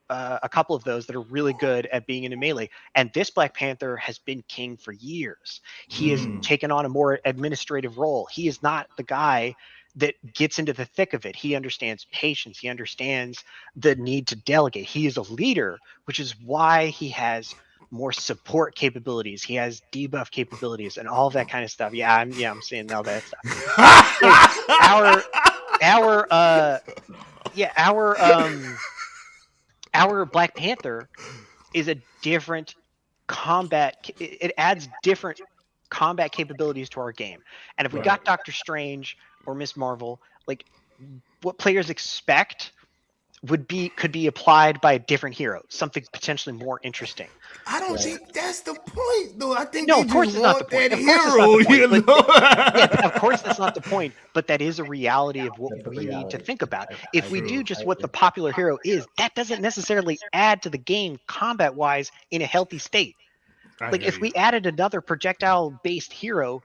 a couple of those that are really good at being in a melee. And this Black Panther has been king for years. He has taken on a more administrative role. He is not the guy that gets into the thick of it. He understands patience. He understands the need to delegate. He is a leader, which is why he has more support capabilities. He has debuff capabilities and all that kind of stuff. I'm saying all that stuff. Like, our Black Panther is a different combat. It adds different combat capabilities to our game. And if we got Doctor Strange or Miss Marvel, like what players expect could be applied by a different hero, something potentially more interesting. I don't think that's the point, though. I think No, you of course just it's not the want point. that Of course it's hero, not the point. you But know? yeah, of course that's not the point. But that is a reality of what we need to think about. If we do just what the popular hero is, that doesn't necessarily add to the game combat-wise in a healthy state. Like if we added another projectile-based hero,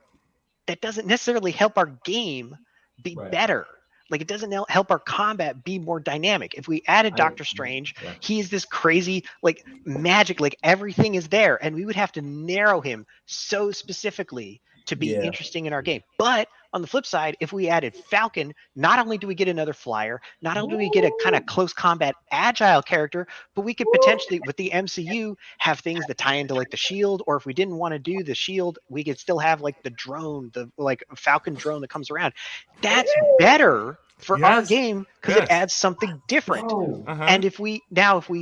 that doesn't necessarily help our game be better. Like it doesn't help our combat be more dynamic. If we added Doctor Strange, he's this crazy like magic, like everything is there, and we would have to narrow him so specifically to be interesting in our game. But on the flip side, if we added Falcon, not only do we get another flyer, not only do we get a kind of close combat agile character, but we could potentially with the MCU have things that tie into like the shield, or if we didn't want to do the shield, we could still have like the drone, the like Falcon drone that comes around. That's better for our game because it adds something different. And if we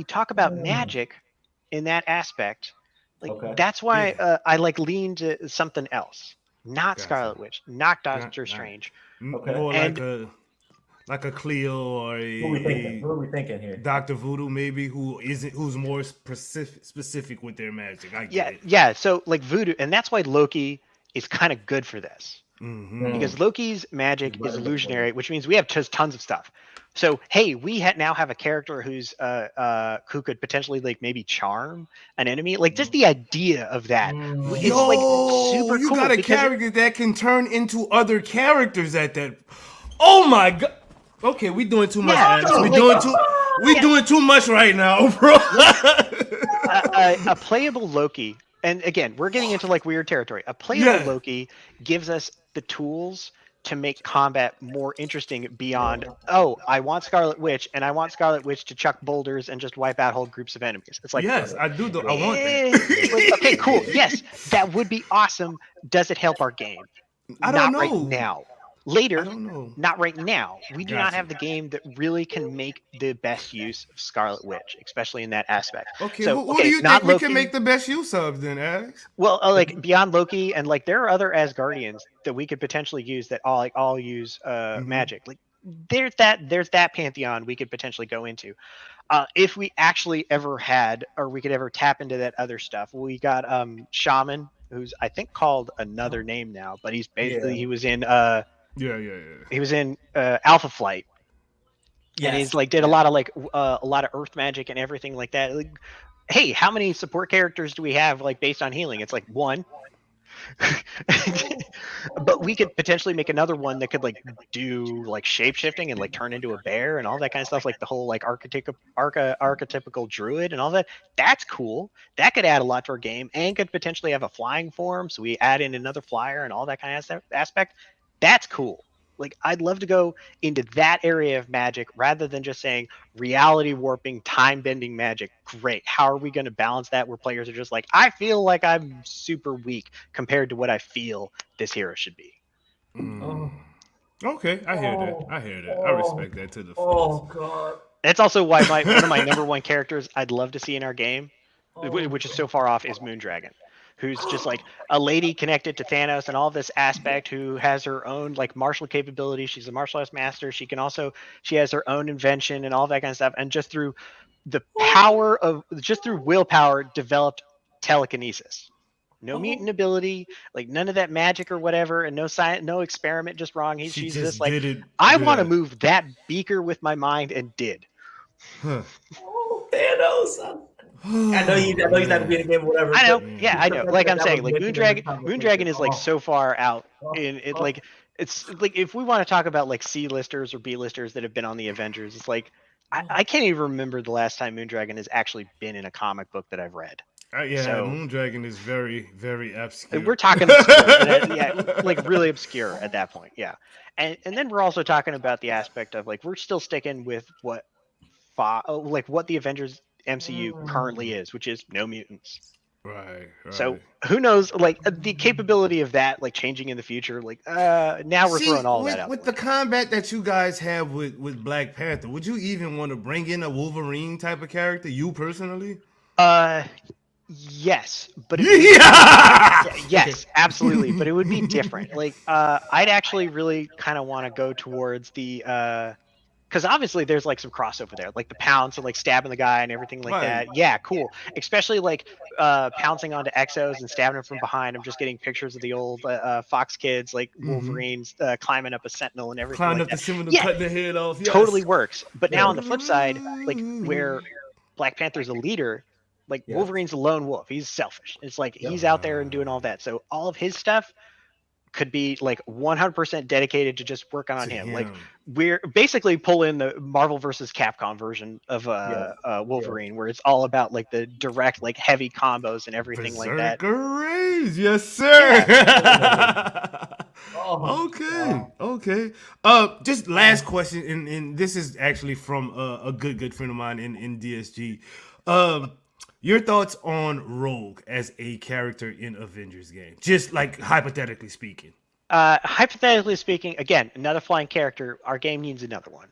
talk about magic in that aspect, like that's why I like lean to something else, not Scarlet Witch, not Doctor Strange. More like a Cleo or What are we thinking here? Dr. Voodoo, maybe, who's more specific with their magic. I get it. Yeah. So like Voodoo, and that's why Loki is kind of good for this. Because Loki's magic is illusionary, which means we have just tons of stuff. So hey, we now have a character who's who could potentially like maybe charm an enemy. Like just the idea of that, it's like super you cool. got a character that can turn into other characters at that. Oh my god. Okay, we doing too much. We doing too much right now, bro. A playable Loki. And again, we're getting into like weird territory. A playable Loki gives us the tools to make combat more interesting beyond, I want Scarlet Witch, and I want Scarlet Witch to chuck boulders and just wipe out whole groups of enemies. It's like, yes, I do. I want that. Like, okay, cool. Yes, that would be awesome. Does it help our game? I don't know. Right now. Later, I don't know. Not right now. We do not have the game that really can make the best use of Scarlet Witch, especially in that aspect. Okay, so, who do you think we can make the best use of then, Alex? Well, like beyond Loki, and like there are other Asgardians that we could potentially use that all use magic. Like there's that pantheon we could potentially go into. If we actually ever had, or we could ever tap into that other stuff. We got Shaman, who's I think called another name now, but he's basically he was in he was in Alpha Flight. and he's like did a lot of earth magic and everything like that. Like, hey, how many support characters do we have like based on healing? It's like one. But we could potentially make another one that could like do like shape shifting and like turn into a bear and all that kind of stuff, like the whole like archetypical druid and all that. That's cool. That could add a lot to our game and could potentially have a flying form, so we add in another flyer and all that kind of aspect. That's cool. Like, I'd love to go into that area of magic rather than just saying reality warping, time bending magic. Great. How are we going to balance that where players are just like, I feel like I'm super weak compared to what I feel this hero should be? Okay, I hear that. I respect that to the fullest. God. That's also why one of my number one characters I'd love to see in our game, which is so far off, is Moondragon, who's just like a lady connected to Thanos and all this aspect, who has her own like martial capability. She's a martial arts master. She has her own invention and all that kind of stuff. And just through willpower, developed telekinesis. No mutant ability, like none of that magic or whatever, and no science, no experiment, just wrong. She's just like, I want to move that beaker with my mind, and did. Huh. Oh, Thanos. I know he's not to be in the game or whatever. I know, yeah, I know. Like I'm saying, like Moondragon is like so far out in it. Like it's like if we want to talk about like C listers or B listers that have been on the Avengers, it's like I can't even remember the last time Moondragon has actually been in a comic book that I've read. Moondragon is very, very obscure. We're talking obscure, like really obscure at that point, yeah. And then we're also talking about the aspect of like we're still sticking with what the Avengers MCU currently is, which is no mutants. Right. So who knows, like the capability of that, like changing in the future, like now we're throwing all that out. With the combat that you guys have with Black Panther, would you even want to bring in a Wolverine type of character, you personally? Yes, but yes, absolutely, but it would be different. Like I'd actually really kind of want to go towards the because obviously there's like some crossover there, like the pounce and like stabbing the guy and everything like that. Yeah, cool. Especially like pouncing onto Exos and stabbing him from behind. I'm just getting pictures of the old Fox kids, like Wolverines climbing up a Sentinel and everything. Climbing like up the Sentinel, yeah, cutting the head off. Yes. Totally works. But now on the flip side, like where Black Panther's a leader, like Wolverine's a lone wolf. He's selfish. It's like he's out there and doing all that. So all of his stuff could be like 100% dedicated to just work on him. Like we're basically pull in the Marvel versus Capcom version of Wolverine, where it's all about like the direct, like heavy combos and everything like that. Yes, sir. Yeah. Okay. Just last question, and this is actually from a good friend of mine in DSG. Your thoughts on Rogue as a character in Avengers game? Just like hypothetically speaking. Hypothetically speaking, again, another flying character. Our game needs another one,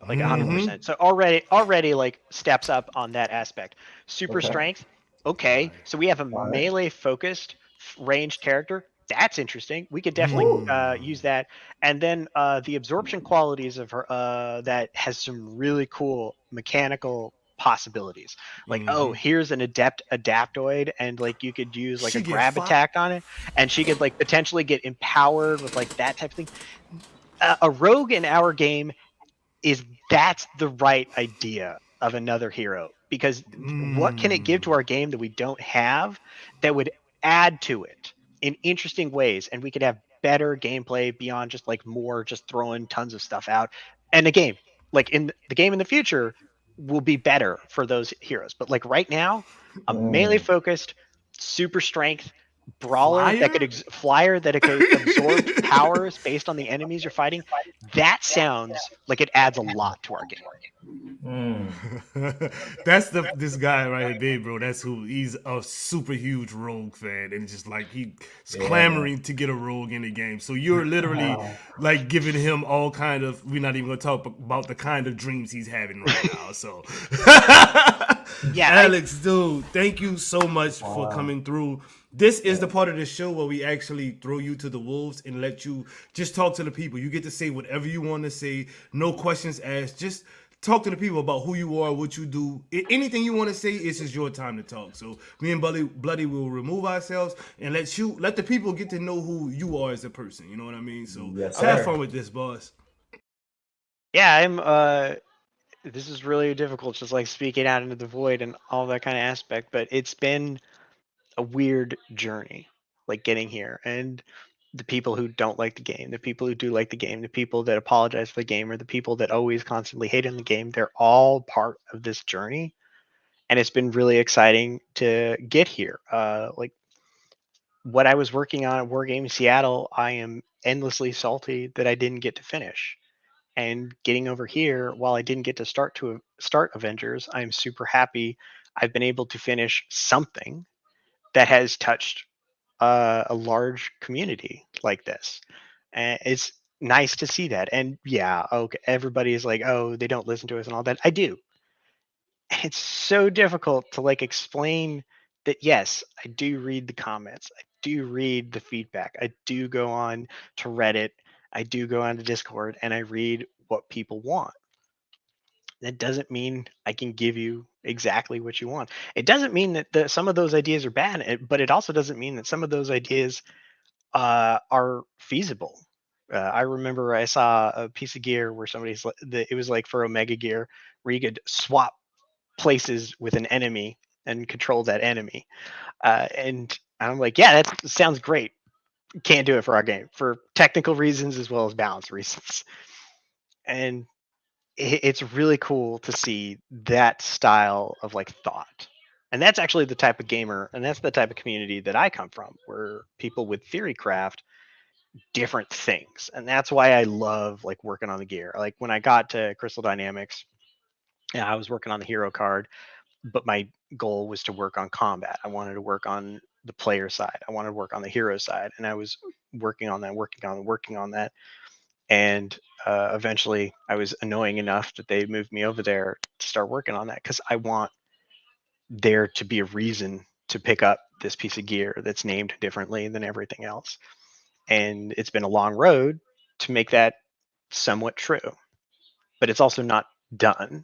like 100%. So already like steps up on that aspect. Super strength. Okay, so we have a melee focused ranged character. That's interesting. We could definitely use that. And then the absorption qualities of her that has some really cool mechanical possibilities, like here's an adaptoid, and like you could use like a grab attack on it, and she could like potentially get empowered with like that type of thing. A rogue in our game that's the right idea of another hero, because what can it give to our game that we don't have that would add to it in interesting ways, and we could have better gameplay beyond just like more just throwing tons of stuff out. And the game, like in the game in the future, will be better for those heroes. But like right now, a melee focused, super strength brawler that could flyer that it could absorb powers based on the enemies you're fighting. That sounds like it adds a lot to our game. That's this guy right here, Dave, bro. That's who he's a super huge Rogue fan, and just like he's clamoring to get a Rogue in the game. So you're literally like giving him all kind of. We're not even gonna talk about the kind of dreams he's having right now. So Alex, dude, thank you so much for coming through. This is the part of the show where we actually throw you to the wolves and let you just talk to the people. You get to say whatever you want to say, no questions asked. Just talk to the people about who you are, what you do. Anything you want to say, it's just your time to talk. So me and Bloody will remove ourselves and let the people get to know who you are as a person. You know what I mean? So have fun with this, boss. Yeah, this is really difficult, just like speaking out into the void and all that kind of aspect. But it's been a weird journey, like getting here, and the people who don't like the game, the people who do like the game, the people that apologize for the game, or the people that always constantly hate on the game. They're all part of this journey, and it's been really exciting to get here. Like what I was working on at War Game Seattle, I am endlessly salty that I didn't get to finish. And getting over here, while I didn't get to start Avengers, I'm super happy I've been able to finish something that has touched a large community like this. And it's nice to see that. And yeah, okay, everybody is like, oh, they don't listen to us and all that. I do. It's so difficult to like explain that yes, I do read the comments. I do read the feedback. I do go on to Reddit. I do go on to Discord and I read what people want. That doesn't mean I can give you exactly what you want. It doesn't mean that some of those ideas are bad, but it also doesn't mean that some of those ideas are feasible. I remember I saw a piece of gear where it was like for Omega gear where you could swap places with an enemy and control that enemy. And I'm like, yeah, that sounds great. Can't do it for our game for technical reasons as well as balance reasons. And it's really cool to see that style of like thought. And that's actually the type of gamer and that's the type of community that I come from, where people would theory craft different things. And that's why I love like working on the gear. Like when I got to Crystal Dynamics, yeah, I was working on the hero card, but my goal was to work on combat. I wanted to work on the player side. I wanted to work on the hero side. And I was working on that. And eventually I was annoying enough that they moved me over there to start working on that because I want there to be a reason to pick up this piece of gear that's named differently than everything else. And it's been a long road to make that somewhat true, but it's also not done.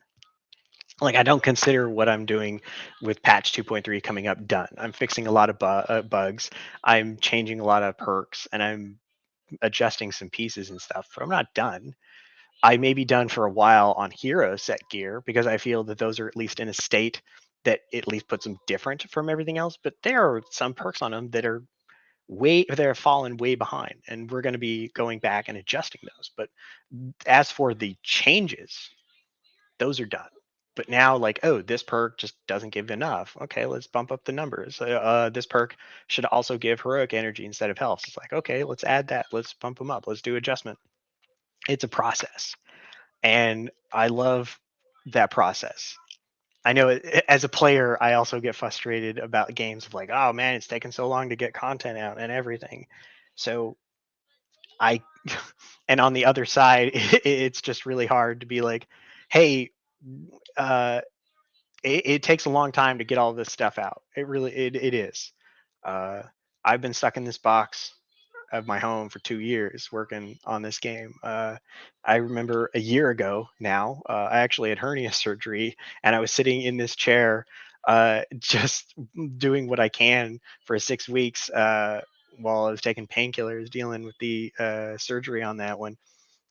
Like I don't consider what I'm doing with patch 2.3 coming up done. I'm fixing a lot of bugs. I'm changing a lot of perks and I'm adjusting some pieces and stuff, but I'm not done. I may be done for a while on hero set gear because I feel that those are at least in a state that at least puts them different from everything else. But there are some perks on them that are they're fallen way behind, and we're going to be going back and adjusting those. But as for the changes, those are done. But now, like, oh, this perk just doesn't give enough. Okay, let's bump up the numbers. This perk should also give heroic energy instead of health. It's like, okay, let's add that. Let's bump them up. Let's do adjustment. It's a process. And I love that process. I know as a player, I also get frustrated about games of like, oh man, it's taking so long to get content out and everything. So I, and on the other side, it's just really hard to be like, hey, uh, it takes a long time to get all this stuff out. It is. Uh, I've been stuck in this box of my home for 2 years working on this game. I remember a year ago now, I actually had hernia surgery and I was sitting in this chair just doing what I can for 6 weeks while I was taking painkillers, dealing with the surgery on that one.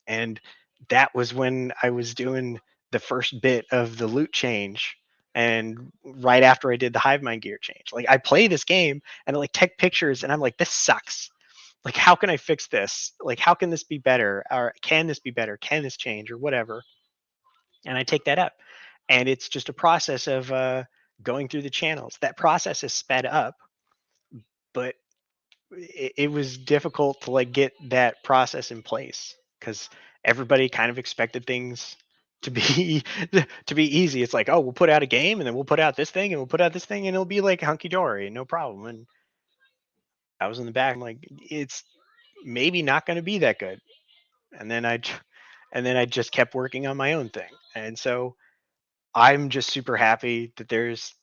And that was when I was doing the first bit of the loot change. And right after I did the Hive Mind gear change, like I play this game and I like take pictures and I'm like, this sucks. Like, how can I fix this? Like, how can this be better? Or can this be better? Can this change or whatever? And I take that up. And it's just a process of going through the channels. That process is sped up, but it was difficult to like get that process in place because everybody kind of expected things to be to be easy. It's like, oh, we'll put out a game and then we'll put out this thing and we'll put out this thing and it'll be like hunky dory, no problem. And I was in the back, I'm like, it's maybe not going to be that good. And then I just kept working on my own thing. And so I'm just super happy that there's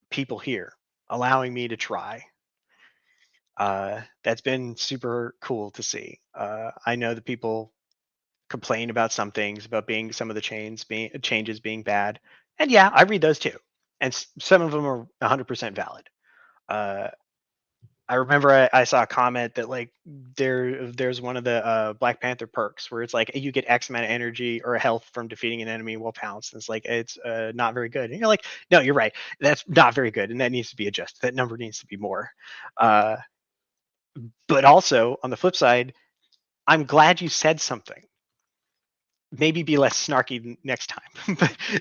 people here allowing me to try. That's been super cool to see. I know that people complain about some things about being some of the changes being bad, and yeah, I read those too, and some of them are 100% valid. Uh, I remember I saw a comment that like there's one of the Black Panther perks where it's like you get X amount of energy or health from defeating an enemy while pounced. And it's like it's not very good. And you're like, no, you're right. That's not very good, and that needs to be adjusted. That number needs to be more. Uh, but also on the flip side, I'm glad you said something. Maybe be less snarky next time,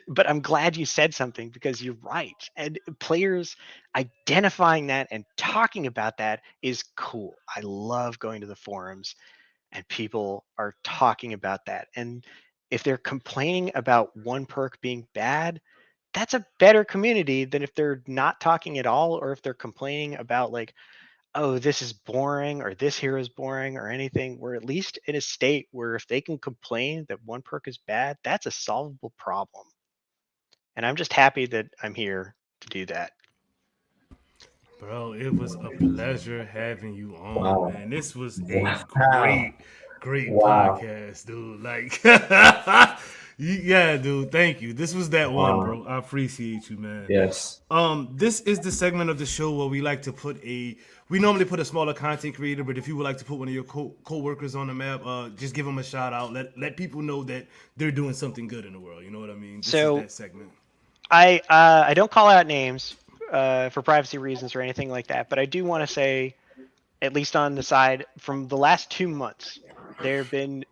but I'm glad you said something because you're right. And players identifying that and talking about that is cool. I love going to the forums and people are talking about that. And if they're complaining about one perk being bad, that's a better community than if they're not talking at all, or if they're complaining about like, oh, this is boring or this hero is boring or anything. We're at least in a state where if they can complain that one perk is bad, that's a solvable problem. And I'm just happy that I'm here to do that. Bro, it was a pleasure having you on, Wow. man. This was a Wow. great Wow. podcast, dude. Like, yeah, dude. Thank you. This was that one, Wow. bro. I appreciate you, man. Yes. This is the segment of the show where we like to put we normally put a smaller content creator, but if you would like to put one of your co-workers on the map, just give them a shout out. Let people know that they're doing something good in the world. You know what I mean? This is that segment. I don't call out names for privacy reasons or anything like that, but I do want to say, at least on the side, from the last 2 months, there have been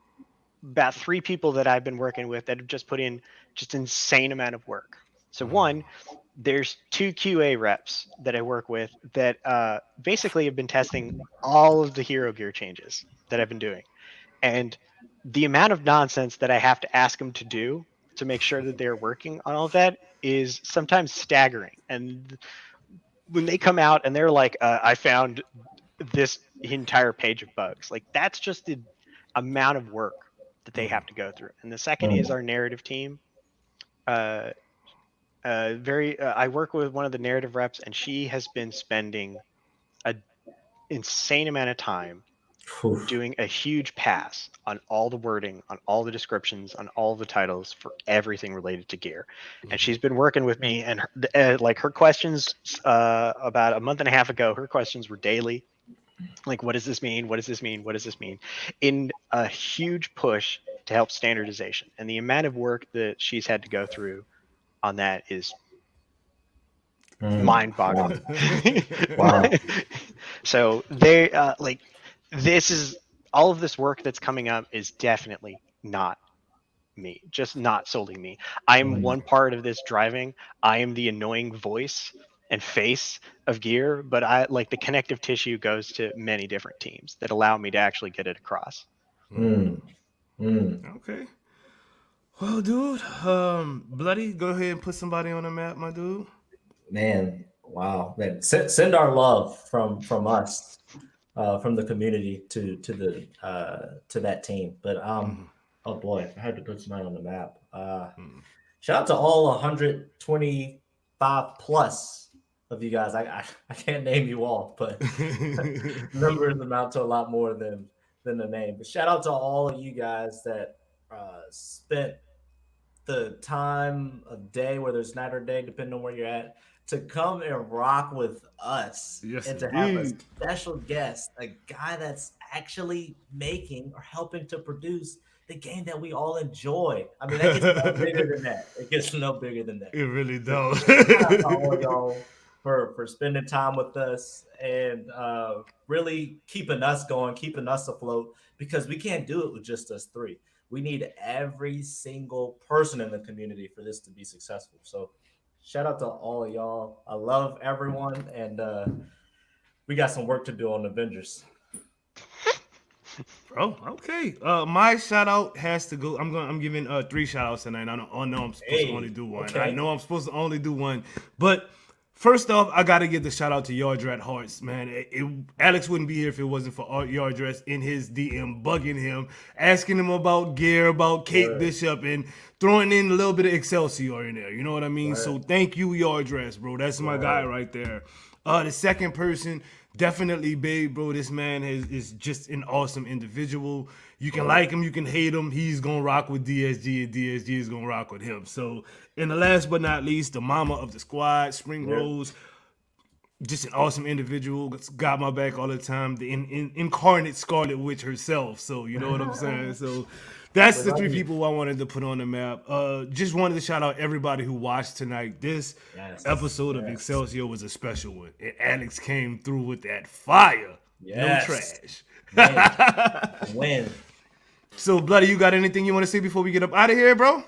about 3 people that I've been working with that have just put in just insane amount of work. So one, there's 2 QA reps that I work with that basically have been testing all of the hero gear changes that I've been doing. And the amount of nonsense that I have to ask them to do to make sure that they're working on all of that is sometimes staggering. And when they come out and they're like, I found this entire page of bugs, like that's just the amount of work that they have to go through. And the second is our narrative team. I work with one of the narrative reps, and she has been spending an insane amount of time doing a huge pass on all the wording, on all the descriptions, on all the titles for everything related to gear. And she's been working with me, and like her questions about a month and a half ago, her questions were daily. Like, what does this mean? What does this mean? What does this mean? In a huge push to help standardization. And the amount of work that she's had to go through on that is mind-boggling. Wow. So they like, this is all of this work that's coming up is definitely not me, just not solely me. I'm one part of this driving. I am the annoying voice and face of gear, but I like the connective tissue goes to many different teams that allow me to actually get it across. Okay. Well, dude, Bloody, go ahead and put somebody on the map, my dude. Man, wow. Man, send our love from us, from the community to that team. But oh boy, if I had to put somebody on the map. Shout out to all 125 plus of you guys. I can't name you all, but numbers amount to a lot more than the name. But shout out to all of you guys that spent the time of day, whether it's night or day, depending on where you're at, to come and rock with us. Yes, and to have a indeed. special guest, a guy that's actually making or helping to produce the game that we all enjoy. I mean, that gets no bigger than that. It gets no bigger than that. It really does. Shout out to all y'all for spending time with us and really keeping us going, keeping us afloat, because we can't do it with just us 3. We need every single person in the community for this to be successful. So shout out to all of y'all. I love everyone, and we got some work to do on Avengers. Bro, okay. My shout out has to go. I'm giving 3 shout outs tonight. I know I'm supposed to only do one. Okay. I know I'm supposed to only do one. But first off, I gotta give the shout out to Yardrat Hearts, man. Alex wouldn't be here if it wasn't for Yardrat in his DM, bugging him, asking him about gear, about Kate Bishop, and throwing in a little bit of Excelsior in there. You know what I mean? So thank you, Yardrat, bro. That's my guy right there. The second person, definitely Babe, bro. This man is just an awesome individual. You can like him, you can hate him. He's gonna rock with DSG, and DSG is gonna rock with him. So, and the last but not least, the mama of the squad, Spring Rose. just an awesome individual. Got my back all the time. The incarnate Scarlet Witch herself. So you know what I'm saying. So that's the three people I wanted to put on the map. Just wanted to shout out everybody who watched tonight. This episode of Excelsior was a special one. And Alex came through with that fire. No trash. Win. So, Bloody, you got anything you want to say before we get up out of here, bro?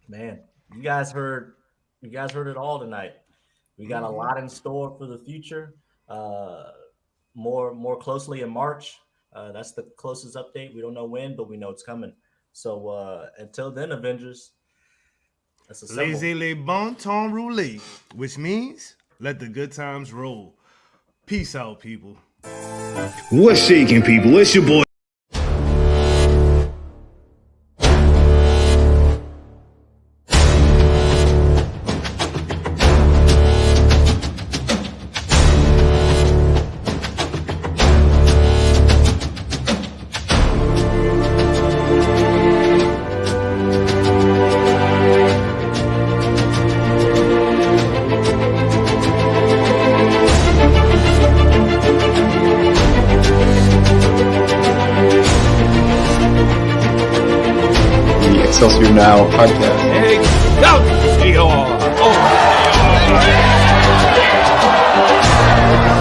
Man, you guys heard it all tonight. We got a lot in store for the future. More closely in March. That's the closest update. We don't know when, but we know it's coming. So until then, Avengers. That's a Laissez les bon temps rouler, which means let the good times roll. Peace out, people. What's shaking, people? It's your boy. Excelsior Now podcast. Excelsior!